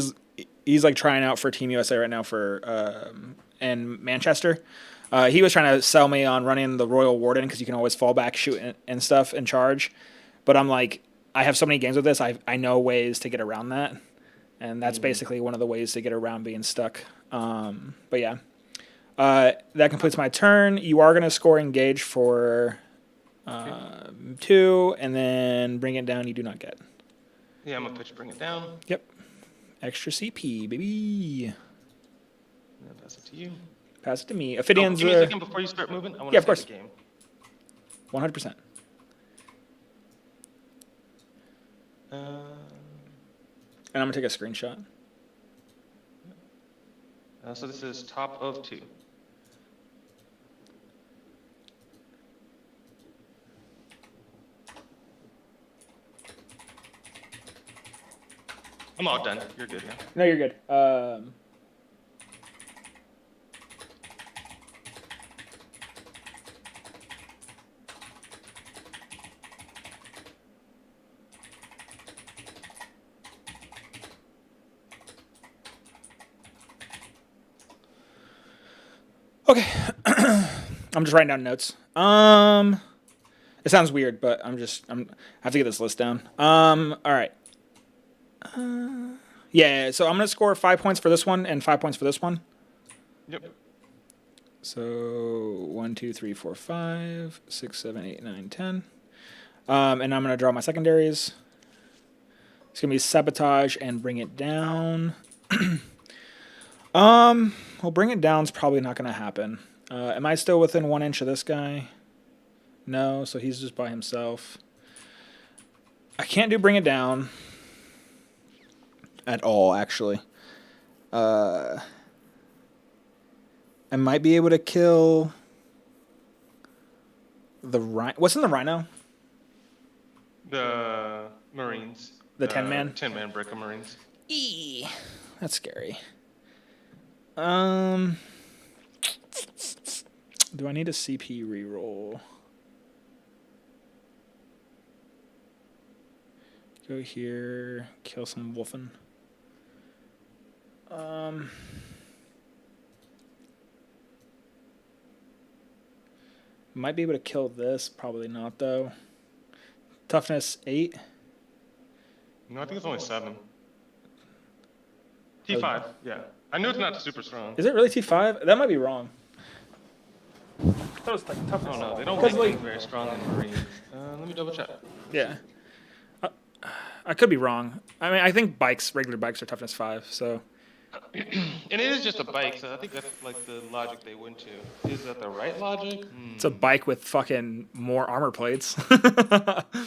He's like trying out for Team USA right now for in Manchester. He was trying to sell me on running the Royal Warden because you can always fall back, shoot, and stuff and charge. But I'm like, I have so many games with this. I know ways to get around that, and that's basically one of the ways to get around being stuck. But yeah. That completes my turn. You are going to score engage for 2, and then bring it down. You do not get. Yeah, I'm going to pitch bring it down. Yep. Extra CP, baby. And then pass it to you. Pass it to me. Oh, Ophidians give me a second before you start moving. I want to Yeah, of course. the game. 100%. And I'm going to take a screenshot. So this is top of 2. I'm all done. You're good now. No, you're good. Okay. I'm just writing down notes. It sounds weird, but I have to get this list down. All right. Yeah, so I'm gonna score 5 points for this one and 5 points for this one. Yep. So 1, 2, 3, 4, 5, 6, 7, 8, 9, 10. And I'm gonna draw my secondaries. It's gonna be sabotage and bring it down. Well, bring it down's probably not gonna happen. Am I still within 1 inch of this guy? No, so he's just by himself. I can't do bring it down at all, actually. I might be able to kill the rhino. What's in the rhino? The Marines. The 10-man? 10-man brick of Marines. Eee, that's scary. Do I need a CP reroll? Go here, kill some wolfen. Might be able to kill this, probably not though. Toughness 8. No, I think it's only 7. T5, yeah. I know it's not super strong. Is it really T5? That might be wrong. That was like toughness. Oh no, they don't make things very strong in Marines. Let me double check. Yeah. I could be wrong. I mean, I think regular bikes are toughness 5, so. And it is just a bike, so I think that's like the logic they went to. Is that the right logic? It's a bike with fucking more armor plates.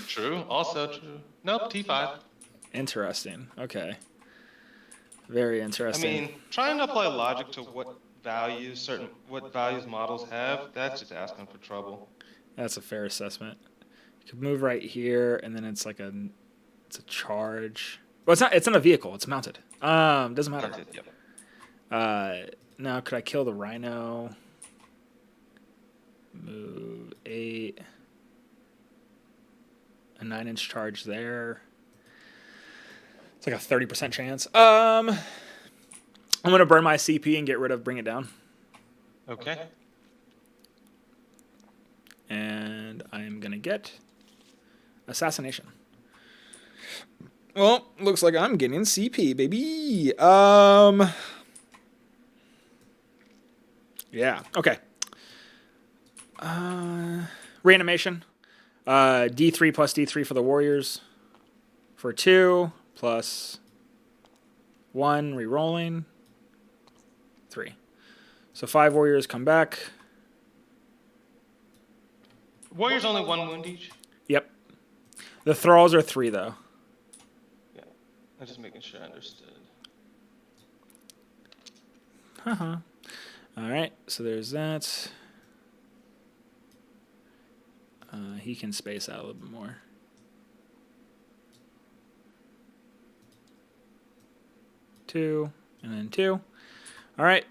True, also true. Nope, T5. Interesting. Okay. Very I interesting. mean, trying to apply logic to what values models have, that's just asking for trouble. That's a fair assessment. You could move right here, and then it's like it's a charge. Well, it's not. It's in a vehicle. It's mounted. Doesn't matter. Mounted, yep. Now could I kill the rhino? Move 8. A 9-inch charge there. It's like a 30% chance. I'm gonna burn my CP and get rid of bring it down. Okay. And I'm gonna get assassination. Well, looks like I'm getting CP, baby. Yeah. Okay. Reanimation. D3 plus D3 for the warriors. For 2 plus 1 re-rolling. 3. So 5 warriors come back. Warriors only 1 wound each? Yep. The thralls are 3 though. Yeah. I'm just making sure I understood. All right. So there's that. He can space out a little bit more. Two, and then 2. All right.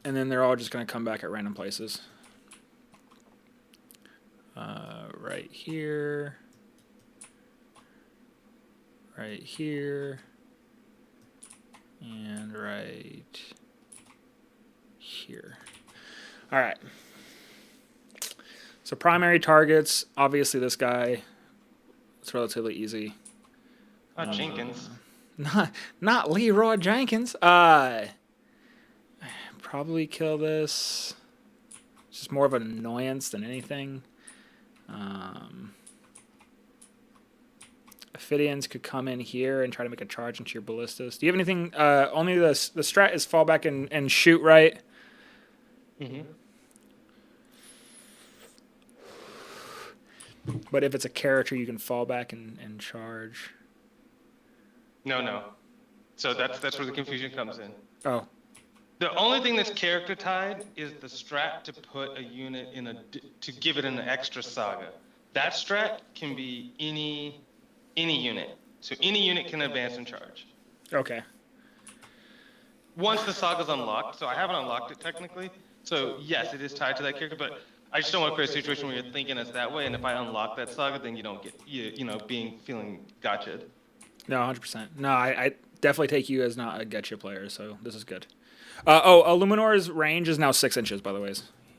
And then they're all just going to come back at random places. Right here. Right here. And right here. All right. So primary targets, obviously this guy. It's relatively easy. Jenkins. Not Leroy Jenkins. Probably kill this. It's just more of an annoyance than anything. Ophidians could come in here and try to make a charge into your ballistas. Do you have anything? Only the strat is fall back and shoot, right? Mm-hmm. But if it's a character, you can fall back and charge. No. So that's where the confusion comes in. Oh, The only thing that's character tied is the strat to put a unit in to give it an extra saga. That strat can be any unit. So any unit can advance and charge. okay. Once the saga's unlocked, so I haven't unlocked it technically. So yes, it is tied to that character, but I just don't want to create a situation where you're thinking it's that way. And if I unlock that saga, then you don't get being feeling gotcha'd. No, 100%. No, I definitely take you as not a getcha player, so this is good. Illuminor's range is now 6 inches, by the way.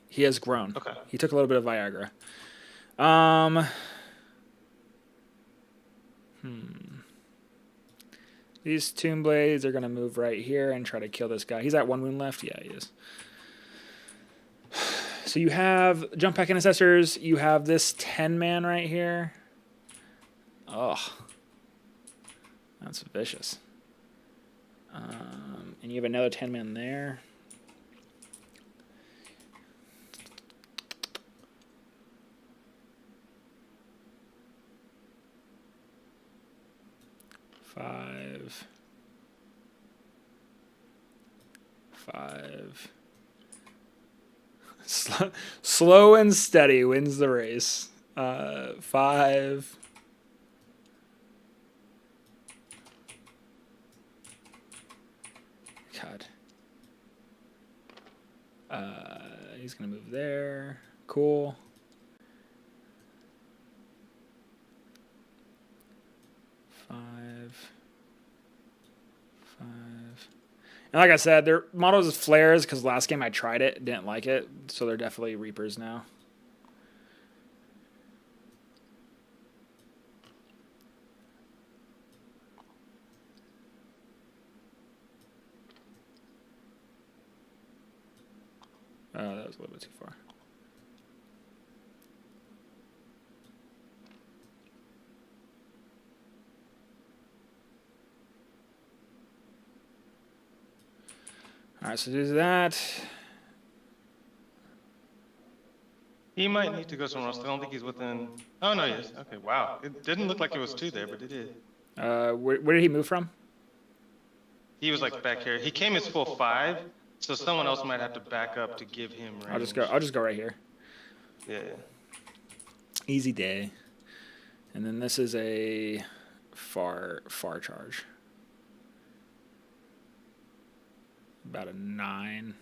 He has grown. Okay. He took a little bit of Viagra. These Tomb Blades are going to move right here and try to kill this guy. He's at 1 wound left? Yeah, he is. So you have Jump Pack Intercessors. You have this 10-man right here. Oh. That's vicious. And you have another 10-man there. Five. Slow and steady wins the race. 5. God. He's going to move there. Cool. 5. And like I said, their models is flares because last game I tried it, didn't like it, so they're definitely Reapers now. Oh, that was a little bit too far. All right, so do that. He might need to go somewhere else. I don't think he's within. Oh no, he is. Okay, wow. It didn't look like it was 2 there, but it did. Where did he move from? He was like back here. He came as full 5, so someone else might have to back up to give him range. I'll just go right here. Yeah. Easy day. And then this is a far charge. About a 9.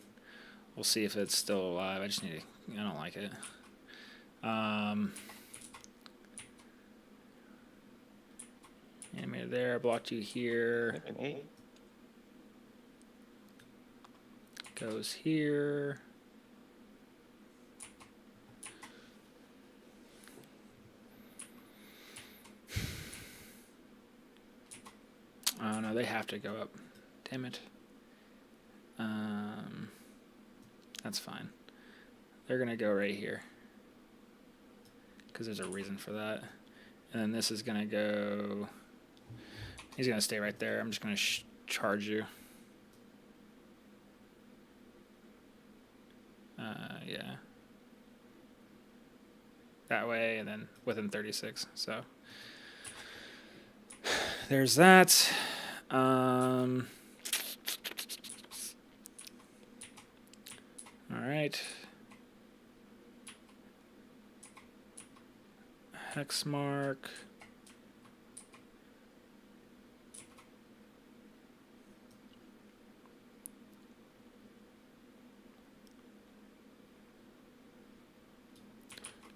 We'll see if it's still alive. I don't like it. Animated there. I blocked you here. An 8. Goes here. Oh no, they have to go up. Damn it. That's fine. They're gonna go right here because there's a reason for that. And then this is gonna go. He's gonna stay right there. I'm just gonna charge you. Yeah. That way, and then within 36. So there's that. All right. Hex mark.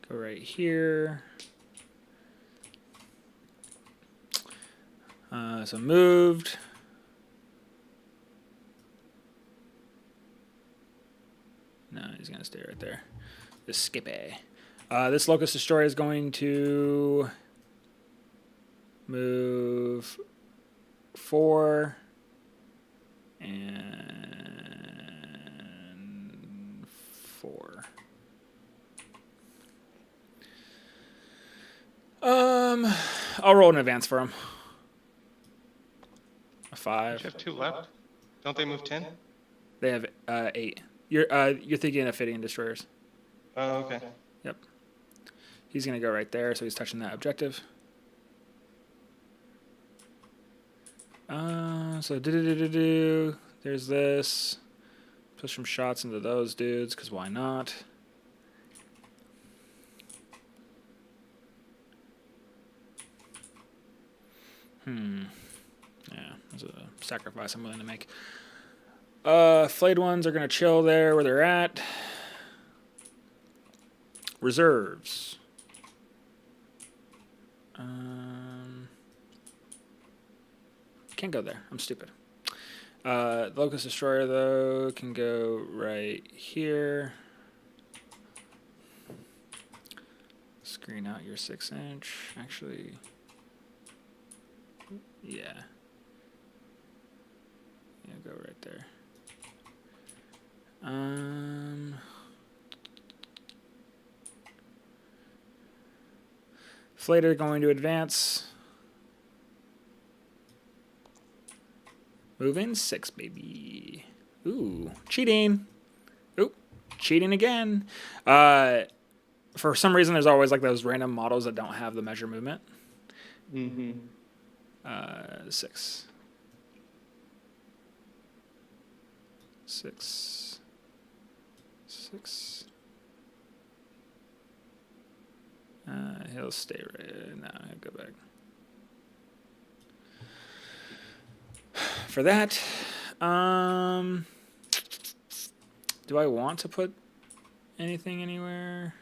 Go right here. So moved. No, he's going to stay right there. Just skip A. This Locust Destroyer is going to move 4 and 4. I'll roll an advance for him. A 5. You have 2 left. Don't they move 10? They have 8. You're thinking of fitting destroyers. Oh, okay. Yep. He's gonna go right there, so he's touching that objective. So do. There's this. Push some shots into those dudes, because why not? Yeah, that's a sacrifice I'm willing to make. Flayed ones are going to chill there where they're at. Reserves. Can't go there. I'm stupid. The Locust Destroyer, though, can go right here. Screen out your 6-inch. Actually, yeah. Yeah, go right there. Flater going to advance. Move in 6, baby. Ooh, cheating. Ooh, cheating again. For some reason, there's always like those random models that don't have the measure movement. 6. 6. 6. He'll stay right. No, he'll go back. For that, do I want to put anything anywhere?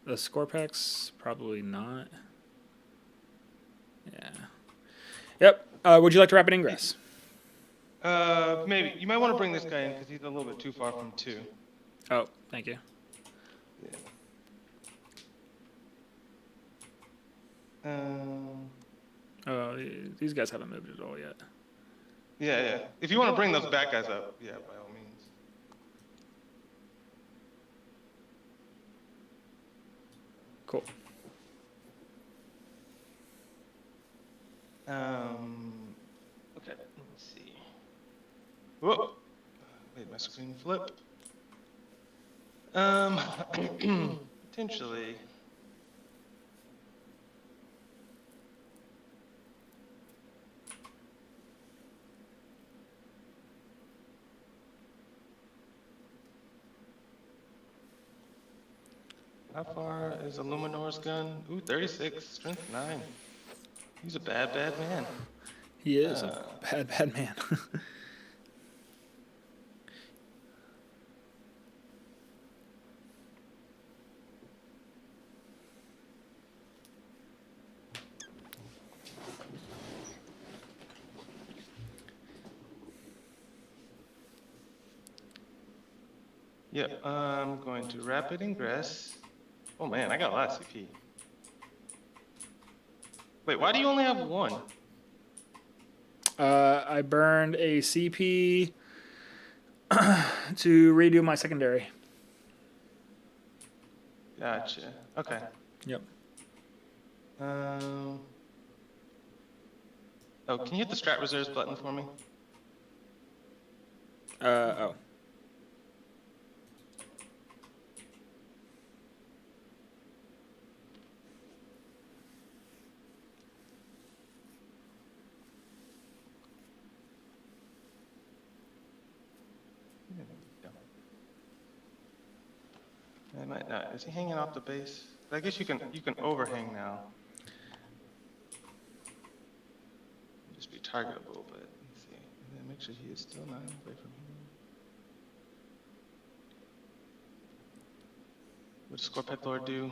The Scorpex? Probably not. Yeah. Yep. Would you like to rapid ingress? Maybe. You might want to bring this guy in because he's a little bit too far from 2. Oh, thank you. Oh, these guys haven't moved at all yet. Yeah. If you want to bring those back guys up, yeah, by all means. Cool. Okay, let's see. Whoa. Made my screen flip. Potentially. How far is Illuminor's gun? Ooh, 36, strength 9. He's a bad man. He is a bad man. Yep, I'm going to rapid ingress. Oh man, I got a lot of CP. Wait, why do you only have 1? I burned a CP to redo my secondary. Gotcha. Okay. Yep. Oh, can you hit the strat reserves button for me? Oh. I might not. Is he hanging off the base? I guess you can overhang now. Just be targetable, but let's see. And then make sure he is still 9 away from here. What does Scorpec Lord do?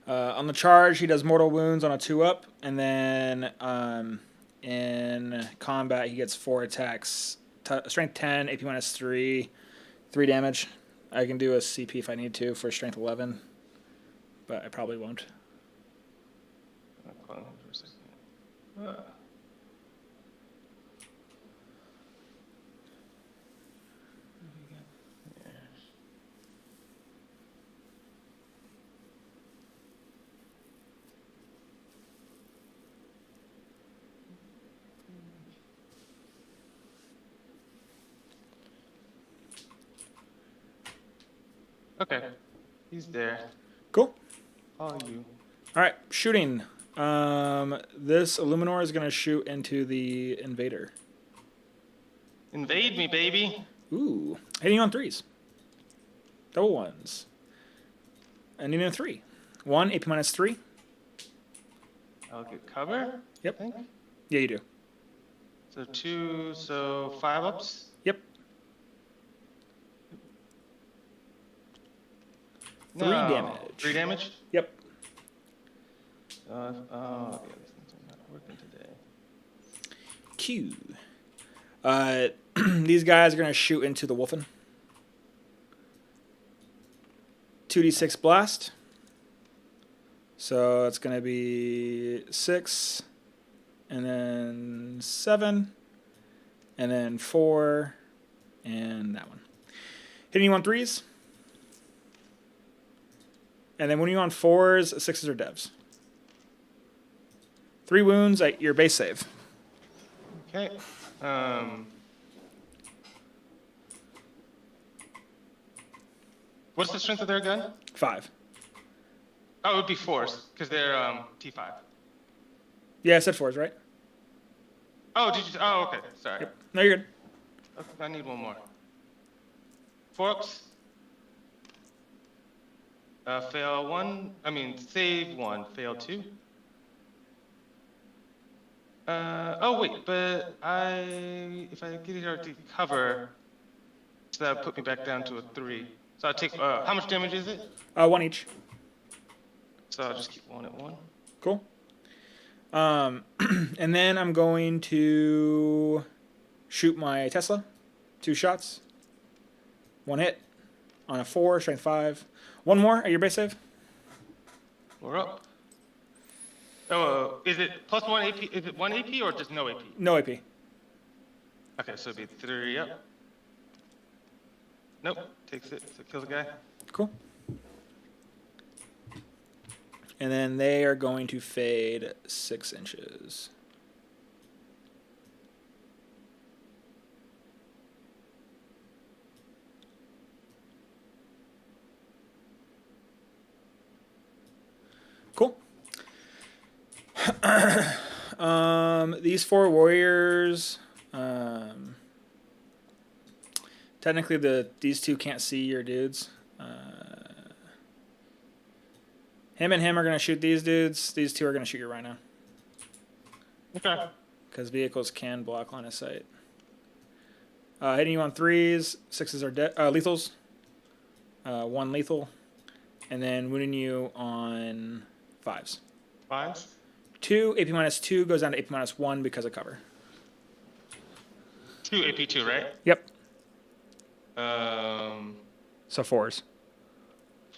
On the charge, he does mortal wounds on a 2-up, and then in combat, he gets 4 attacks. Strength 10, AP minus 3, 3 damage. I can do a CP if I need to for strength 11, but I probably won't. I'll call him for a second. Okay, he's there. Cool. All you. All right, shooting. This Illuminor is going to shoot into the Invader. Invade me, baby. Ooh. Hitting on 3s. Double 1s. Ending in 3. 1, AP minus 3. I'll get cover. Yep. I think. Yeah, you do. So 2, so 5 ups. Yep. 3 No. damage. 3 damage? Yep. Yeah, these things are not working today. Q. These guys are going to shoot into the Wolfen. 2d6 blast. So it's going to be 6, and then 7, and then 4, and that one. Hitting you on 3s. And then when you on 4s, 6s are devs. 3 wounds at your base save. Okay. What's the strength of their gun? 5. Oh, it would be 4s, because they're T5. Yeah, I said 4s, right? Oh, did you? Oh, okay. Sorry. Yep. No, you're good. Okay, I need one more. 4 ups. Fail 1. I mean, save 1. Fail 2. Oh wait, but if I get here to cover, so that would put me back down to a 3. So I take. How much damage is it? 1 each. So I'll just keep 1 at 1. Cool. And then I'm going to shoot my Tesla. 2 shots. 1 hit on a 4, strength 5. 1 more at your base save. We're up. Oh, is it plus 1 AP? Is it 1 AP or just no AP? No AP. Okay, so it'd be 3 up. Nope, takes it. So kills the guy. Cool. And then they are going to fade 6 inches. Cool. These 4 warriors, technically these 2 can't see your dudes. Him and him are going to shoot these dudes. These 2 are going to shoot your rhino. Okay. Because vehicles can block line of sight. Hitting you on 3s. 6s are lethals. 1 lethal. And then wounding you on 5s. 5s? 2, AP minus 2 goes down to AP minus 1 because of cover. 2 AP2, right? Yep. So 4s.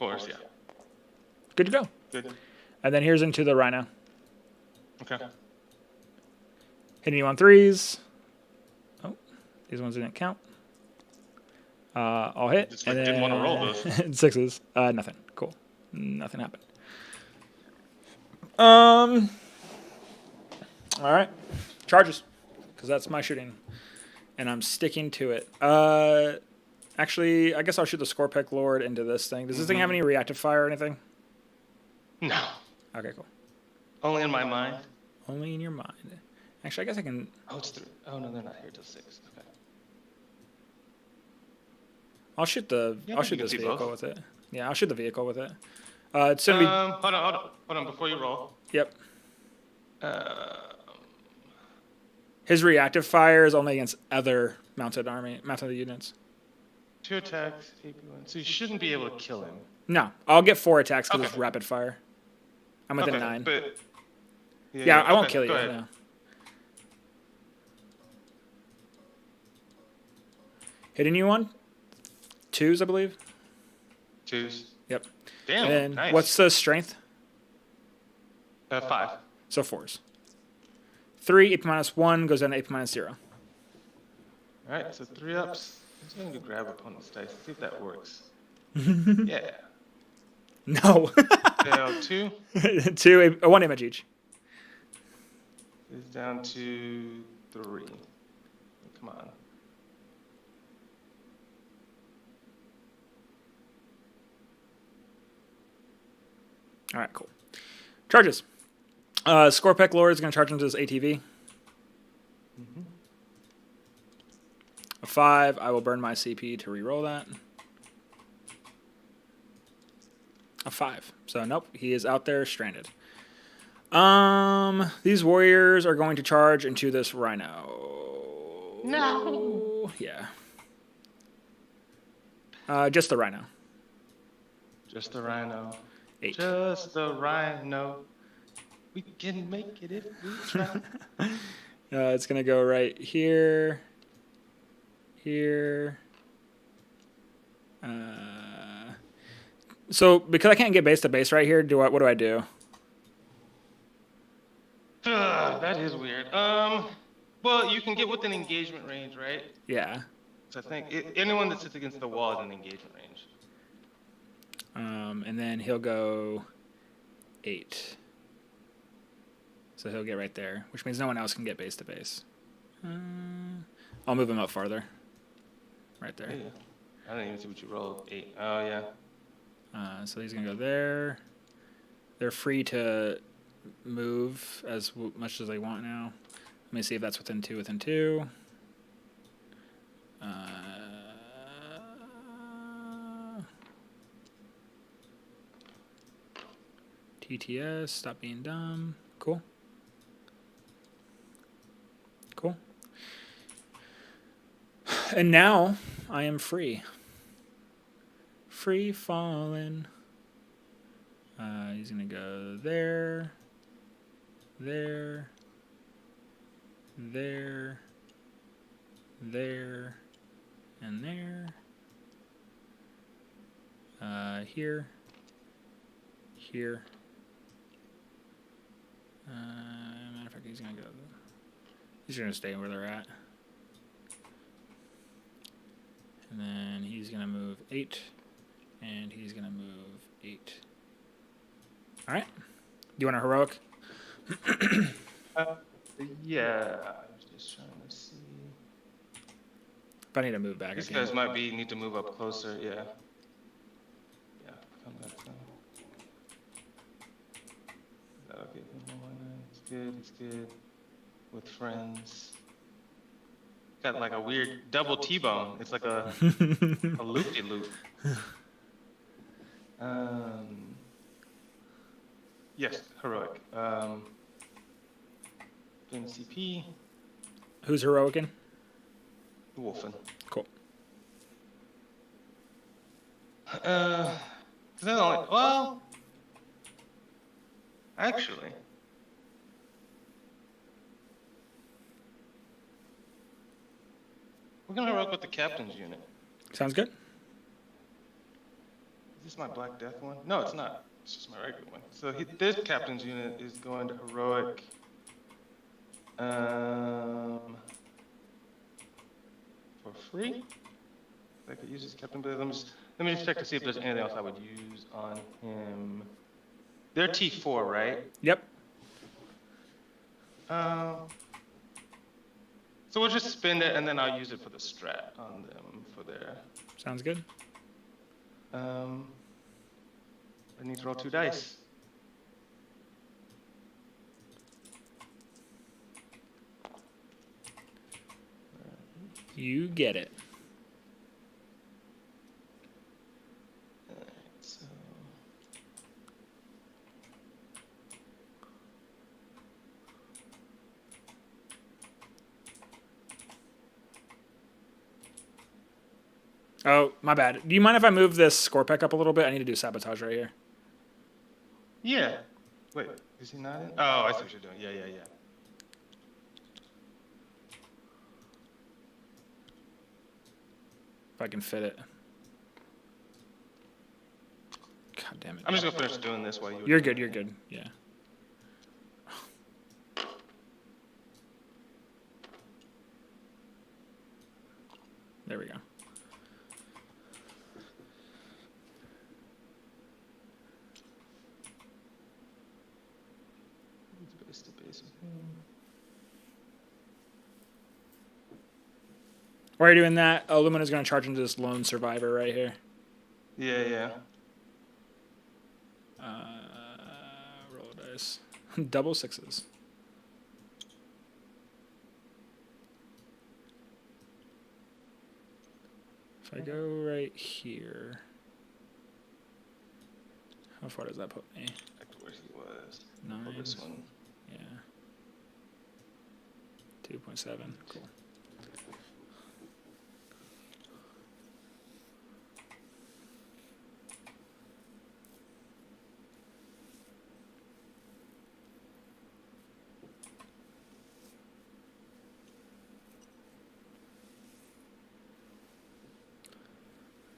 4s, yeah. Good to go. Good. And then here's into the rhino. Okay. Hitting you on 3s. Oh, these ones didn't count. I'll hit. Just and then didn't want to roll those. 6s. Nothing. Cool. Nothing happened. All right. Charges. Because that's my shooting. And I'm sticking to it. Actually, I guess I'll shoot the Scorpic Lord into this thing. Does this thing have any reactive fire or anything? No. Okay, cool. Only in my mind. Only in your mind. Actually, I guess I can... Oh, it's 3. Oh, no, they're not here till 6. Okay. I'll shoot Yeah, I'll you shoot can this see vehicle both. with it. Yeah, I'll shoot the vehicle with it. It's gonna be... Hold on, before you roll. Yep. Uh, His reactive fire is only against other mounted units. 2 attacks, AP1. So you shouldn't be able to kill him. No, I'll get 4 attacks because it's Okay. rapid fire. I'm within Okay, 9. But, Yeah, I won't kill you. Go ahead. No. Hitting you on 2s, I believe. 2s. Yep. Damn, And then nice. what's the strength? 5. So 4s. 3, AP minus 1 goes down to AP minus 0. All right, so 3 ups. I'm just going to grab opponent's dice, see if that works. Yeah. No. Fail 2 1 image each. is down to 3. Come on. All right, cool. Charges. Scorpec Lord is going to charge into this ATV. Mm-hmm. A 5. I will burn my CP to reroll that. A 5. So nope, he is out there stranded. These warriors are going to charge into this rhino. No. Yeah. Just the rhino. Just the rhino. 8. Just the rhino. We can make it if we try. It's gonna go right here. Here. So because I can't get base to base right here, what do I do? That is weird. Well, you can get within engagement range, right? Yeah. So I think anyone that sits against the wall is in engagement range. And then he'll go 8. So he'll get right there, which means no one else can get base to base. I'll move him up farther. Right there. Yeah. I didn't even see what you rolled. 8. Oh, yeah. So he's going to go there. They're free to move as much as they want now. Let me see if that's within 2, within 2. TTS, stop being dumb. Cool. Cool. And now I am free. Free falling. He's going to go there, there, there, there, and there. Here, here. Matter of fact, he's going to go. He's going to stay where they're at. And then he's going to move 8. And he's going to move 8. All right. Do you want a heroic? Yeah. I'm just trying to see. If I need to move back, These I can. guys might need to move up closer. Yeah. Yeah. Come back. That'll give him one. It's good. It's good. With friends. Got like a weird double T-bone. It's like a loop-de-loop. Yes, heroic. Doing CP. Who's heroicing? Wolfen. Cool. Well, actually, we're gonna heroic with the captain's unit. Sounds good. Is this my Black Death one? No, it's not. It's just my regular one. So this captain's unit is going to heroic. For free. I could use this captain, but let me just check to see if there's anything else I would use on him. They're T4, right? Yep. So we'll just spend it, and then I'll use it for the strat on them for their. Sounds good. I need to roll 2 dice. You get it. Alright, so. Oh, my bad. Do you mind if I move this Scorpec up a little bit? I need to do sabotage right here. Yeah. Wait, is he not in? Oh, I see what you're doing. Yeah. If I can fit it. God damn it. I'm just gonna finish doing this while you. You're good. You're good. Yeah. There we go. Base to base with him. While you're doing that, Lumina's going to charge into this lone survivor right here. Yeah. Roll a dice. Double sixes. If I go right here, how far does that put me? Back to where he was. 9. Oh, this one. Yeah. 2.7. Cool.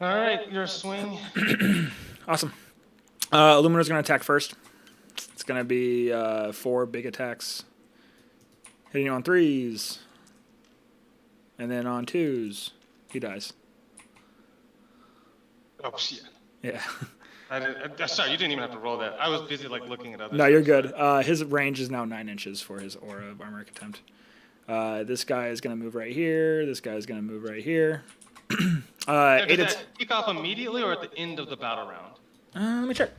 All right, your swing. Awesome. Illumina's going to attack first. It's going to be 4 big attacks. Hitting on 3s. And then on 2s, he dies. Oh, shit. Yeah. Sorry, you didn't even have to roll that. I was busy like looking at other No, stuff. you're good. His range is now 9 inches for his aura of armor attempt. This guy is going to move right here. This guy is going to move right here. Does that kick off immediately or at the end of the battle round? Let me check.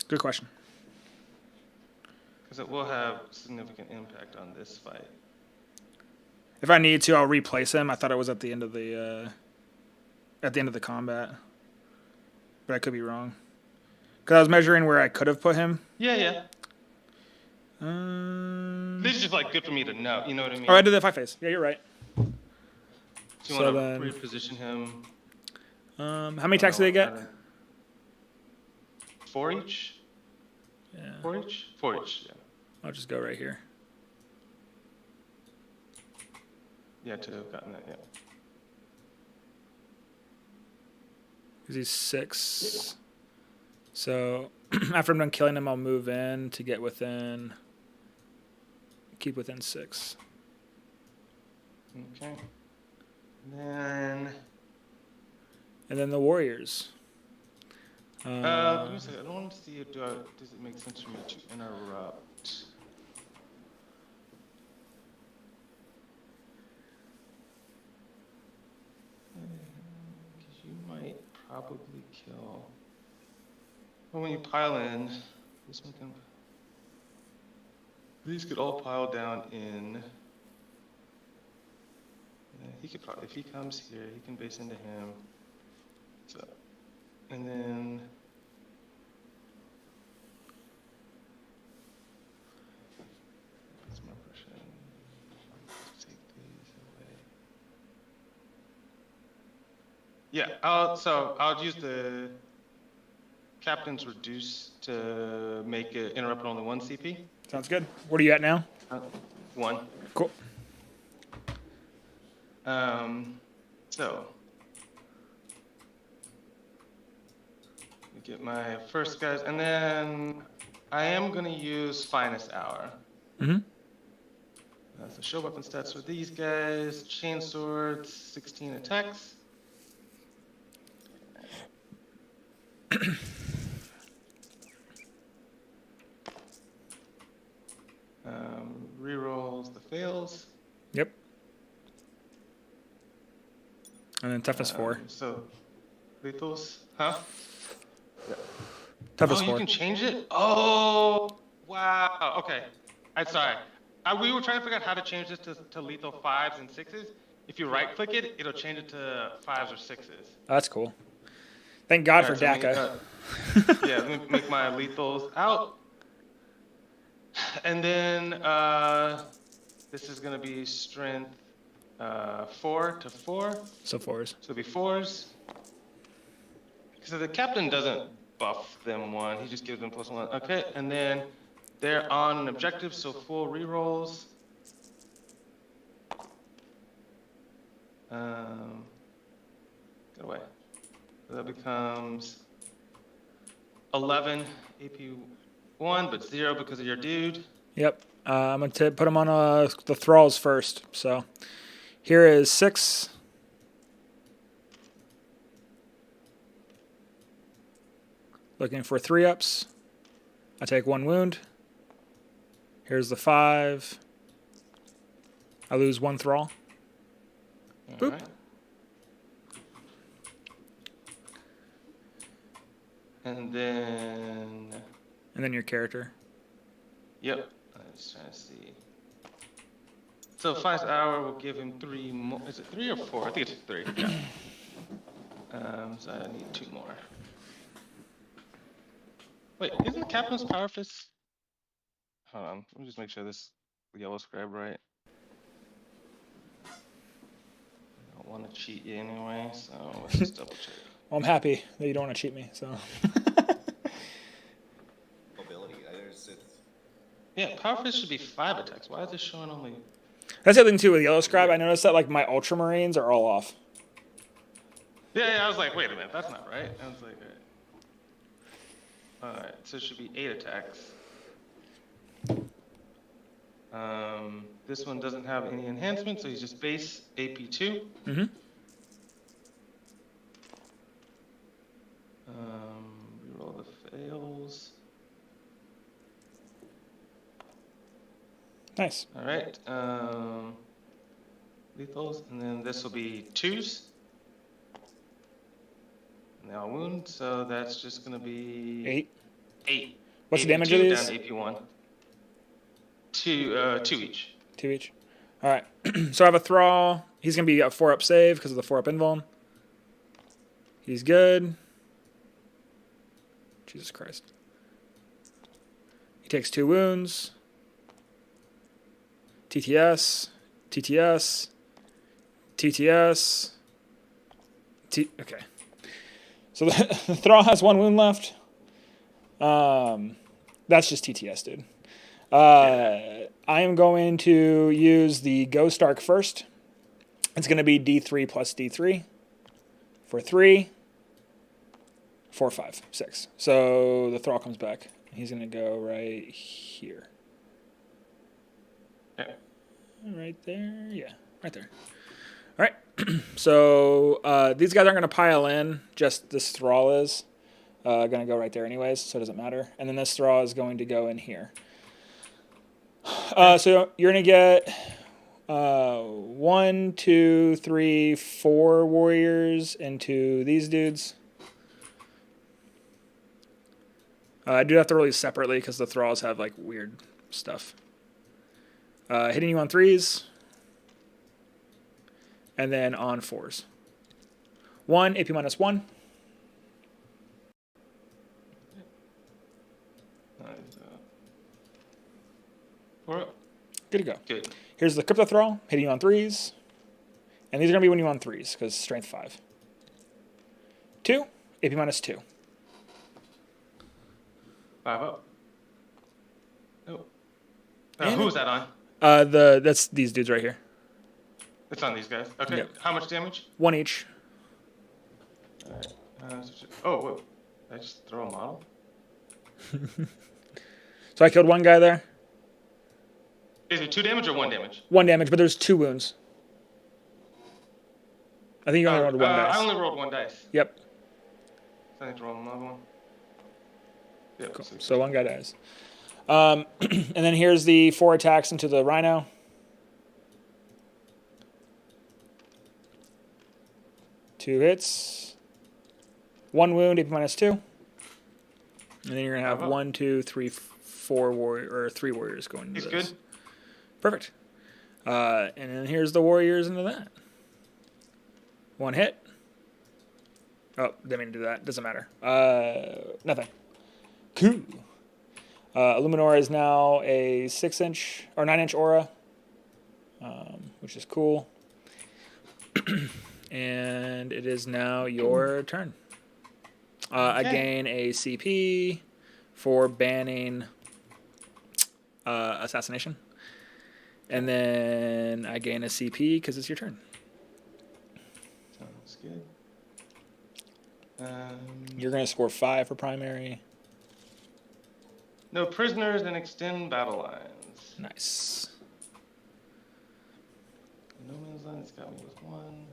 Good question. Because it will have significant impact on this fight. If I need to, I'll replace him. I thought it was at the end of the combat, but I could be wrong. Because I was measuring where I could have put him. Yeah. This is just like good for me to know. You know what I mean? Oh, I did that 5 phase. Yeah, you're right. So you want to reposition him. How many attacks do they get? 4 each. Yeah. 4 each. 4 each. Yeah. I'll just go right here. Yeah, to have gotten that. Yeah. Because he's 6. So after I'm done killing him, I'll move in to get within. Keep within 6. Okay. And then the Warriors. let me see. I don't want to see it. Does it make sense for me to interrupt? Because you might probably kill. Well, when you pile in, this one can. These could all pile down in. Yeah, he could probably, if he comes here, he can base into him. So, and then. That's my question. Take these away. Yeah, I'll use the captain's reduce to make it interrupt only 1 CP. Sounds good. What are you at now? 1. Cool. So we get my first guys, and then I am gonna use finest hour. Mm-hmm. So show weapon stats for these guys: chain swords, 16 attacks. Rerolls the fails. Yep. And then toughness 4. So lethals, huh? Toughness Oh, 4. you can change it? Oh, wow. Okay. I'm sorry. We were trying to figure out how to change this to lethal 5s and 6s. If you right click it, it'll change it to 5s or 6s. Oh, that's cool. Thank God for Alright, so DACA. yeah, let me make my lethals out. And then this is going to be strength 4 to 4. So 4s. So it'll be 4s. So the captain doesn't buff them 1, he just gives them +1. Okay, and then they're on an objective, so full rerolls. Get away. So that becomes 11 AP1, but 0 because of your dude. Yep. I'm going to put him on the thralls first. So here is 6. Looking for 3-ups. I take 1 wound. Here's the 5. I lose 1 thrall. Boop. Right. And then And then your character. Yep. I was trying to see. So finest hour will give him 3 more. Is it 3 or 4? I think it's 3. Yeah. So I need 2 more. Wait, isn't the Captain's Power Fist? Hold on. Let me just make sure this yellow scribe right. I don't want to cheat you anyway, so let's just double check. Well, I'm happy that you don't want to cheat me. So. Mobility. Yeah, Power Fist should be 5 attacks. Why is this showing only? That's the other thing too with Yellow Scribe. I noticed that like my Ultramarines are all off. Yeah, I was like, wait a minute, that's not right. I was like, all right, so it should be 8 attacks. This one doesn't have any enhancement, so he's just base AP2. Mm-hmm. Reroll the fails. Nice. All right. Lethals, and then this will be 2s. Now wound, so that's just gonna be 8. 8. What's the damage of these? Down to AP1. 2 each. 2 each. All right. So I have a Thrall. He's gonna be a 4-up save because of the 4-up invuln. He's good. Jesus Christ. He takes 2 wounds. TTS. TTS. TTS. Okay. So the Thrall has 1 wound left. That's just TTS, dude. I am going to use the Ghost Arc first. It's going to be D3 plus D3 for 3, 4, 5, 6. So the Thrall comes back. He's going to go right here. Yeah. Right there? Yeah, right there. All right. So these guys aren't going to pile in. Just this Thrall is going to go right there anyways, so it doesn't matter. And then this Thrall is going to go in here. So you're going to get 1, 2, 3, 4 warriors into these dudes. I do have to roll these separately because the Thralls have like weird stuff. Hitting you on 3s. And then on 4s. 1, AP minus 1. Good to go. Good. Here's the Crypto Thrall, hitting you on 3s. And these are going to be when you on 3s, because strength 5. 2, AP minus 2. 5 up. Oh. Who was that on? That's these dudes right here. It's on these guys. Okay. Yep. How much damage? 1 each. All right. Oh, whoa. Did I just throw a model? So I killed 1 guy there. Is it 2 damage or 1 damage? 1 damage, but there's 2 wounds. I think you only rolled 1 dice. I only rolled 1 dice. Yep. So I need to roll another one. Yep. Cool. So 1 guy dies. And then here's the 4 attacks into the Rhino. Two hits. 1 wound, AP minus 2. And then you're gonna have 1, 2, 3, 4 or 3 warriors going into He's this. good. Perfect. And then here's the warriors into that. 1 hit. Oh, didn't mean to do that. Doesn't matter. Nothing. Cool. Illuminor is now a 6-inch or 9-inch aura, which is cool. And it is now your turn. I gain a CP for banning assassination. And then I gain a CP because it's your turn. Sounds good. You're going to score 5 for primary. No prisoners and extend battle lines. Nice. No man's land, it's got me with 1.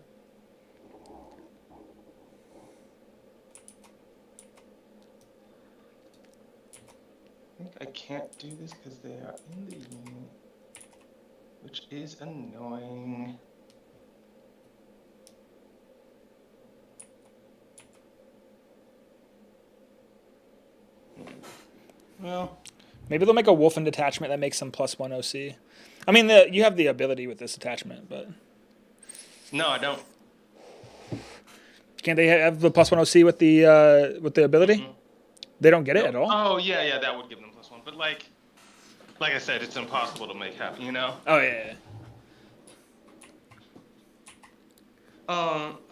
I think I can't do this because they are in the unit, which is annoying. Well, Maybe they'll make a Wolfen detachment that makes them +1 OC. I mean, you have the ability with this attachment, but no, I don't. can't they have the +1 OC with the ability? Mm-mm. They don't get it Nope. at all. Oh yeah, that would give them +1. But like I said, it's impossible to make happen. You know. Oh yeah.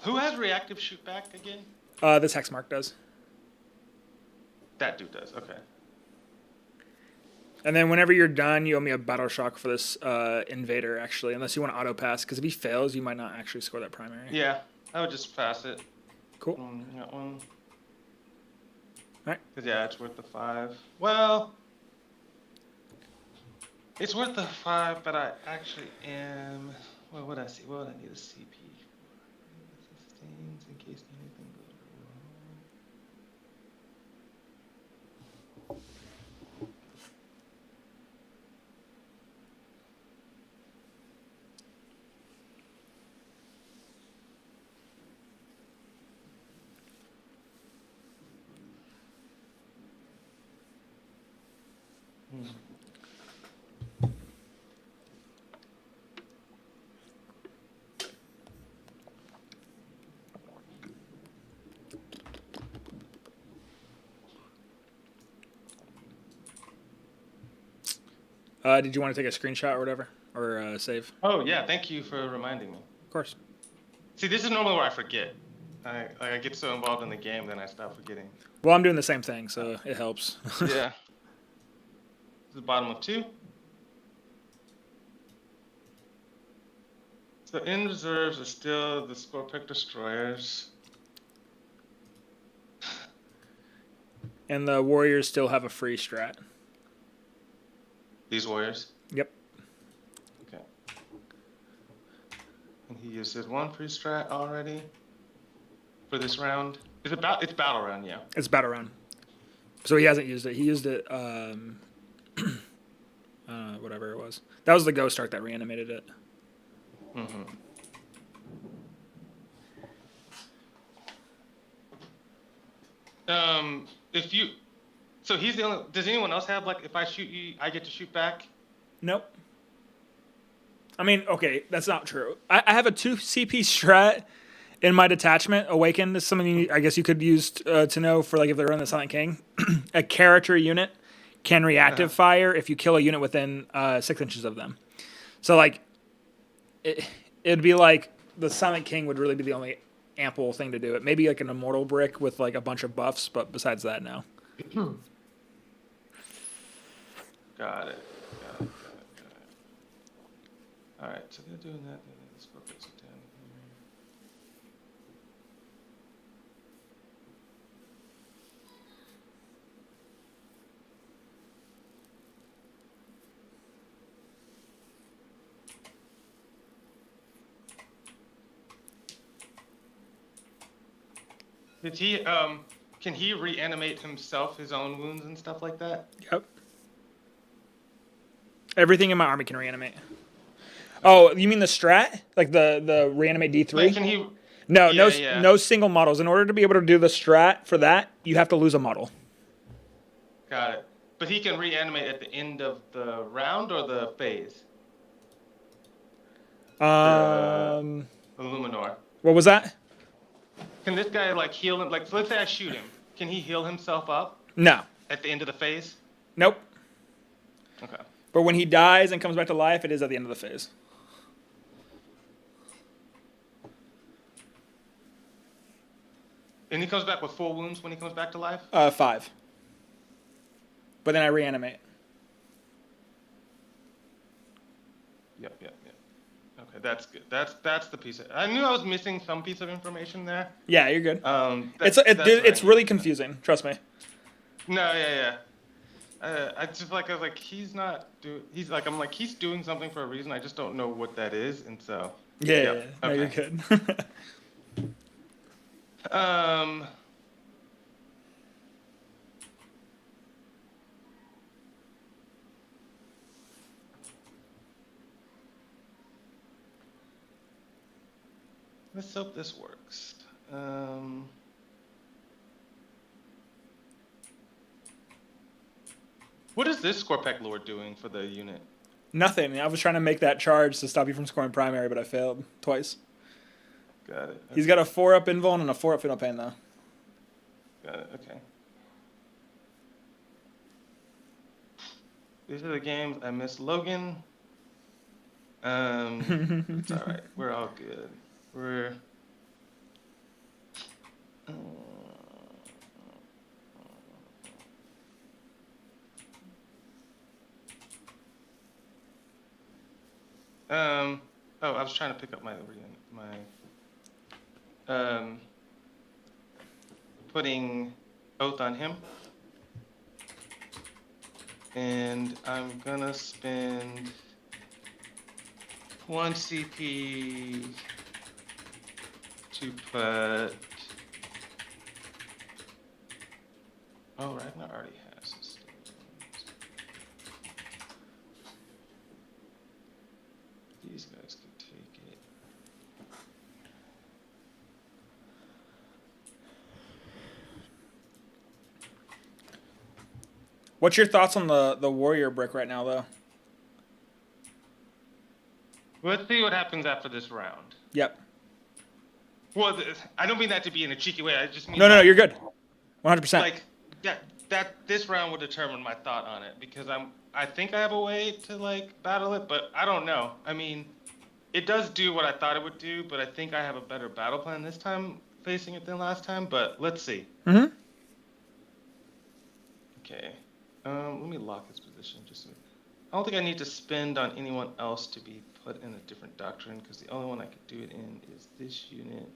Who has reactive shoot back again? This Hexmark does. That dude does. Okay. And then whenever you're done, you owe me a battle shock for this invader, actually, unless you want to auto pass, because if he fails, you might not actually score that primary. Yeah, I would just pass it. Cool. Got one. Alright. Because yeah, it's worth the 5. Well, it's worth the 5, but I actually am. What would I see? What would I need a CP for? Sustains in case anything goes wrong. Did you want to take a screenshot or whatever? Or save? Oh yeah, thank you for reminding me. Of course. See, this is normally where I forget. I get so involved in the game, then I stop forgetting. Well, I'm doing the same thing, so it helps. Yeah. The bottom of 2. So in reserves are still the Scorpic destroyers. And the warriors still have a free strat. These warriors. Yep. Okay. And he used his 1 free strat already for this round. It's battle round, yeah. It's battle round. So he hasn't used it. He used it, whatever it was. That was the ghost arc that reanimated it. Mm-hmm. If you, so he's the only. Does anyone else have, like, if I shoot you, I get to shoot back? Nope. I mean, okay, that's not true. I have a 2 CP strat in my detachment. Awakened is something I guess you could use to know for like if they're in the Silent King. A character unit can reactive fire if you kill a unit within 6 inches of them. So like, it'd be like the Silent King would really be the only ample thing to do it. Maybe like an immortal brick with like a bunch of buffs, but besides that, no. Got it. All right, so they're doing that. Let's go fix it down here. Did he can he reanimate himself, his own wounds and stuff like that? Yep. Everything in my army can reanimate. Oh, you mean the strat? Like the reanimate D3? Like, can he? No, Yeah. no single models. In order to be able to do the strat for that, you have to lose a model. Got it. But he can reanimate at the end of the round or the phase? The Illuminor. What was that? Can this guy like heal him? Like, so let's say I shoot him. Can he heal himself up No. at the end of the phase? Nope. Okay. But when he dies and comes back to life, it is at the end of the phase. And he comes back with 4 wounds when he comes back to life? 5. But then I reanimate. Yep. Okay, that's good. That's the piece. I knew I was missing some piece of information there. Yeah, you're good. That's It's right. really confusing. Trust me. No, yeah. I was like, he's not do. He's like, I'm like, he's doing something for a reason. I just don't know what that is, and so. Yeah. No, Okay. you're good. Let's hope this works. What is this Scorpec Lord doing for the unit? Nothing. I was trying to make that charge to stop you from scoring primary, but I failed twice. Got it. He's Okay. got a 4-up invuln and a 4-up Fatal Pain, though. Got it. Okay. These are the games I miss Logan. It's all right. We're all good. We're. Oh, I was trying to pick up my putting oath on him, and I'm gonna spend 1 CP to put. Oh, Ragnar already has this. These guys can take it. What's your thoughts on the warrior brick right now, though? Let's see what happens after this round. Yep. Well, I don't mean that to be in a cheeky way. I just mean No, you're good. 100%. like that this round will determine my thought on it, because I think I have a way to like battle it, but I don't know. I mean, it does do what I thought it would do, but I think I have a better battle plan this time facing it than last time. But let's see. Mm-hmm. Okay. Let me lock his position just so. I don't think I need to spend on anyone else to be put in a different doctrine, because the only one I could do it in is this unit.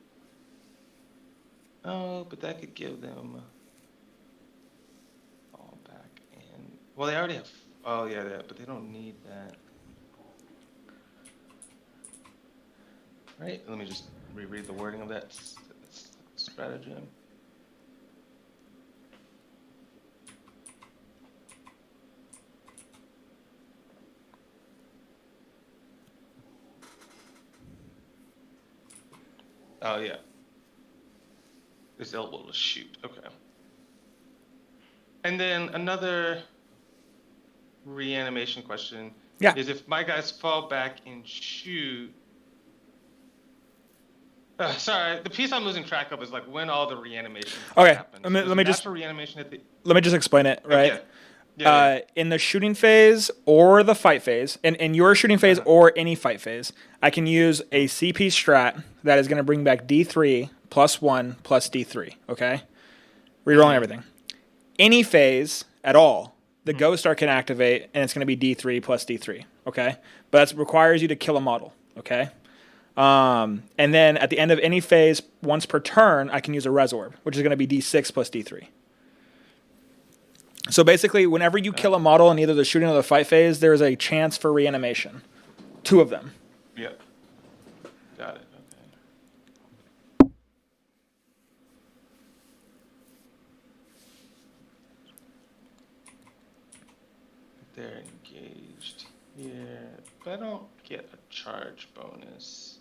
Oh, but that could give them all back. And well, they already have. Oh yeah, but they don't need that. Right. Let me just reread the wording of that stratagem. Oh yeah. This elbow will shoot. Okay. And then another reanimation question is, if my guys fall back and shoot. Sorry, the piece I'm losing track of is like when all the reanimation happens. Let me just reanimation at the. Let me just explain it, right? Okay. Yeah. In the shooting phase or the fight phase, in your shooting phase or any fight phase, I can use a CP strat that is going to bring back D3 plus 1 plus D3, okay? Rerolling everything. Any phase at all, the Ghost Star can activate, and it's going to be D3 plus D3, okay? But that requires you to kill a model, okay? And then at the end of any phase, once per turn, I can use a Res Orb, which is going to be D6 plus D3. So basically, whenever you kill a model in either the shooting or the fight phase, there is a chance for reanimation. 2 of them. Yep. Got it. Okay. They're engaged here, but I don't get a charge bonus.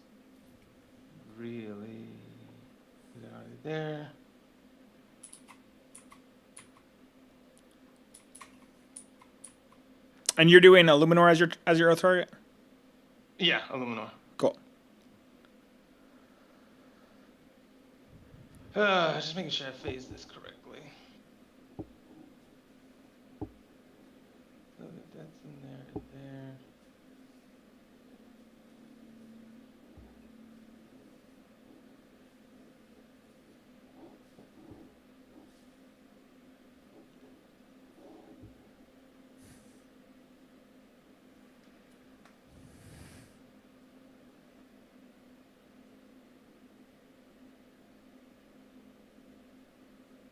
Really? They're already there. And you're doing Illuminor as your Earth target? Yeah, Illuminor. Cool. Just making sure I phase this correctly. So that's in there and there.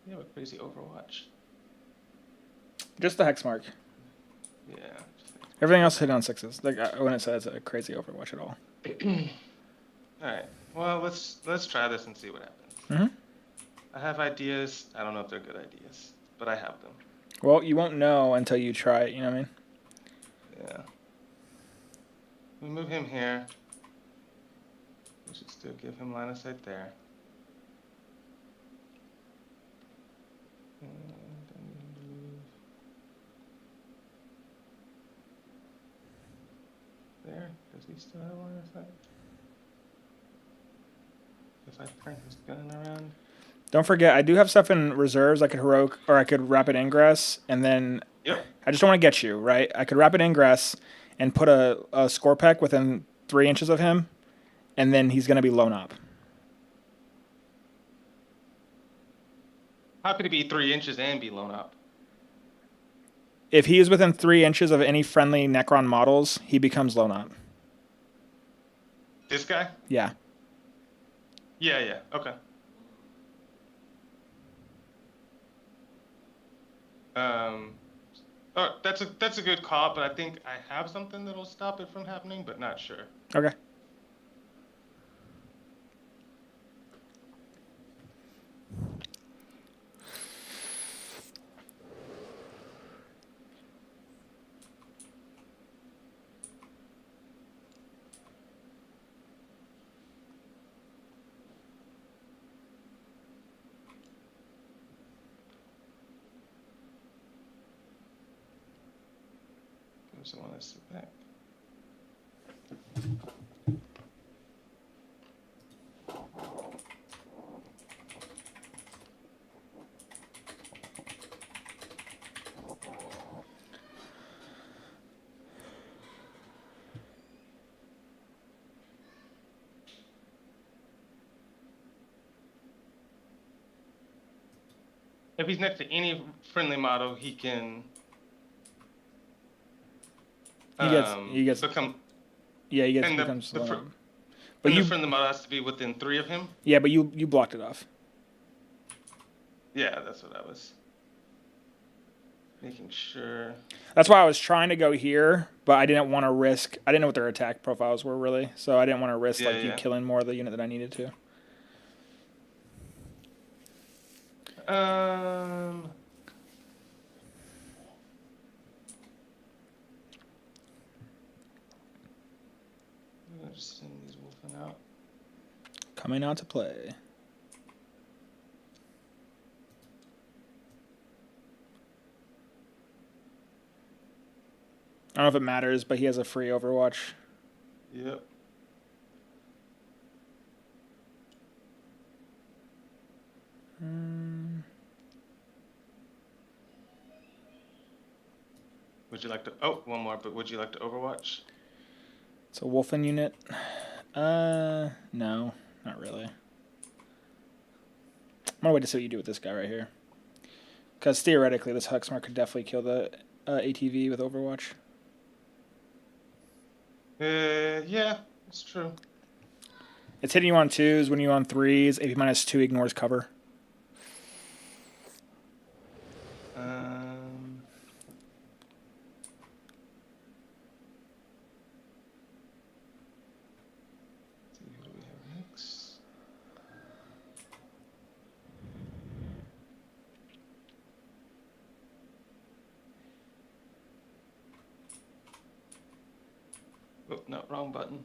You have a crazy Overwatch. Just the hex mark. Yeah. Everything else hit on 6s. Like I wouldn't say it's a crazy Overwatch at all. All right. Well, let's try this and see what happens. Mm-hmm. I have ideas. I don't know if they're good ideas, but I have them. Well, you won't know until you try it. You know what I mean? Yeah. We move him here. We should still give him line of sight there. And then we move there. Does he still have line of sight? If I turn his gun around. Don't forget, I do have stuff in reserves. I could heroic, or I could rapid ingress, and then Yep. I just don't want to get you, right? I could rapid ingress and put a score peck within 3 inches of him, and then he's going to be blown up. How could he be 3 inches and be blown up? If he is within 3 inches of any friendly Necron models, he becomes blown up. This guy? Yeah. Yeah. Okay. Oh, that's a good call, but I think I have something that'll stop it from happening, but not sure. Okay. So I want to sit back. If he's next to any friendly model, he can He gets become. Yeah, he gets And becomes the blown fr- up. But and you the friendly model has to be within 3 of him. Yeah, but you blocked it off. Yeah, that's what I was making sure. That's why I was trying to go here, but I didn't want to risk. I didn't know what their attack profiles were really, so I didn't want to risk you Yeah. killing more of the unit that I needed to. I'll just send these wolfen out. Coming out to play. I don't know if it matters, but he has a free Overwatch. Yep. Would you like to? Oh, one more. But would you like to Overwatch? It's a Wolfen unit. No, not really. I'm gonna wait to see what you do with this guy right here. Because theoretically, this Huxmar could definitely kill the ATV with Overwatch. Yeah, it's true. It's hitting you on 2s. When you're on 3s, AP minus 2 ignores cover. Let's see, who do we have next? Oh, no, wrong button.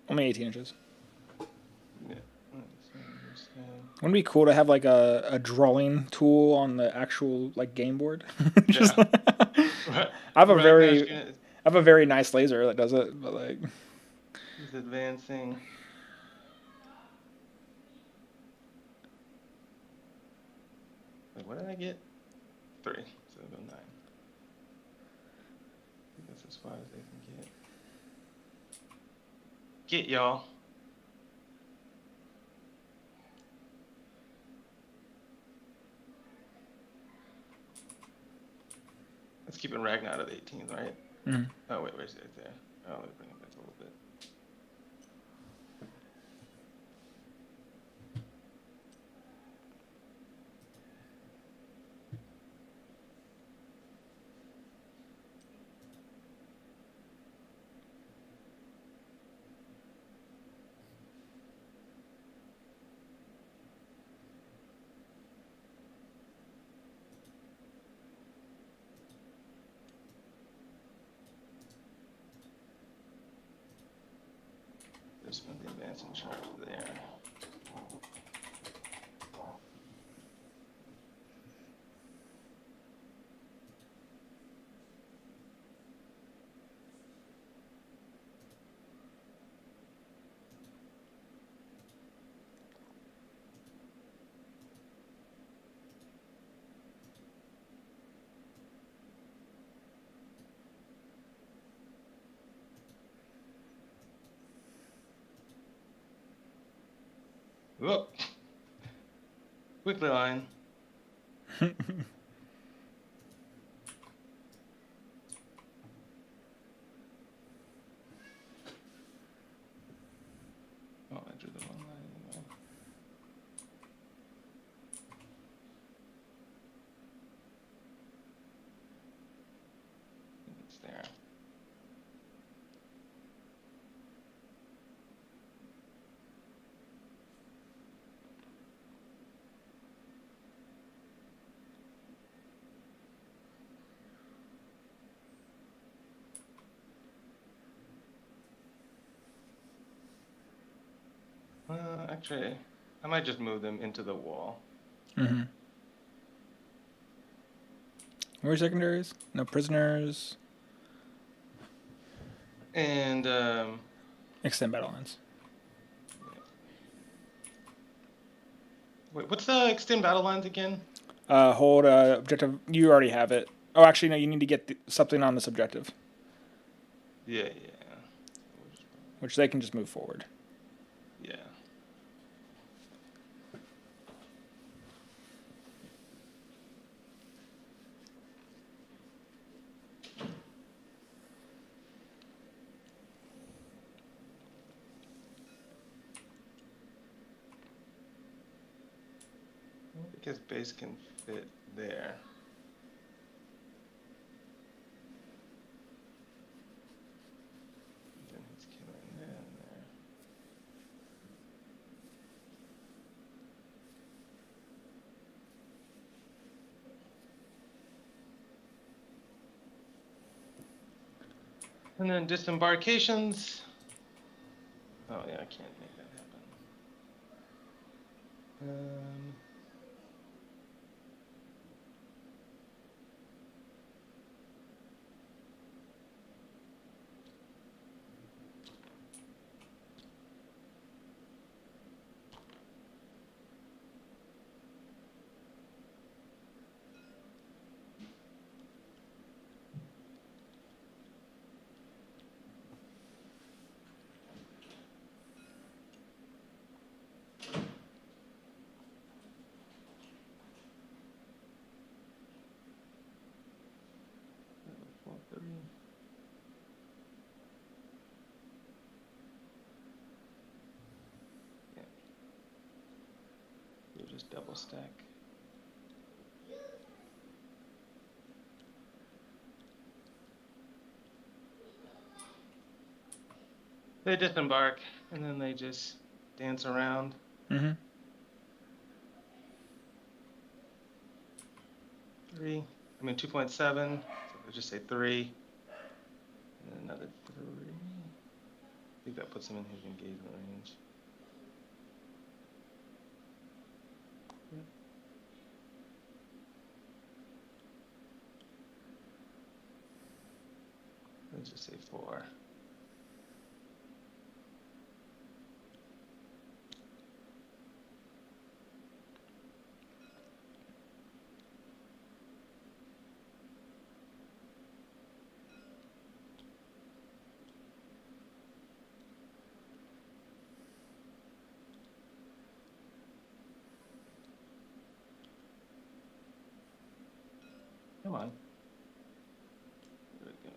Only 18 inches. Yeah. Wouldn't it be cool to have like a drawing tool on the actual like game board? Just, Yeah. I have a very nice laser that does it, but like He's advancing. Wait, what did I get? 3. So I'll go 9. I think that's as far as they can get. Get y'all. Let's keep it Ragnar at 18, right? mm-hmm. Oh, wait, where's it there? Oh, let's bring it back a little bit. advancing charge there. Whoop. Quickly line. Oh, I drew the wrong line anyway. It's there. Actually, I might just move them into the wall. Mm-hmm. Where secondaries? No prisoners. And Extend battle lines. wait, what's the extend battle lines again? Hold objective. You already have it. Oh, actually, no. You need to get something on this objective, Yeah. which they can just move forward. Yeah. Because base can fit there. Then he's killing there and there. And then disembarkations. Oh yeah, I can't make that happen. Yeah. We'll just double stack. They disembark and then they just dance around. Mm-hmm. 2.7. So let's just say 3. And then another 3. I think that puts him in his engagement range. Yeah. Let's just say 4. Come on. There we go.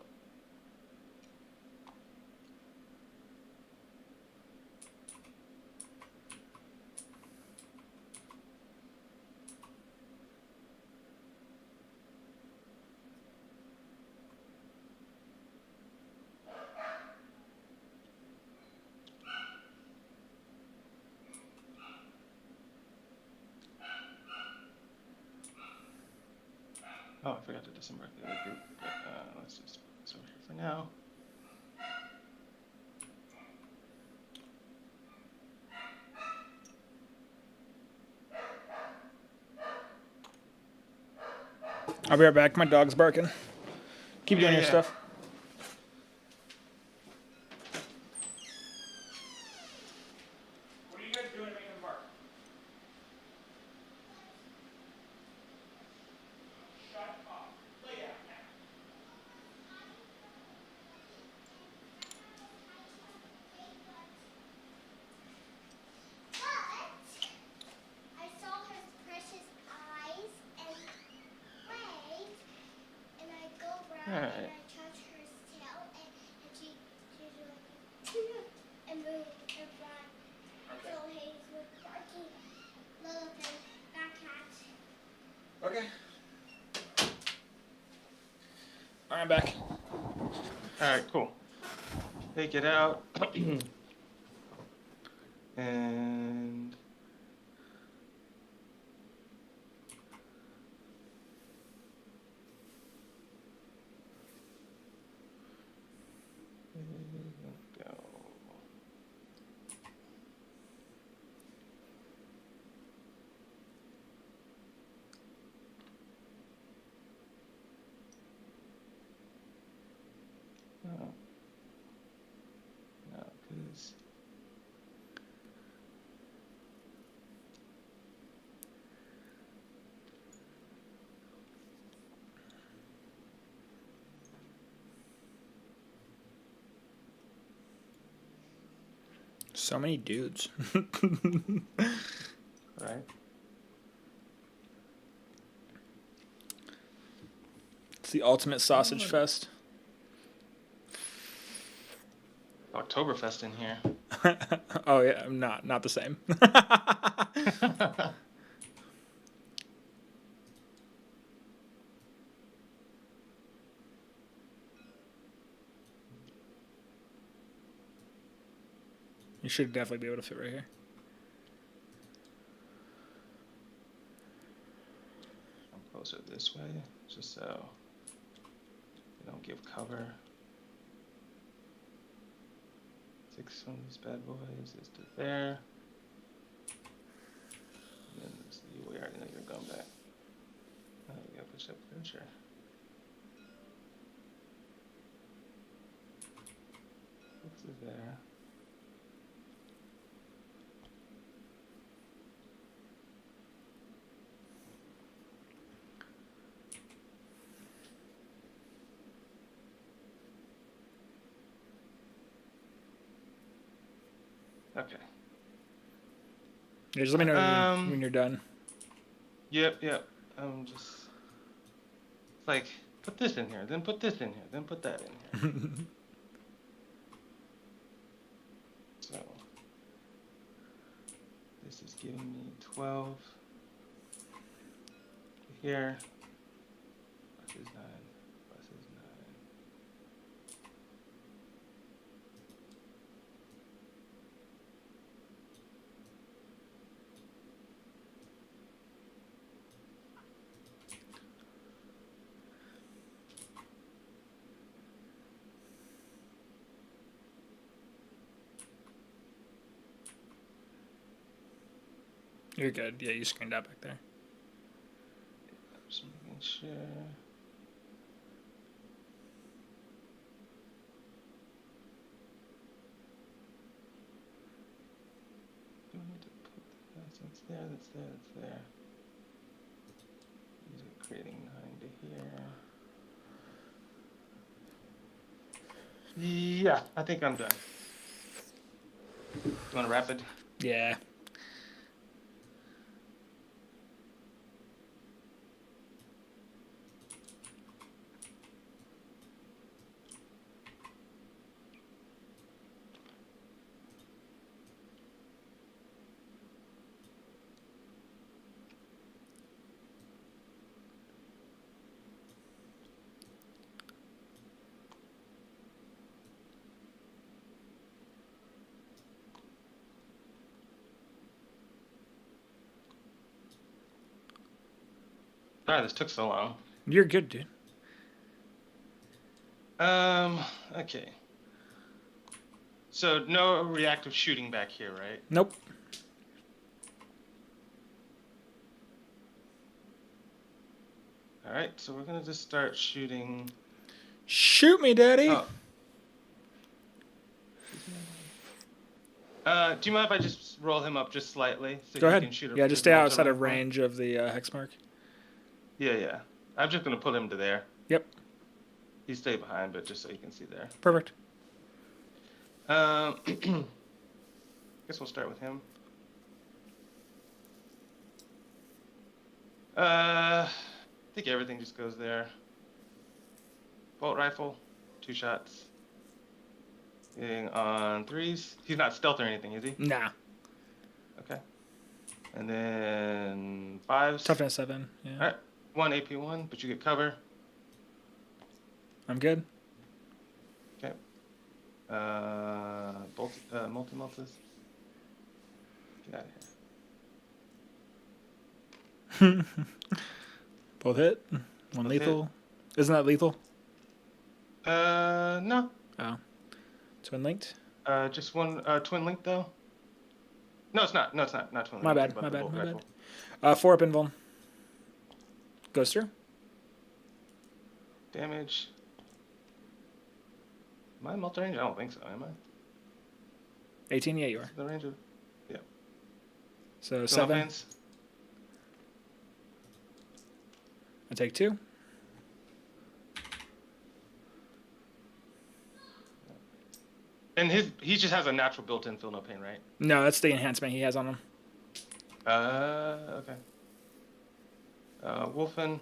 Oh, I forgot to disembark the other group, but let's just put this over here for now. I'll be right back. My dog's barking. Keep doing your stuff. What are you guys doing to make him bark? Shut up. Lay down now. I saw her precious eyes and wait, and I go around and I touch her tail and she's like and move and run. So Hayes was barking, Lilith back cat. Okay. All right, I'm back. All right, cool. Take it out. And go. No, because So many dudes. right. It's the ultimate sausage fest. Oktoberfest in here. Oh yeah, not the same. You should definitely be able to fit right here. I'm closer this way, just so they don't give cover. 6 from these bad boys is to there. And then this, we already know you're going back. Oh, you gotta push up there, sure. This is there. Okay. Yeah, just let me know when you're done. Yep. I'm just it's like put this in here, then put this in here, then put that in here. So this is giving me 12 here. Plus is 9. Plus is 9. You're good. Yeah, you screened out back there. Just making sure. Do I need to put that's there, that's there, that's there. These are creating 9 to here. Yeah, I think I'm done. You want a rapid? Yeah. Sorry, this took so long. You're good, dude. Okay. So no reactive shooting back here, right? Nope. All right, so we're gonna just start shooting. Shoot me, Daddy. Oh. Do you mind if I just roll him up just slightly so Go he ahead. can shoot? Yeah, just his stay multi outside of rifle? range of the hex mark. Yeah, yeah. I'm just gonna put him to there. Yep. He stay behind, but just so you can see there. Perfect. Guess we'll start with him. I think everything just goes there. Bolt rifle, 2 shots. Hitting on 3s. He's not stealth or anything, is he? Nah. Okay. And then 5s. Toughness 7. Yeah. All right. 1 AP1, but you get cover. I'm good. Okay. Multi-multis. Get out of here. Both hit. One Both lethal. Isn't that lethal? No. Oh. Twin linked. Just one twin link though. No, it's not. No, it's not. Not twin link. My bad. Think My about the bad. bolt My rifle. bad. 4 up invuln. Goes through. Damage. Am I multi-range? I don't think so. Am I? 18. Yeah, you are. The range of. Yeah. So Still 7. offense. I take 2. And he just has a natural built-in feel no pain, right? No, that's the enhancement he has on him. Okay. Wolfen,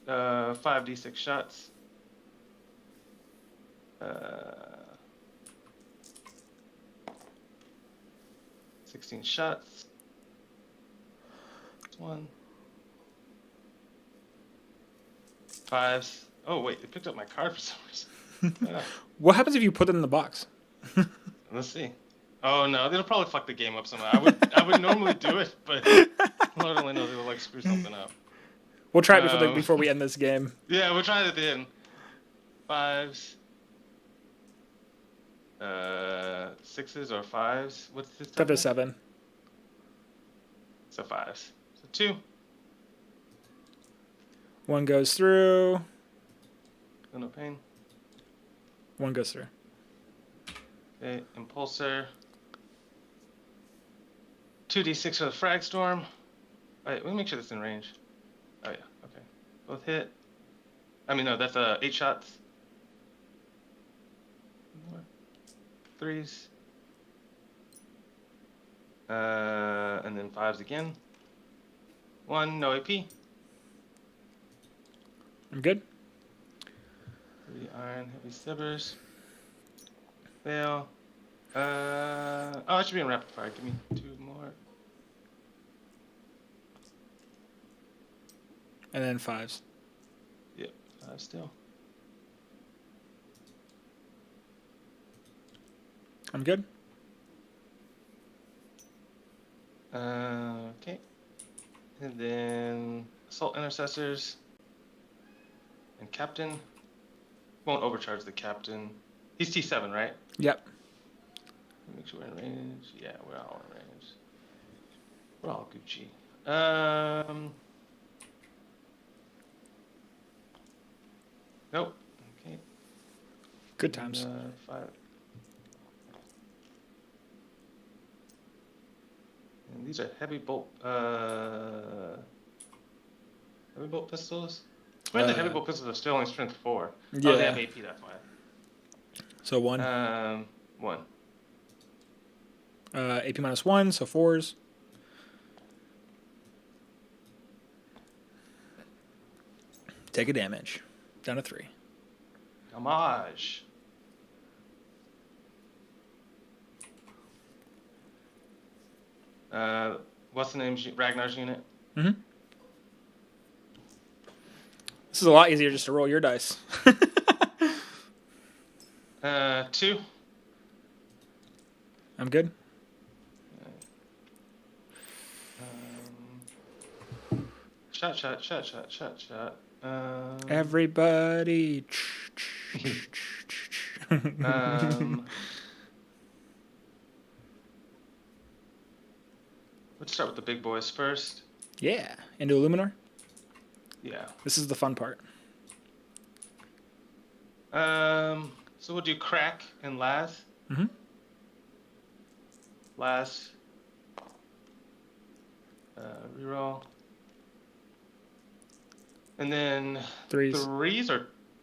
5d6 shots. 16 shots. That's 1. 5s. Oh wait, it picked up my card for some reason. What happens if you put it in the box? Let's see. Oh no, it'll probably fuck the game up somehow. I would normally do it, but Lord only knows it'll like screw something up. We'll try it before we end this game. Yeah, we'll try it at the end. 5s. 6s or 5s. What's this? It's up to 7. So 5s. So 2. 1 goes through. Feel no pain. 1 goes through. Okay, impulsor. 2d6 for the frag storm. Wait, let me make sure that's in range. Oh yeah, okay. Both hit. I mean no, that's 8 shots. More. 3s. And then 5s again. 1, no AP. 3 I'm good. iron, heavy stibbers. Fail. Oh, I should be in rapid fire. Give me 2 more. And then 5s. Yep, 5 still. I'm good. Okay. And then assault intercessors and captain. Won't overcharge the captain. He's T7, right? Yep. Make sure we're in range. Yeah, we're all in range. We're all Gucci. Nope. Okay. Good times. And, 5. And these are heavy bolt pistols. Why the heavy bolt pistols are still only strength 4? Yeah. Oh, they have AP. That's why. So 1. 1. AP minus 1, so 4s. Take a damage. Down to 3. Homage. What's the name? Ragnar's unit. Mm-hmm. This is a lot easier just to roll your dice. 2. I'm good. Shot. Everybody. Let's start with the big boys first. Yeah. Into Illuminor. Yeah. This is the fun part. So we'll do crack and last. Mm-hmm. Last. Reroll. And then Threes.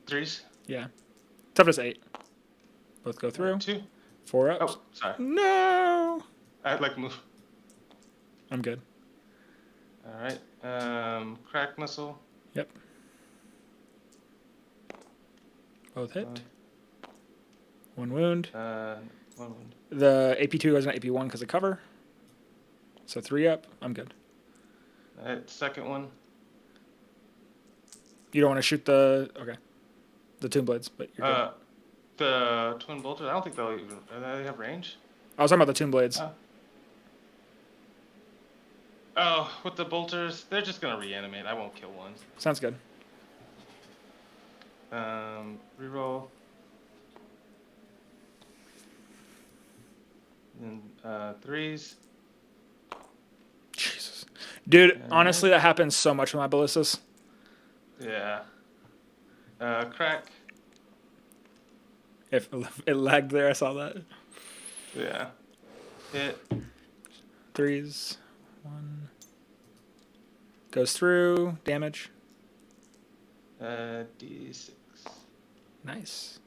threes? Yeah. Toughness 8. Both go through. 2. 4 ups. Oh, sorry. No. I'd like to move. I'm good. All right. Crack missile. Yep. Both hit. 1 wound. 1 wound. The AP2 goes on AP1 because of cover. So 3 up. I'm good. All right. Second one. You don't want to shoot the... Okay. The Tomb Blades, but you're good. The twin bolters. I don't think they'll even. They have range. I was talking about the Tomb Blades. Oh, with the bolters, they're just gonna reanimate. I won't kill one. Sounds good. Reroll. And threes. Jesus. Dude, honestly, that happens so much with my ballistas. Yeah. Crack. If it lagged there, I saw that. Yeah. Hit. Threes. 1. Goes through. Damage. D6. Nice.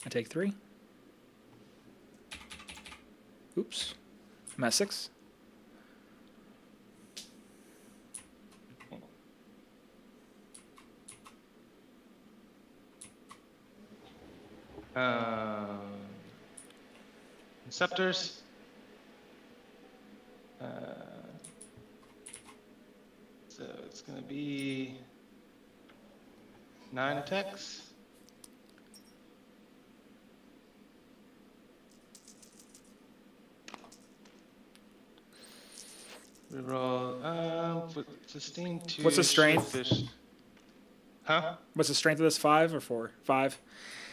I take 3. Oops. I'm at 6. Scepters. So it's gonna be 9 attacks. Reroll. Sustain 2. What's the strength? Fish. Huh? What's the strength of this? 5 or 4? 5.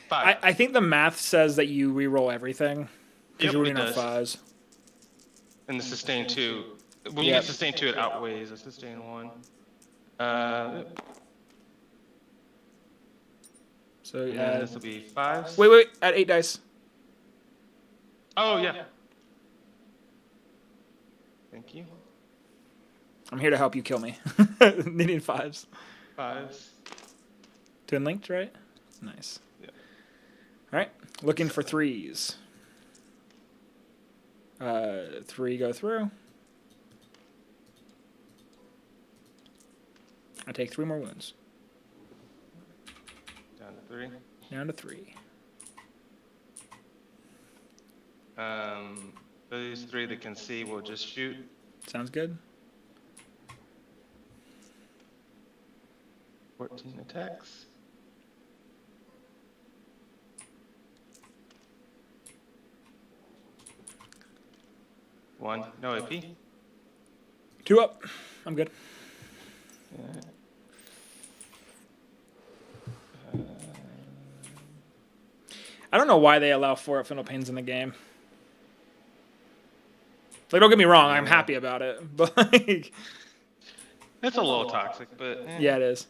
5. I think the math says that you re-roll everything. Because Yep, you're it running on does. 5s. And the sustain 2. When you Yep. get sustain 2, it outweighs a sustain 1. So And this will be 5s. wait. Add 8 dice. Oh, yeah. Thank you. I'm here to help you kill me. Needing 5s. 5s. Twin linked, right? Nice. Yeah. All right. Looking for 3s. 3 go through. I take 3 more wounds. Down to 3. Down to 3. Those 3 that can see will just shoot. Sounds good. 14 attacks. One, no AP. 2 up. I'm good. Yeah. I don't know why they allow 4 up Pains in the game. Like, don't get me wrong, I'm happy about it, but like, It's a little toxic, but yeah, it is.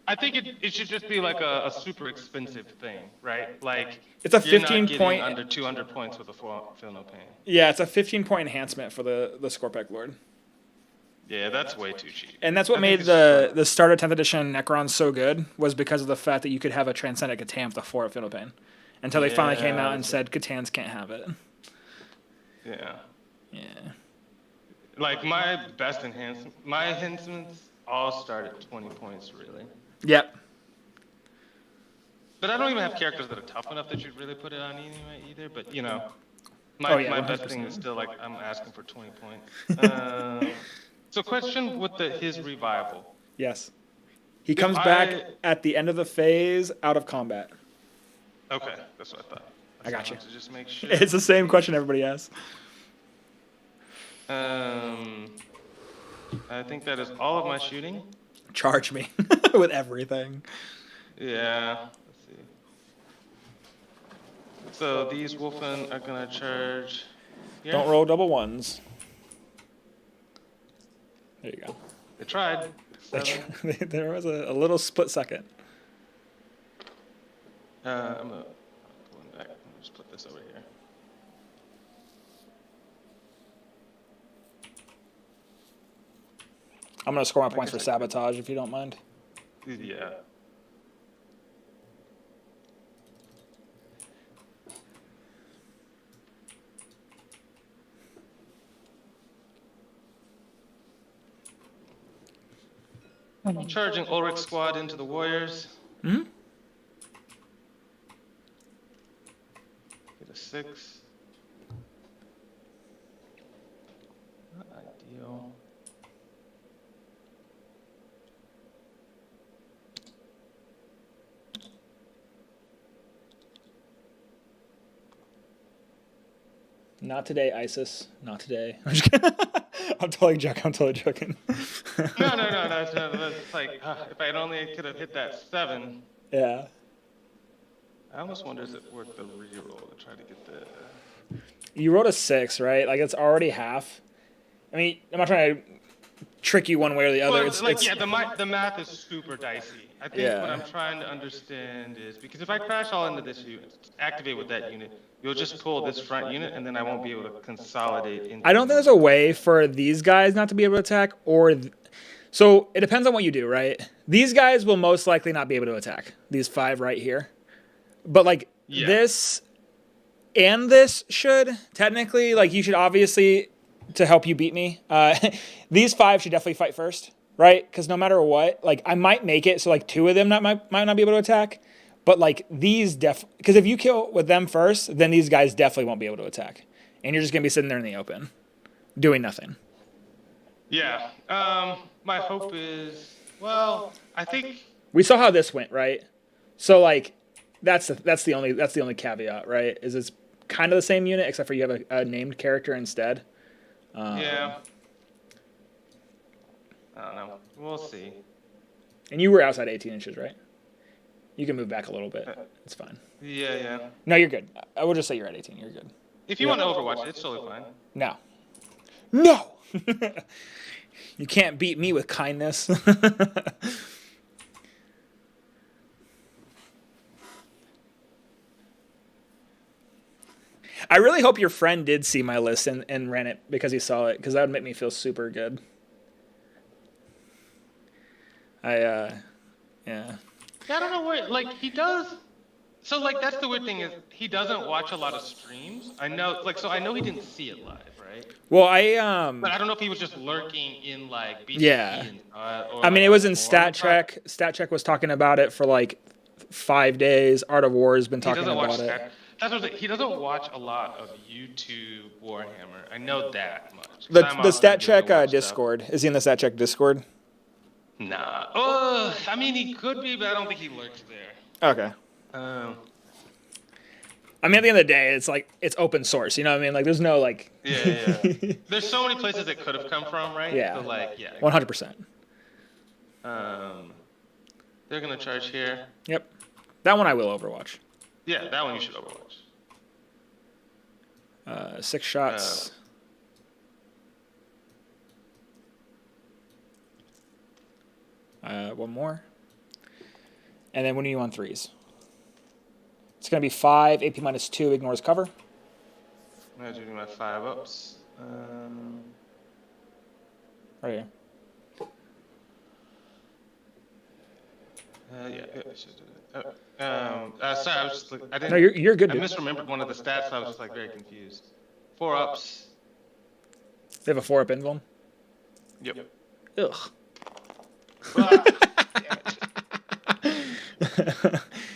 I think it should just be like a super expensive thing, right? Like It's a you're not 15 getting point. under 200 points with a feel no pain. Yeah, it's a 15-point enhancement for the Scorpec Lord, Yeah, that's way too cheap. and that's what I made think it's the starter 10th edition Necron so good, was because of the fact that you could have a Transcendent Catan with a 4 up Pain, until they finally came out and said Catans can't have it. Yeah. Yeah. Like my enhancements all start at 20 points, really. Yep. But I don't even have characters that are tough enough that you'd really put it on anyway either. But you know, my Oh, yeah, my best 100%. thing is still like I'm asking for 20 points. So question with his revival. Yes. He comes back at the end of the phase out of combat. Okay, that's what I thought. I got you. To just make sure. It's the same question everybody asks. I think that is all of my shooting. Charge me with everything. Yeah. Let's see. So these Wolfen are gonna charge. Here. Don't roll double ones. There you go. They tried. They 7. there was a little split second. I'm gonna pull him back. I'm gonna just put this over here. I'm gonna score my I points for guess I could. sabotage if you don't mind. Yeah. I'm charging Ulrich squad into the Warriors. Hmm. Get a 6. Not ideal. Not today, ISIS. Not today. I'm just kidding. I'm totally joking. No. That's like, if I only could have hit that 7. Yeah. I almost wonder is it worth the reroll to try to get the. You rolled a 6, right? Like it's already half. I mean, I'm not trying to trick you one way or the other. Well, It's, like, it's yeah, the math is super dicey. I think Yeah. what I'm trying to understand is because if I crash all into this unit, activate with that unit, you'll just pull this front unit, and then I won't be able to consolidate into. I don't think there's a way for these guys not to be able to attack, so it depends on what you do, right? These guys will most likely not be able to attack. These 5 right here, but like Yeah. this and this should technically, like, you should obviously, to help you beat me, these 5 should definitely fight first, right? Because no matter what, like, I might make it so like 2 of them might not be able to attack, but like these because if you kill with them first, then these guys definitely won't be able to attack, and you're just gonna be sitting there in the open, doing nothing. Yeah. My hope is, well, I think. We saw how this went, right? So like, that's the only caveat, right? Is it's kind of the same unit except for you have a named character instead. Yeah. I don't know. We'll see. And you were outside 18 inches, right? You can move back a little bit. It's fine. Yeah. No, you're good. I will just say you're at 18. You're good. If you want to Overwatch it, it's totally fine. No. You can't beat me with kindness. I really hope your friend did see my list and ran it because he saw it, because that would make me feel super good. Yeah. I don't know where, like, he does. So, like, that's the weird thing is he doesn't watch a lot of streams. I know, like, so I know he didn't see it live, right? Well, But I don't know if he was just lurking in, like, BCP Yeah. or I mean, like, it was in forum. StatCheck. StatCheck was talking about it for like 5 days. Art of War has been He talking doesn't watch about it. that. That's what I'm saying. He doesn't watch a lot of YouTube Warhammer. I know that much. 'Cause The I'm out there doing StatCheck the watch stuff. Discord. Is he in the StatCheck Discord? Nah. Oh, I mean, he could be, but I don't think he lurks there. Okay. Um, I mean, at the end of the day, it's like, it's open source. You know what I mean? Like, there's no like. yeah. There's so many places it could have come from, right? Yeah. So, like, yeah. 100%. They're gonna charge here. Yep. That one I will Overwatch. Yeah, that one you should Overwatch. 6 shots. One more. And then when are you on 3s? It's going to be 5, AP -2, ignores cover. I'm gonna do my 5 ups. Right here. Yeah, I should do that. Sorry, I was just I didn't. No, you're good, I dude. misremembered one of the stats. So I was just like very confused. 4 ups. They have a 4-up invuln. Yep. Ugh. Well,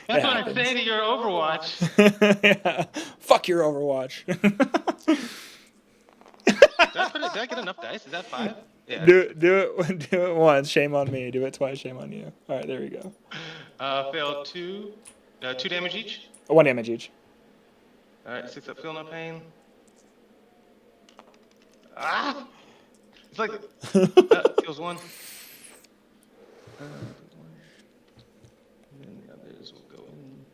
that's what I say to your Overwatch. Yeah. Fuck your Overwatch. Did I get enough dice? Is that 5? Yeah. do it once. Shame on me. Do it twice. Shame on you. All right, there we go. Failed 2. 2 damage each. 1 damage each. All right, 6 up. Feel no pain. Ah! It's like kills 1. And then the others will go in.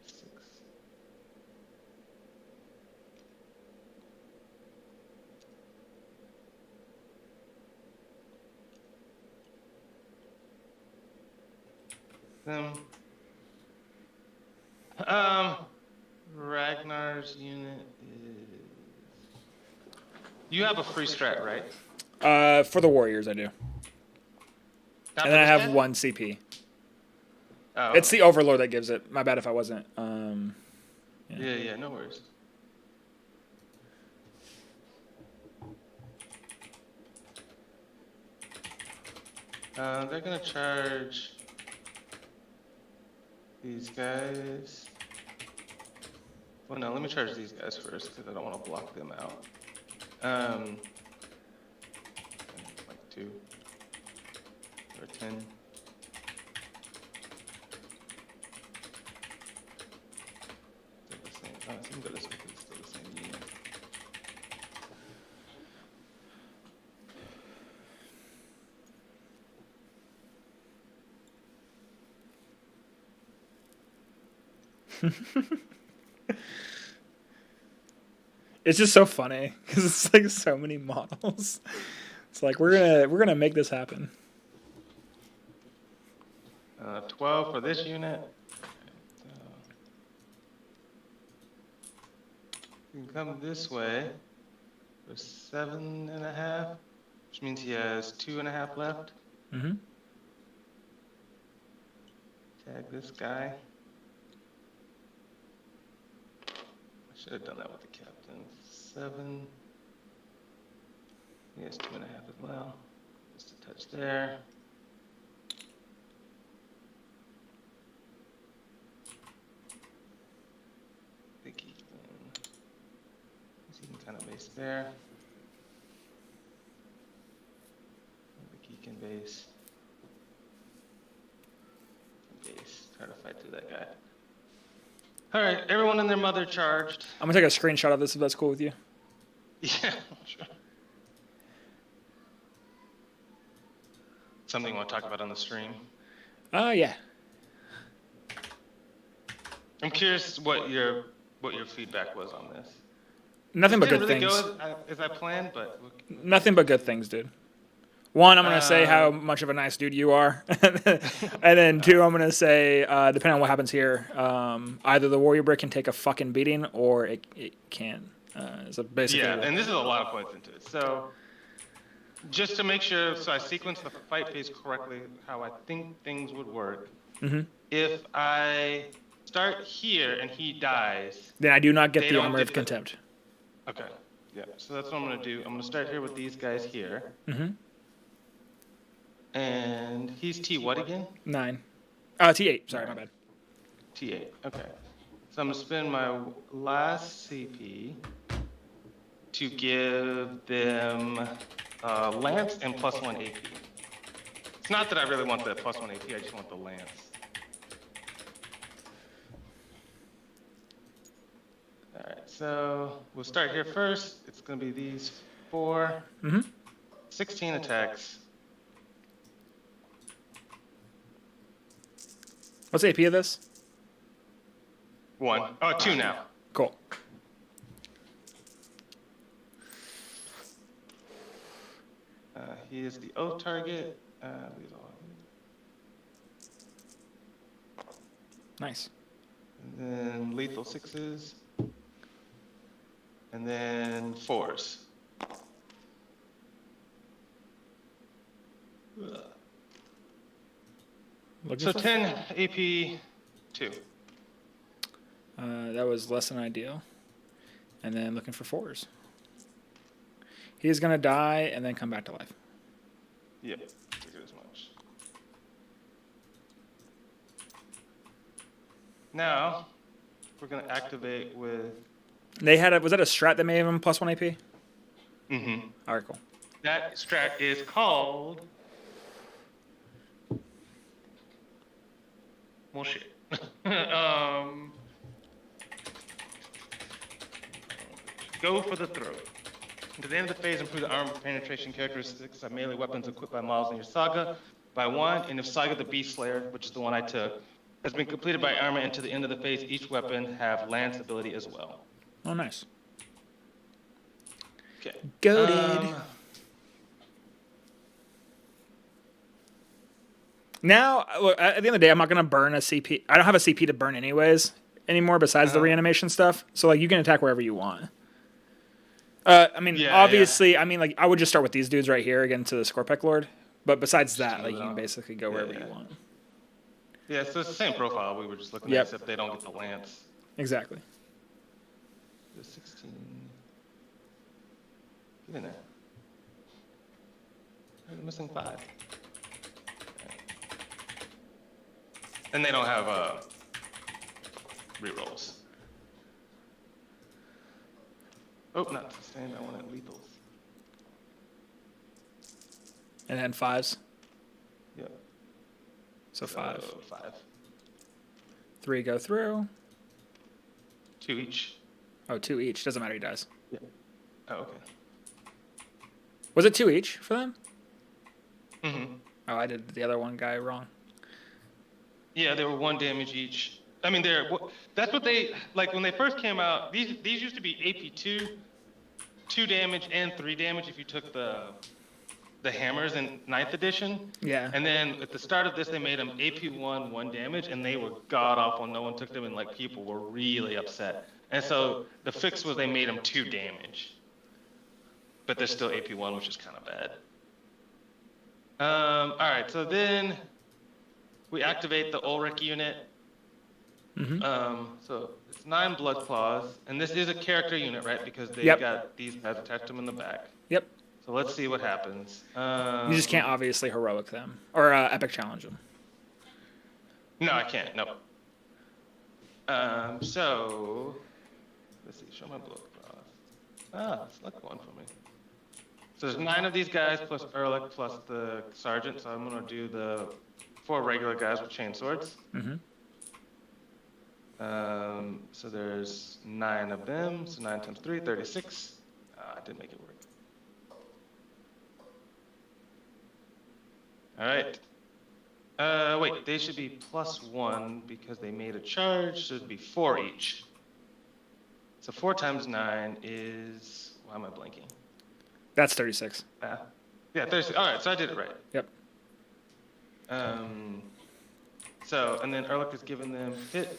6. them. Ragnar's unit is. You have a free strat, right? For the warriors, I do. Not And for then I this have guy? 1 CP. Oh, It's okay. the overlord that gives it. My bad if I wasn't. Yeah, no worries. They're gonna charge these guys. Well, no, let me charge these guys first because I don't want to block them out. Like 2 or 10. They're the same. Oh, it's gonna go this way because it's still the same unit. It's just so funny because it's like so many models. It's like we're gonna make this happen. 12 for this unit. So you can come this way for 7.5, which means he has 2.5 left. Mm-hmm. Tag this guy. I should have done that with the captain. 7. He has 2.5 as well. Just a touch there. The geek then. So you can kind of base there. The geek and base. Base. Try to fight through that guy. All right, everyone and their mother charged. I'm gonna take a screenshot of this if that's cool with you. Yeah, sure. Something you want to talk about on the stream? Yeah. I'm curious what your feedback was on this. Nothing but Didn't good really things. go as I planned, but Nothing but good things, dude. One, I'm gonna say how much of a nice dude you are, and then 2, I'm gonna say depending on what happens here, either the warrior brick can take a fucking beating or it can. So basically, yeah, and this is a lot of points into it. So just to make sure, so I sequence the fight phase correctly, how I think things would work. Mm-hmm. If I start here and he dies, then I do not get They the don't armor get of the- contempt. okay, yeah. So that's what I'm gonna do. I'm gonna start here with these guys here, Mm-hmm. and he's T what again? 9. T8. Sorry, my bad. T8. Okay. So I'm gonna spend my last CP to give them lance and +1 AP. It's not that I really want the +1 AP. I just want the lance. All right. So we'll start here first. It's gonna be these 4. Mm-hmm. 16 attacks. What's the AP of this? 1. Oh, 2 now. Cool. He is the O target. These all. Nice. And then lethal 6s. And then 4s. Looking So for- 10 AP 2. That was less than ideal. And then looking for 4s. He's gonna die and then come back to life. Yep. Figured as much. Now, we're going to activate with. They had was that a strat that made him +1 AP? Mm-hmm. All right, cool. That strat is called. Well, shit. Go for the throat. To the end of the phase, improve the armor penetration characteristics of melee weapons equipped by models in your saga by 1. And if Saga the Beast Slayer, which is the one I took, has been completed by armor, and to the end of the phase, each weapon have lance ability as well. Oh, nice. Okay. Goated. Now, look, at the end of the day, I'm not going to burn a CP. I don't have a CP to burn anyways anymore besides the reanimation stuff. So, like, you can attack wherever you want. I mean, Yeah, obviously, I mean, like, I would just start with these dudes right here again to the Scorpec Lord. But besides that, like, you can basically go wherever you want. Yeah, so it's the same profile we were just looking Yep. at, except they don't get the lance. Exactly. The 16. Get in there. They're missing 5. And they don't have rerolls. Oh, not sustained. I wanted lethals. And then 5s. Yep. So 5. 5. 3 go through. 2 each. Oh, 2 each. Doesn't matter. He dies. Yeah. Oh, okay. Was it 2 each for them? Mm-hmm. Oh, I did the other one guy wrong. Yeah, they were 1 damage each. I mean, that's what they, like when they first came out, these used to be AP2, 2 damage and 3 damage if you took the hammers in 9th edition. Yeah. And then at the start of this, they made them AP1, 1 damage, and they were god awful. No one took them, and like people were really upset. And so the fix was they made them 2 damage. But they're still AP1, which is kind of bad. All right, so then we activate the Ulrich unit. Mm-hmm. So it's 9 blood claws, and this is a character unit, right? Because they Yep. got these guys attached them in the back. Yep. So let's see what happens. You just can't obviously heroic them or epic challenge them. No, I can't. No. So let's see. Show my blood claws. It's not going for me. So there's 9 of these guys plus Ehrlich plus the sergeant. So I'm gonna do the 4 regular guys with chain swords. Mm-hmm. So there's 9 of them. So 9 times 3, 36. I didn't make it work. All right. Wait, they should be +1 because they made a charge. So it'd be 4 each. So 4 times 9 is, why am I blanking? That's 36. Yeah, 36. All right, so I did it right. Yep. So, and then Ehrlich is giving them hit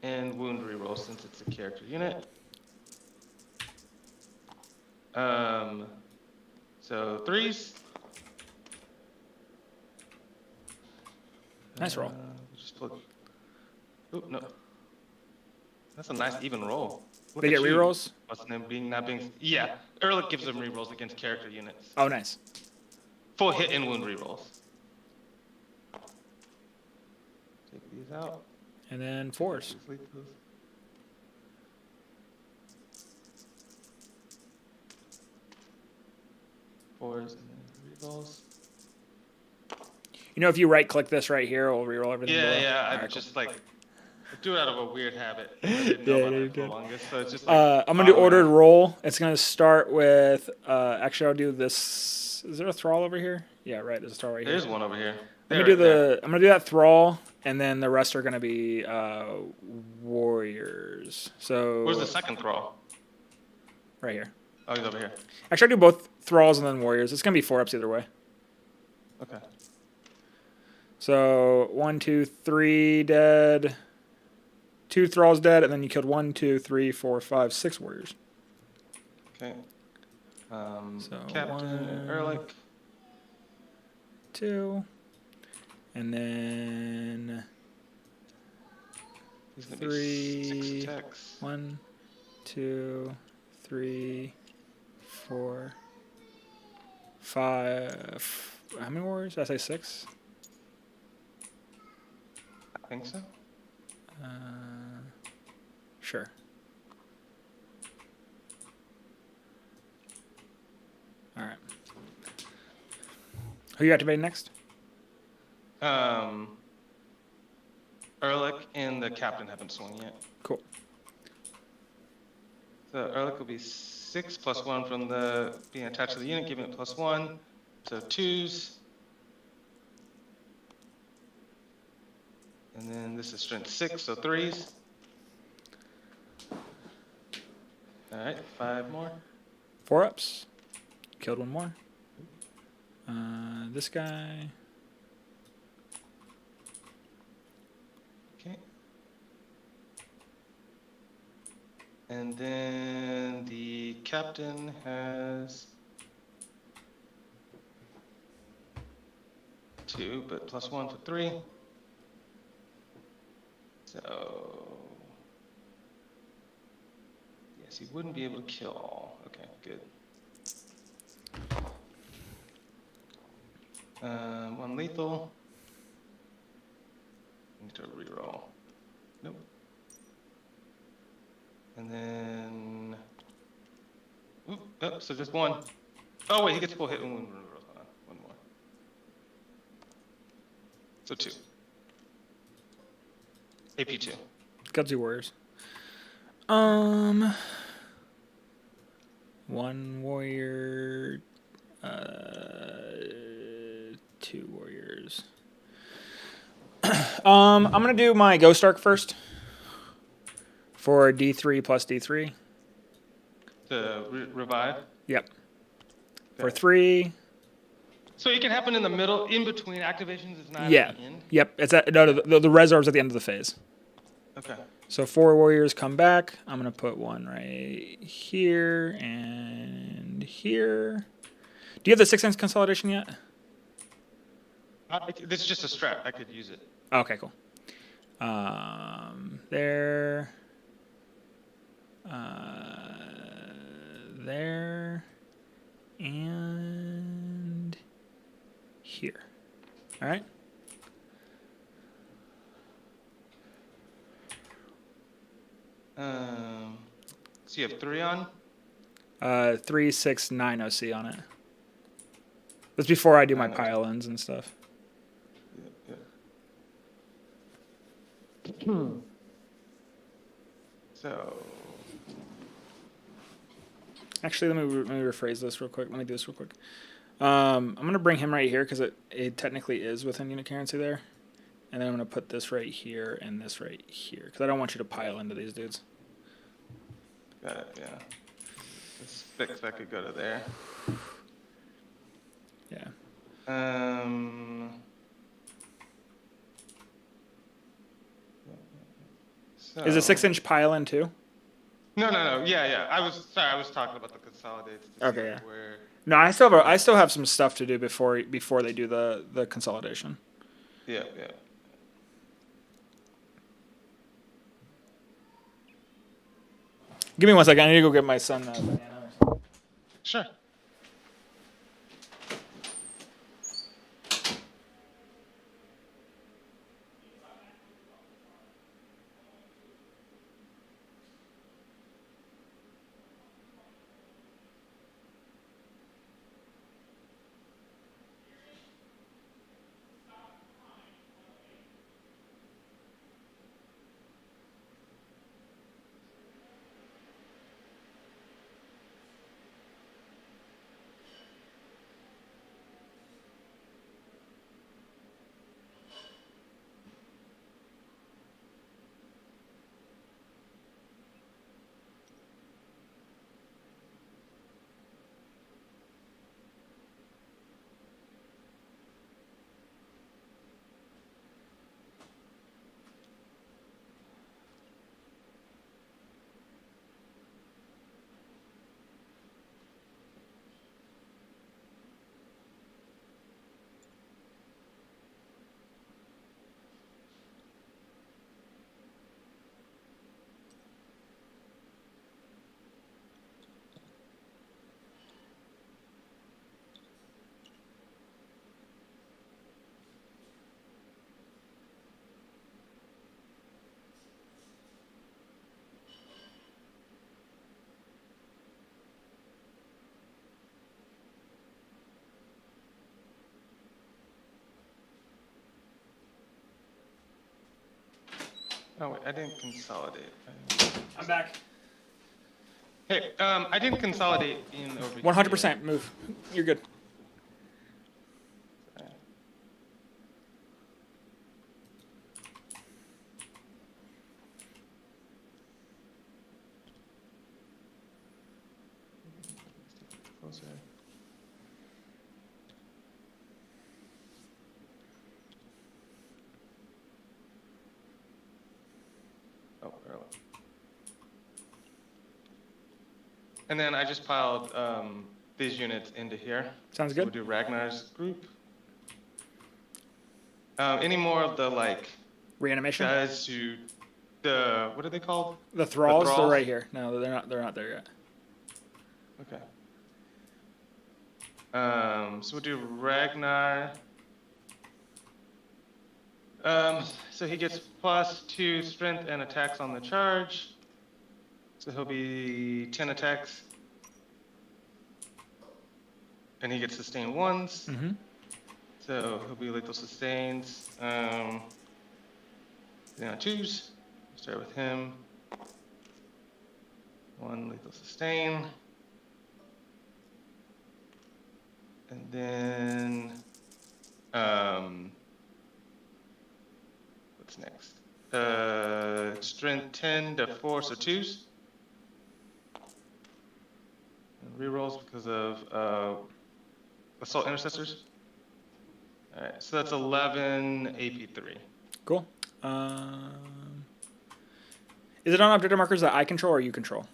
and wound reroll since it's a character unit. So 3s. Nice roll. Just put. Oop, no. That's a nice even roll. Look They at get you. rerolls? What's them being not being? Yeah, Ehrlich gives them rerolls against character units. Oh, nice. Full hit and wound rerolls. Take these out. And then 4s. Sleep those. Fours and then rerolls. You know, if you right-click this right here, it'll reroll everything. below. Yeah. All I right, just like I do it out of a weird habit. I didn't know Yeah, about you're it for the good. longest, so it's just like, I'm gonna do ordered roll. It's gonna start with. Actually, I'll do this. Is there a thrall over here? Yeah, right. There's a thrall right here. There's one over here. I'm gonna do I'm gonna do that thrall, and then the rest are gonna be warriors. So. Where's the second thrall? Right here. Oh, he's over here. Actually, I'll do both thralls and then warriors. It's gonna be 4 ups either way. Okay. So 1, 2, 3 dead. 2 thralls dead, and then you killed 1, 2, 3, 4, 5, 6 warriors. Okay. So Captain 1, Ehrlich. 2, and then He's gonna 3. be 6 attacks. 1, 2, 3, 4, 5. How many warriors? Did I say 6? I think so. Sure. All right. Who you activating next? Ehrlich and the captain haven't swung yet. Cool. So Ehrlich will be 6 plus 1 from the being attached to the unit, giving it +1. So 2s. And then this is strength 6, so 3s. All right, 5 more. 4 ups. Killed 1 more. This guy. And then the captain has 2, but +1 for 3. So yes, he wouldn't be able to kill all. Okay, good. 1 lethal. Need to reroll. Nope. And then, oop, oh, so just 1. Oh wait, he gets full hit and wound reroll. Hold on, 1 more. So 2. AP 2. Got 2 warriors. 1 warrior, 2 warriors. I'm gonna do my Ghost Arc first for D3 plus D3. The revive. Yep. For Okay. 3. So it can happen in the middle, in between activations. It's not Yeah. at the end. Yep. It's at no, the reserve's at the end of the phase. Okay. So 4 warriors come back. I'm gonna put 1 right here and here. Do you have the 6 inch consolidation yet? This is just a strat. I could use it. Okay, cool. There. There. And here. All right. So you have 3 on. 3, 6, 9 OC on it. That's before I do my 9 OC. pile-ins and stuff. So Actually, let me rephrase this real quick. Let me do this real quick. I'm going to bring him right here because it technically is within unit currency there. And then I'm going to put this right here and this right here because I don't want you to pile into these dudes. got it. Yeah. This fix I could go to there. Yeah. So, Is a 6 inch pile-in too? No. Yeah. I was talking about the consolidates. To Okay, see yeah. where. No, I still have some stuff to do before they do the consolidation. Yeah. Give me 1 second. I need to go get my son banana. Sure. Oh wait, I didn't consolidate. I'm back. Hey, I didn't consolidate in over 100% move. You're good. Here. Closer. Oh, early. And then I just piled these units into here. Sounds So good. we'll do Ragnar's group. Any more of the like Reanimation. guys who what are they called? The thralls. They're thralls? right here. No, they're not. They're not there yet. Okay. So we'll do Ragnar. So he gets +2 strength and attacks on the charge. So he'll be 10 attacks. And he gets sustained 1s. Mm-hmm. So he'll be lethal sustains. Then on 2s. Start with him. 1 lethal sustain. And then what's next? Strength 10 to 4, so 2s. And rerolls because of assault intercessors. All right, so that's 11 AP3. Cool. Is it on objective markers that I control or you control?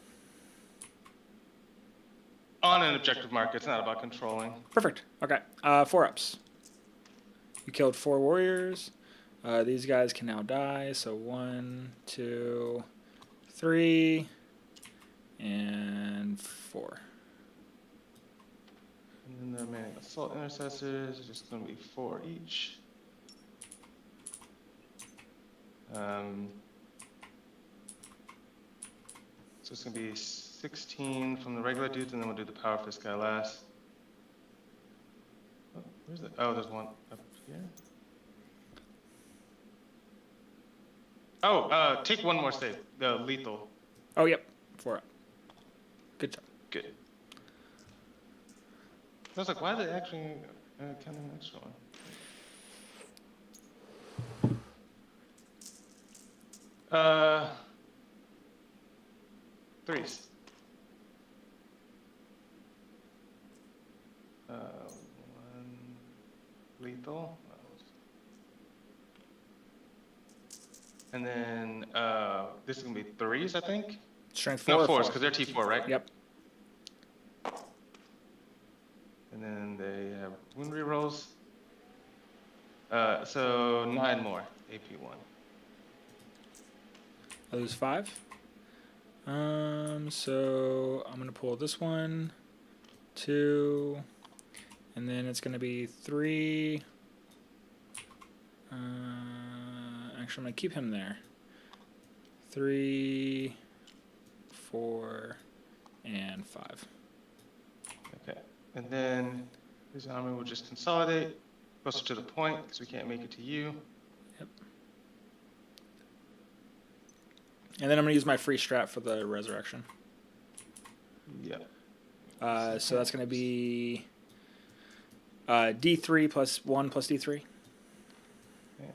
On an objective marker, it's not about controlling. Perfect. Okay. 4 ups. You killed 4 warriors. These guys can now die. So 1, 2, 3, and 4. And then the remaining assault intercessors are just going to be 4 each. So it's going to be 16 from the regular dudes, and then we'll do the power fist guy last. Oh, where's it? Oh, there's one up here. Oh, take 1 more save. The lethal. Oh, yep. 4 up. Good job. Good. I was like, why are they actually counting an extra one? 3s. 1 lethal. And then this is gonna be 3s, I think. Strength 4. No, or 4s, because they're T4, right? Yep. And then they have wound rerolls. So 9 more AP1. I lose 5. So I'm gonna pull this one, 2, and then it's gonna be 3. Actually, I'm gonna keep him there. 3, 4, and 5. Okay. And then his army will just consolidate closer to the point because we can't make it to you. Yep. And then I'm gonna use my free strat for the resurrection. Yep. So that's gonna be D3 plus 1 plus D3. Okay.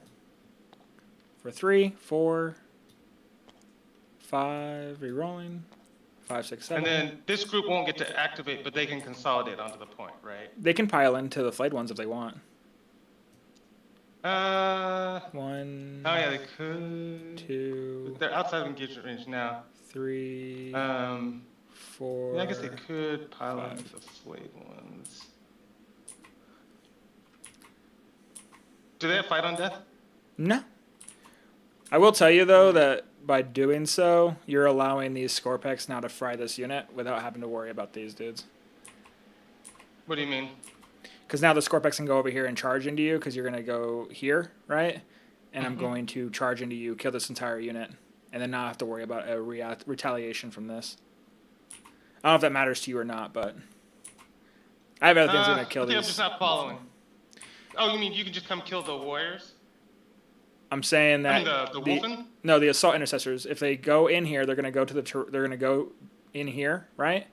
For 3, 4, 5, rerolling. 5, 6, 7. And then this group won't get to activate, but they can consolidate onto the point, right? They can pile into the flayed ones if they want. 1. Oh yeah, they could. 2. They're outside of engagement range now. 3. 4. Yeah, I guess they could pile 5. into the flayed ones. Do they have fight on death? No. I will tell you though that by doing so, you're allowing these Scorpex now to fry this unit without having to worry about these dudes. What do you mean? Because now the Scorpex can go over here and charge into you because you're going to go here, right? And I'm going to charge into you, kill this entire unit, and then not have to worry about a retaliation from this. I don't know if that matters to you or not, but I have other things going to kill these. I'm just not following. Oh, you mean you can just come kill the warriors? I'm saying that the Wolfen? No, the assault intercessors. If they go in here, they're going to go to they're going to go in here, right?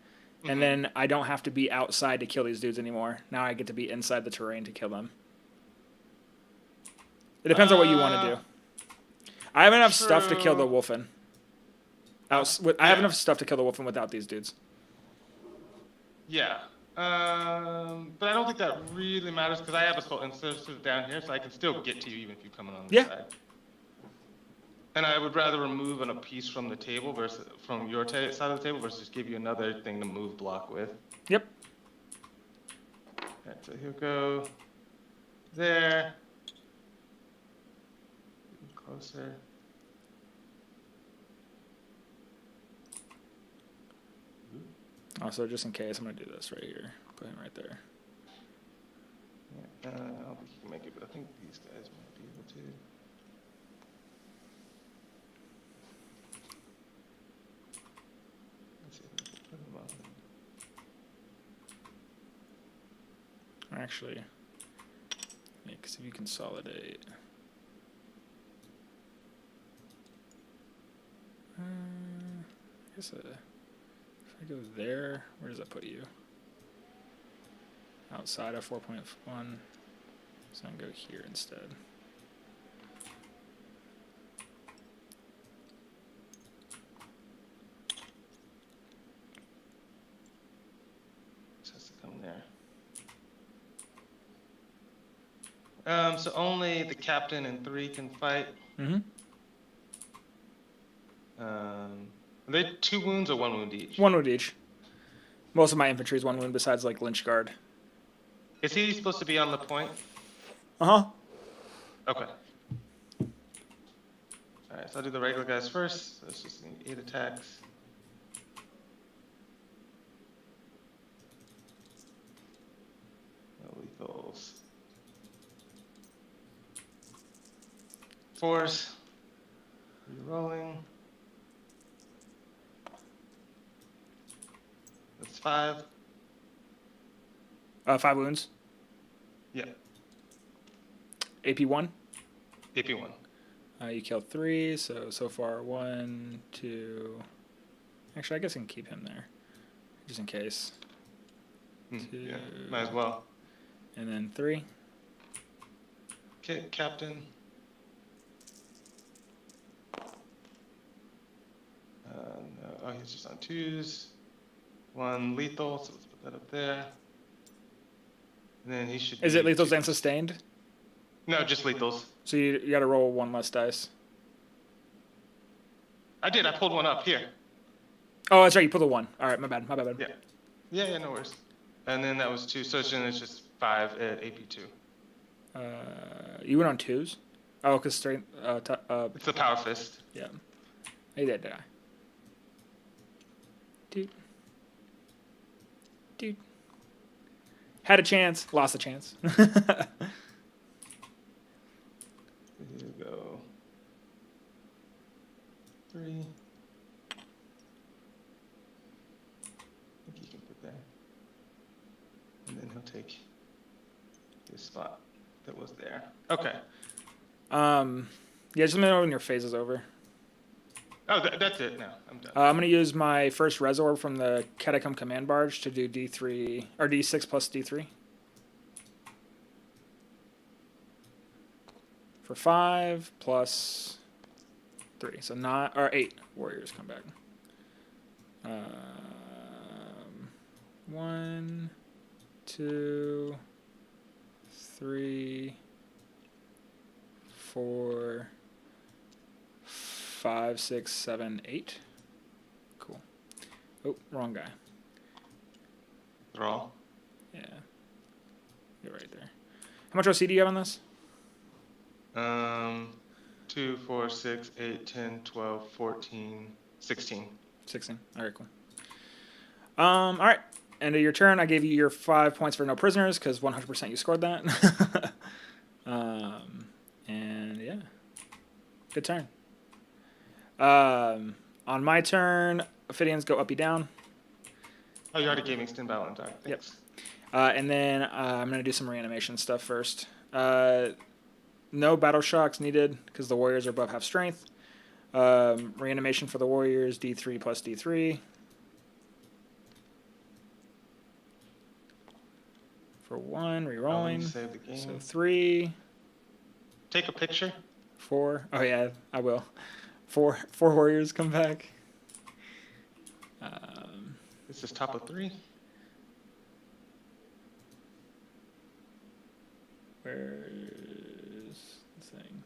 And then I don't have to be outside to kill these dudes anymore. Now I get to be inside the terrain to kill them. It depends on what you want to do. I have enough stuff to kill the Wolfen. I have enough stuff to kill the Wolfen without these dudes. Yeah. But I don't think that really matters because I have assault intercessors down here, so I can still get to you even if you come in on the side. And I would rather remove a piece from the table versus from your side of the table versus give you another thing to move block with. Yep. Alright, so he'll go there. Even closer. Also, just in case, I'm gonna do this right here. Put him right there. Yeah, I don't think he can make it, but I think these guys might be able to. Let's see if we can put him up. Actually, yeah, because if you consolidate. I guess if I go there, where does that put you? Outside of 4.1. So I'm gonna go here instead. This has to come there. So only the captain and 3 can fight. Mm-hmm. Are they 2 wounds or 1 wound each? 1 wound each. Most of my infantry is 1 wound besides like Lynch Guard. Is he supposed to be on the point? Uh-huh. Okay. Alright, so I'll do the regular guys first. So it's just 8 attacks. No lethals. 4s. Rerolling. That's 5. 5 wounds. Yeah. AP 1. AP 1. You killed 3, so far 1, 2. Actually, I guess I can keep him there, just in case. 2. Yeah, might as well. And then 3. Okay, captain. No, oh, he's just on 2s. 1 lethal, so let's put that up there. And then he should. Is it lethals and sustained? No, just lethals. So you got to roll 1 less dice. I did. I pulled 1 up here. Oh, that's right. You pulled a 1. All right, my bad. Yeah. Yeah, no worries. And then that was 2. So it's just 5 at AP 2. You went on 2s. Oh, because strength. It's the power fist. Yeah. Hey, did I? Dude. Had a chance, lost a chance. Here we go. 3. I think he can put there. And then he'll take his spot that was there. Okay. Yeah, just let me know when your phase is over. Oh, that's it now. I'm done. I'm going to use my first res orb from the Catacomb Command Barge to do D3, or D6 plus D3. For 5 plus 3. So 9, or 8 warriors come back. 1, 2, 3, 4, 5, 6, 7, 8. Cool. Oh, wrong guy. Draw. Yeah. You're right there. How much OC do you have on this? 2, 4, 6, 8, 10, 12, 14, 16. 16. All right, cool. All right. End of your turn. I gave you your 5 points for no prisoners because 100% you scored that. And yeah, good turn. On my turn, Ophidians go uppy down. Oh, you already gave me extend battle and die. Thanks. And then I'm going to do some reanimation stuff first. No battle shocks needed because the warriors are above half strength. Reanimation for the warriors, D3 plus D3. For 1, rerolling. Save the game. So 3. Take a picture. 4. Oh yeah, I will. 4 warriors come back. This is top of 3. Where's the thing?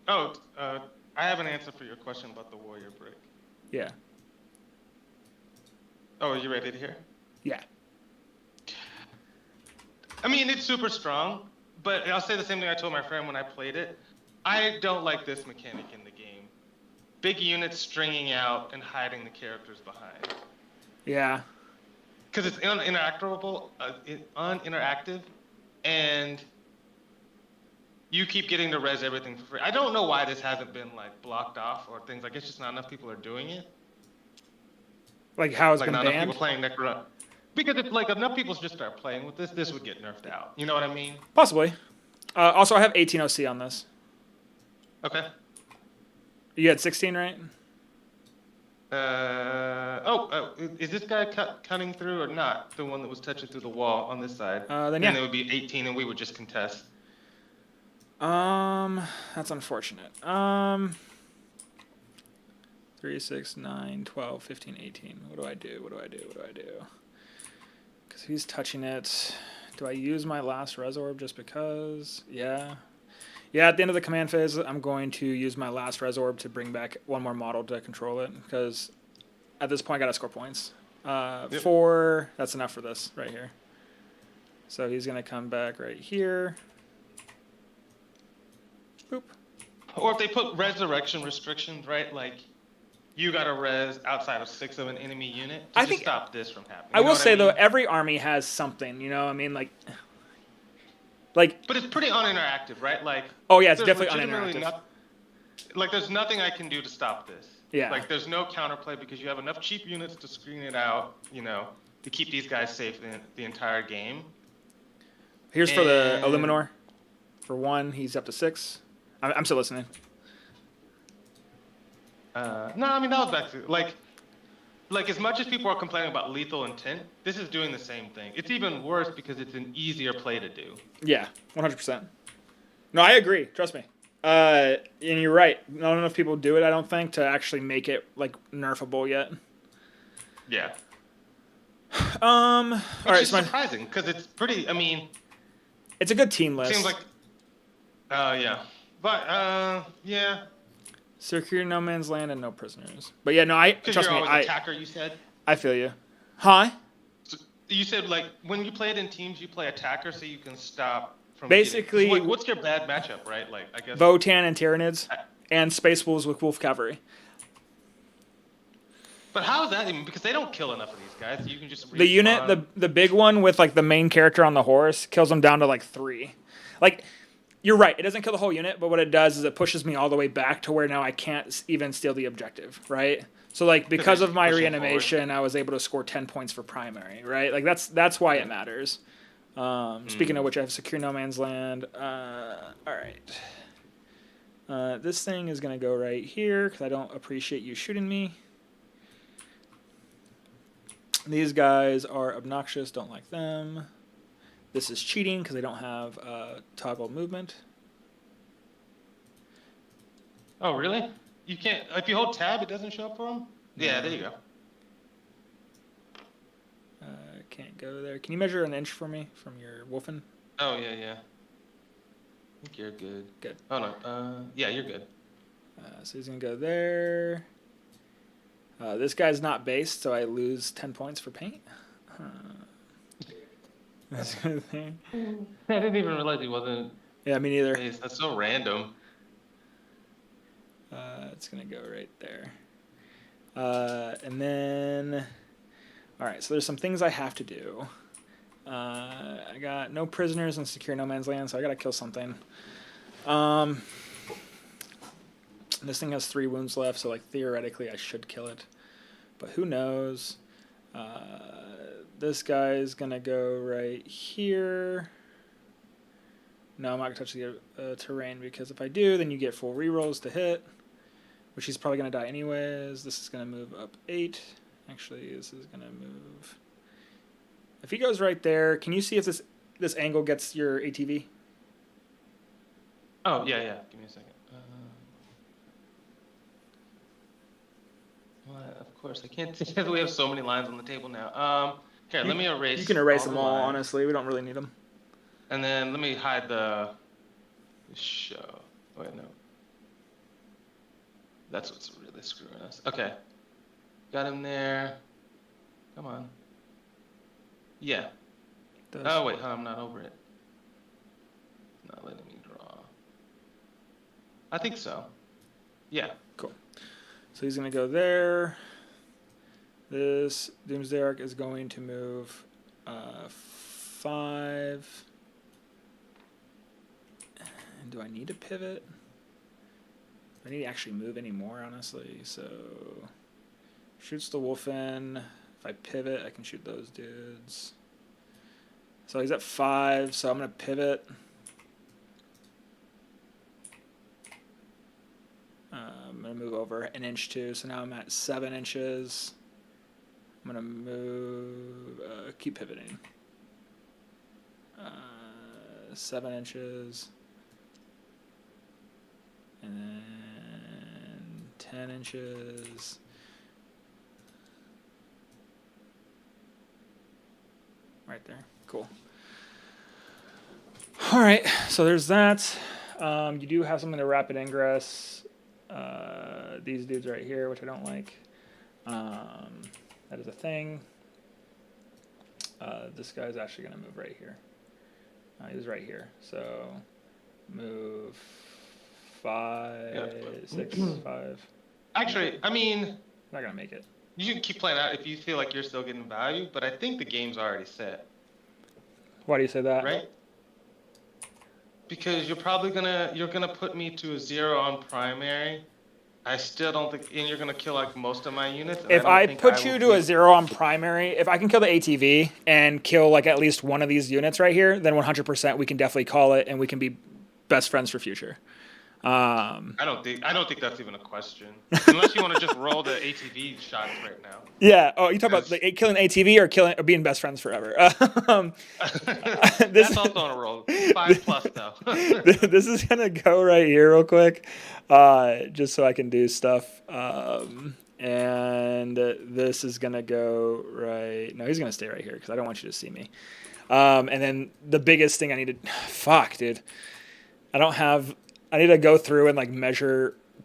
Oh, I have an answer for your question about the warrior brick. Yeah. Oh, are you ready to hear? Yeah. I mean, it's super strong, but I'll say the same thing I told my friend when I played it. I don't like this mechanic in the game. Big units stringing out and hiding the characters behind. Yeah. Because it's uninteractive, and you keep getting to res everything for free. I don't know why this hasn't been like blocked off or things like it's just not enough people are doing it. Like how it's Like been not enough banned? people playing Necron. Because if like enough people just start playing with this would get nerfed out. You know what I mean? Possibly. Also, I have 18 OC on this. Okay. You had 16, right? Is this guy cutting through or not? The one that was touching through the wall on this side. Then yeah. And it would be 18 and we would just contest. That's unfortunate. 3, 6, 9, 12, 15, 18. What do I do? Because he's touching it. Do I use my last res orb just because? Yeah. Yeah, at the end of the command phase, I'm going to use my last res orb to bring back one more model to control it. Because at this point, I got to score points. Yep. 4, that's enough for this right here. So he's going to come back right here. Boop. Or if they put resurrection restrictions, right? Like, you got to res outside of 6 of an enemy unit to I just think- stop this from happening. I You know will what say, though, mean? every army has something, you know? I mean, like... But it's pretty uninteractive, right? Like, Oh, yeah, it's there's definitely legitimately uninteractive. Like, there's nothing I can do to stop this. Yeah. Like, there's no counterplay because you have enough cheap units to screen it out, you know, to keep these guys safe the entire game. Here's for the And- Illuminor. For 1, he's up to 6. I'm still listening. No, I mean, that was back to, like as much as people are complaining about lethal intent, this is doing the same thing. It's even worse because it's an easier play to do. Yeah, 100%. No, I agree. Trust me. And you're right. Not enough people do it, I don't think, to actually make it, like, nerfable yet. Yeah. All Which right, is so surprising because it's pretty, I mean, it's a good team list. seems like, yeah. But, yeah. Secure no man's land and no prisoners. But yeah, no, I Because trust you're me. always attacker, you said? I feel you. Huh? So you said, like, when you play it in teams, you play attacker so you can stop from Basically- getting, what's your bad matchup, right? Like, I guess. Votan and Tyranids and Space Wolves with Wolf Cavalry. But how is that even? Because they don't kill enough of these guys. So you can just The unit, respawn. the big one with like the main character on the horse, kills them down to like 3. Like, you're right. It doesn't kill the whole unit, but what it does is it pushes me all the way back to where now I can't even steal the objective, right? So like because of my pushing reanimation, I was able to score 10 points for primary, right? Like that's why it matters. Speaking of which, I have secure no man's land. All right. This thing is gonna go right here because I don't appreciate you shooting me. These guys are obnoxious. Don't like them. This is cheating because they don't have toggle movement. Oh, really? You can't. If you hold tab, it doesn't show up for them. Yeah, there you go. Can't go there. Can you measure an inch for me from your Wolfen? Oh yeah, yeah. I think you're good. Good. Oh no. Yeah, you're good. So he's gonna go there. This guy's not based, so I lose 10 points for paint. That's a good thing. I didn't even realize he wasn't Yeah, me neither. based. That's so random. It's gonna go right there. And then, all right. So there's some things I have to do. I got no prisoners and secure no man's land, so I gotta kill something. This thing has 3 wounds left, so like theoretically I should kill it, but who knows? This guy's gonna go right here. No, I'm not gonna touch the terrain because if I do, then you get full rerolls to hit, which he's probably gonna die anyways. This is gonna move up 8. Actually, this is gonna move. If he goes right there, can you see if this angle gets your ATV? Oh yeah, yeah. Give me a second. Well, of course I can't see because we have so many lines on the table now. Here, let me erase. You can erase them the all. lines. Honestly, we don't really need them. And then let me hide the show. Wait, no. That's what's really screwing us. Okay. Got him there. Come on. Yeah. Oh, wait. I'm not over it. Not letting me draw. I think so. Yeah. Cool. So he's going to go there. This Doomsday Arc is going to move 5. And do I need to pivot? Do I need to actually move any more, honestly? So shoots the wolf in. If I pivot, I can shoot those dudes. So he's at 5, so I'm going to pivot. I'm going to move over an inch too, so now I'm at 7 inches. I'm going to move, keep pivoting. 7 inches. And then 10 inches. Right there. Cool. All right, so there's that. You do have something to rapid ingress. These dudes right here, which I don't like. That is a thing. This guy's actually going to move right here. He's right here. So move 5, 6, 5. Actually, I mean, Not going to make it. you can keep playing out if you feel like you're still getting value, but I think the game's already set, Why do you say that? right? Because you're gonna put me to a 0 on primary. I still don't think, and you're gonna kill like most of my units. And If don't I think put will you to a be- 0 on primary, if I can kill the ATV and kill like at least one of these units right here, then 100% we can definitely call it and we can be best friends for future. I don't think that's even a question. Unless you want to just roll the ATV shots right now. Yeah. Oh, you talk about killing ATV or being best friends forever. That's also on a roll. 5+ though. This is gonna go right here real quick, just so I can do stuff. And this is gonna go right. No, he's gonna stay right here because I don't want you to see me. And then the biggest thing I need to, fuck, dude, I need to go through and like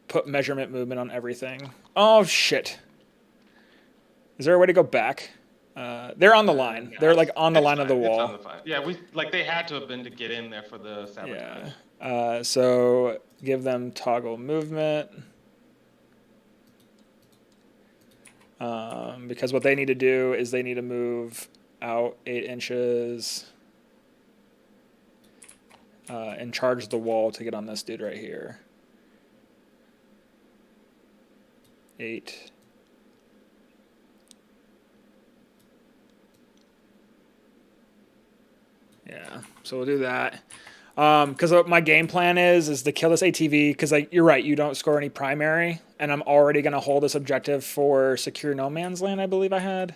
put measurement movement on everything. Oh shit. Is there a way to go back? They're on the line. They're like on the line of the wall. Yeah, they had to have been to get in there for the sabotage. Yeah. So give them toggle movement. Because what they need to do is they need to move out 8 inches and charge the wall to get on this dude right here. 8. Yeah, so we'll do that. Because my game plan is to kill this ATV. Because you're right, you don't score any primary, and I'm already gonna hold this objective for secure no man's land. I believe I had.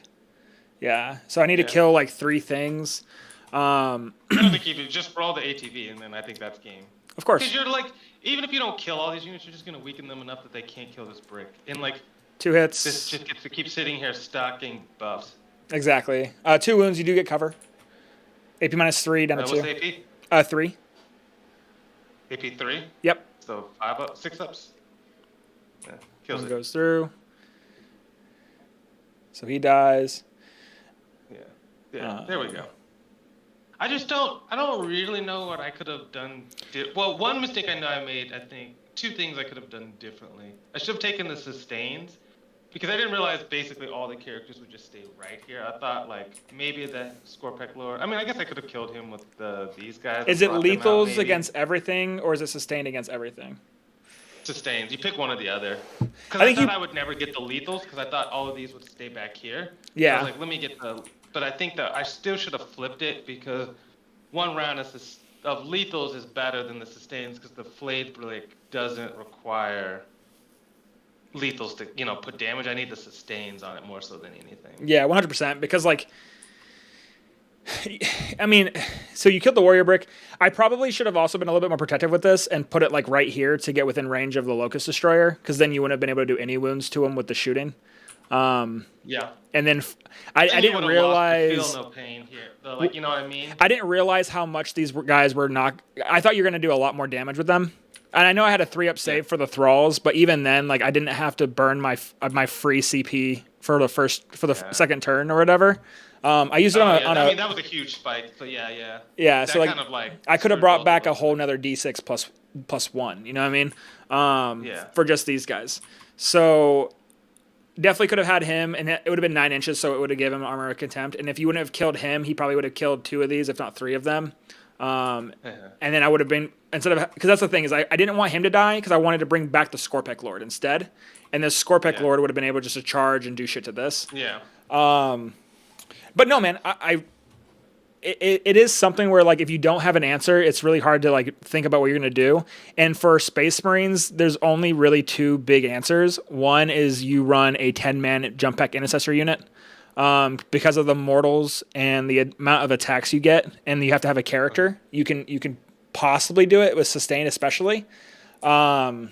Yeah, so I need to kill like 3 things. I don't think you just roll the ATV, and then I think that's game. Of course. Because you're like, even if you don't kill all these units, you're just gonna weaken them enough that they can't kill this brick. And like, 2 hits. this just gets to keep sitting here stacking buffs. Exactly. 2 wounds. You do get cover. AP -3 down to 2. What's AP? 3. AP 3. Yep. So 5 up, 6 ups. Yeah, kills One it. goes through. So he dies. Yeah. There we go. I don't really know what I could have done. Well, one mistake I know I made, I think, 2 things I could have done differently. I should have taken the sustains, because I didn't realize basically all the characters would just stay right here. I thought like maybe the Scorpec lore. I mean, I guess I could have killed him with these guys. Is it lethals against everything, or is it sustained against everything? Sustains. You pick one or the other. Because I I think thought I would never get the lethals, because I thought all of these would stay back here. Yeah. So I was like, let me get the. But I think that I still should have flipped it, because one round of lethals is better than the sustains, because the flayed brick doesn't require lethals to put damage. I need the sustains on it more so than anything. Yeah, 100%. Because like, I mean, so you killed the warrior brick. I probably should have also been a little bit more protective with this and put it like right here to get within range of the locust destroyer, because then you wouldn't have been able to do any wounds to him with the shooting. Yeah. And then I didn't realize. Feel no pain here. Like, you know what I mean? I didn't realize how much these guys were not. I thought you were going to do a lot more damage with them. And I know I had a 3-up save for the thralls, but even then, like I didn't have to burn my free CP for the second turn or whatever. I used it on I a mean, that was a huge spike. So yeah. yeah. That So like, kind of like I could have screwed brought both back of a us. whole nother D6 plus 1. You know what I mean? Yeah. For just these guys. So definitely could have had him, and it would have been 9 inches, so it would have given him armor of contempt. And if you wouldn't have killed him, he probably would have killed 2 of these, if not 3 of them. And then I would have been, instead of, because that's the thing is I didn't want him to die because I wanted to bring back the Scorpec Lord instead, and this Scorpec Lord would have been able just to charge and do shit to this. Yeah. But no, man, it is something where like if you don't have an answer, it's really hard to like think about what you're gonna do. And for Space Marines, there's only really 2 big answers. One is you run a 10-man jump pack intercessor unit. Because of the mortals and the amount of attacks you get, and you have to have a character, you can possibly do it with sustain, especially. I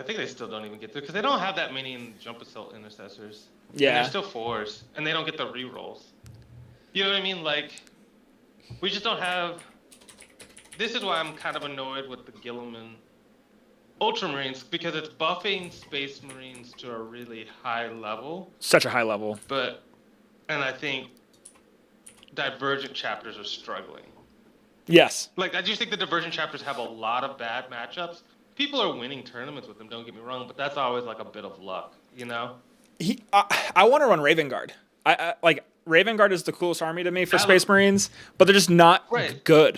think they still don't even get through because they don't have that many in jump assault intercessors. Yeah, and they're still 4s, and they don't get the rerolls. You know what I mean? Like, we just don't have. This is why I'm kind of annoyed with the Gilliman Ultramarines, because it's buffing Space Marines to a really high level. Such a high level. And I think Divergent chapters are struggling. Yes. Like, I just think the Divergent chapters have a lot of bad matchups. People are winning tournaments with them, don't get me wrong, but that's always like a bit of luck, you know? I want to run Raven Guard. I like Raven Guard is the coolest army to me for Space Marines, but they're just not good.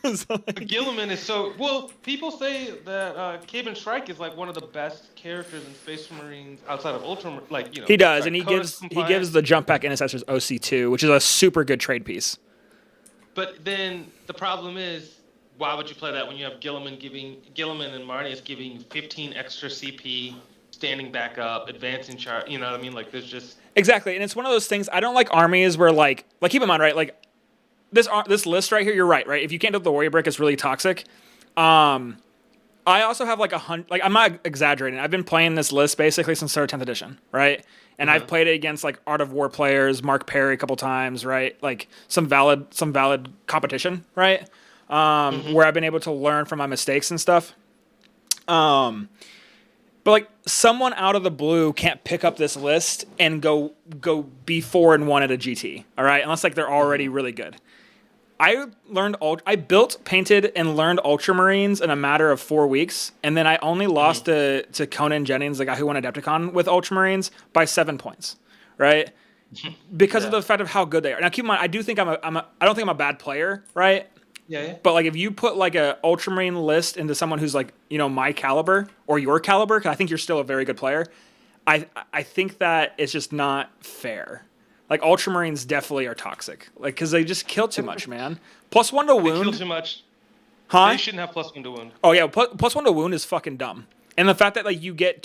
So, like, Gilliman is so well. People say that Cave Strike is like one of the best characters in Space Marines outside of Ultra. Like, you know, he does, and he compliant. gives the jump pack intercessors OC2, which is a super good trade piece. But then the problem is, why would you play that when you have Gilliman and Marnius giving 15 extra CP, standing back up, advancing chart? You know what I mean? Like, there's just exactly, and it's one of those things. I don't like armies where like keep in mind, right? Like this list right here. You're right. If you can't do the warrior brick, it's really toxic. I also have like 100. Like, I'm not exaggerating. I've been playing this list basically since 10th edition, right? And I've played it against like Art of War players, Mark Perry a couple times, right? Like some valid competition, right? Where I've been able to learn from my mistakes and stuff. But like someone out of the blue can't pick up this list and go be 4-1 at a GT, all right? Unless like they're already really good. I built, painted, and learned Ultramarines in a matter of 4 weeks, and then I only lost to Conan Jennings, the guy who won Adepticon with Ultramarines, by 7 points, right? Because of the fact of how good they are. Now, keep in mind, I don't think I'm a bad player, right? Yeah. But like, if you put like a Ultramarine list into someone who's like, you know, my caliber or your caliber, because I think you're still a very good player, I think that it's just not fair. Like, Ultramarines definitely are toxic. Like, because they just kill too much, man. +1 to wound. They kill too much. Huh? They shouldn't have +1 to wound. Oh, yeah. +1 to wound is fucking dumb. And the fact that, like, you get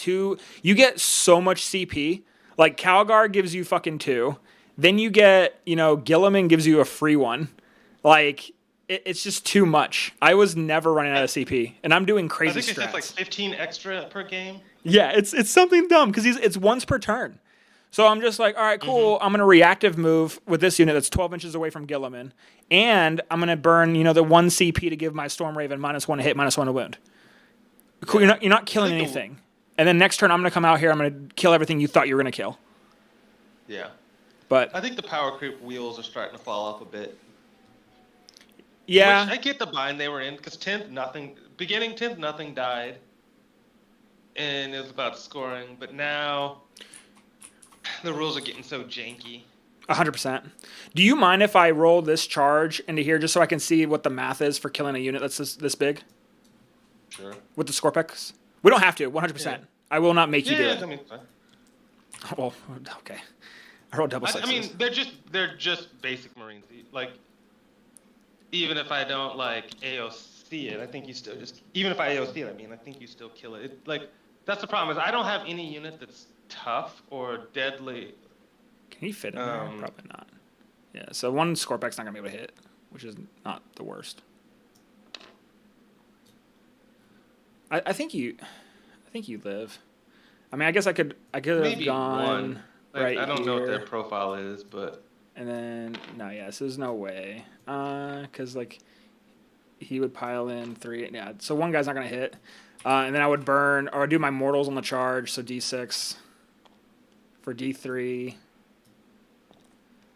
so much CP. Like, Calgar gives you fucking 2. Then you get, you know, Gilliman gives you a free 1. Like, it's just too much. I was never running out of CP. And I'm doing crazy strats. I think it's just like 15 extra per game. Yeah, it's something dumb because it's once per turn. So I'm just like, all right, cool. I'm going to reactive move with this unit that's 12 inches away from Gilliman. And I'm going to burn, you know, the 1 CP to give my Storm Raven -1 to hit, -1 to wound. Cool. You're not killing anything. And then next turn, I'm going to come out here. I'm going to kill everything you thought you were going to kill. Yeah. But I think the power creep wheels are starting to fall off a bit. Yeah. Which I get the bind they were in, because 10th, nothing died. And it was about scoring. But now the rules are getting so janky. 100%. Do you mind if I roll this charge into here just so I can see what the math is for killing a unit that's this big? Sure. With the Scorpex? We don't have to, 100%. Yeah. I will not make you do it. I mean, fine. Well, okay. I rolled double I sixes. mean, they're just basic Marines. Like, even if I don't like AOC it, I think you still just, even if I AOC it, I mean, I think you still kill it. Like, that's the problem, is I don't have any unit that's tough or deadly. Can he fit in there? Probably not. Yeah, so one Scorpec's not gonna be able to hit, which is not the worst. I think you live. I mean, I guess I could have Maybe gone one. Like, right I don't know what here. their profile is, but And then, no, yes, there's no way. Because, like, he would pile in 3. Yeah, so one guy's not going to hit. And then I would burn, or I'd do my mortals on the charge, so D6 for D3.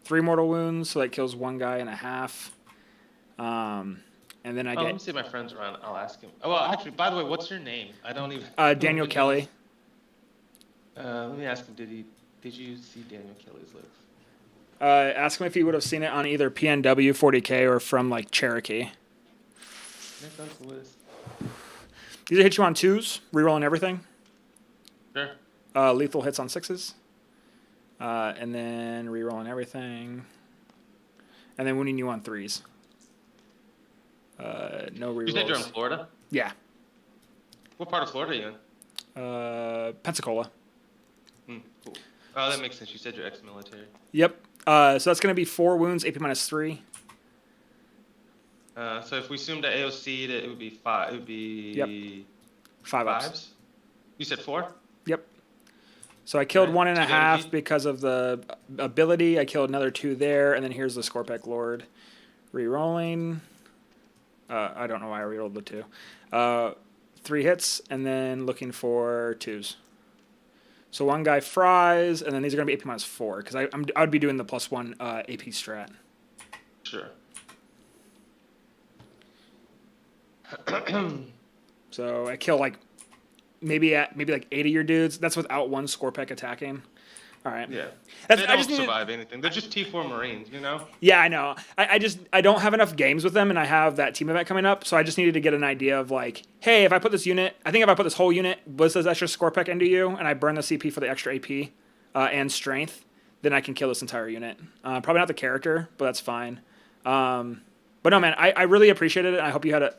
3 mortal wounds, so that kills one guy and a half. And then I Let me get see if my friend's around. I'll ask him. Oh, well, actually, by the way, what's your name? I don't even. Daniel Kelly. Let me ask him. Did you see Daniel Kelly's list? Ask him if he would have seen it on either PNW 40K or from like Cherokee. There goes the list. These are hit you on 2s, rerolling everything. Sure. Lethal hits on 6s. And then rerolling everything. And then wounding you on 3s. No rerolls. You said you're in Florida? Yeah. What part of Florida are you in? Pensacola. Cool. Oh, that makes sense. You said you're ex-military. Yep. So that's going to be 4 wounds, AP minus 3. So if we assumed the AOC, that it would be 5. It would be. Yep. 5 ups. 5s. You said 4? Yep. So I killed Right. 1.5 2 because of the ability. I killed another 2 there, and then here's the Scorpec Lord. Rerolling. I don't know why I rerolled the 2. 3 hits, and then looking for 2s. So one guy fries, and then these are going to be AP minus 4, because I would be doing the +1 AP strat. Sure. So I kill like maybe like 8 of your dudes. That's without one Scorpec attacking. All right. Yeah. That's, They I don't just need to- survive anything. They're just T4 Marines, you know? Yeah, I know. I don't have enough games with them, and I have that team event coming up, so I just needed to get an idea of like, hey, if I put this whole unit with this extra Scorpec into you, and I burn the CP for the extra AP and strength, then I can kill this entire unit. Probably not the character, but that's fine. But no, man, I really appreciated it. I hope you had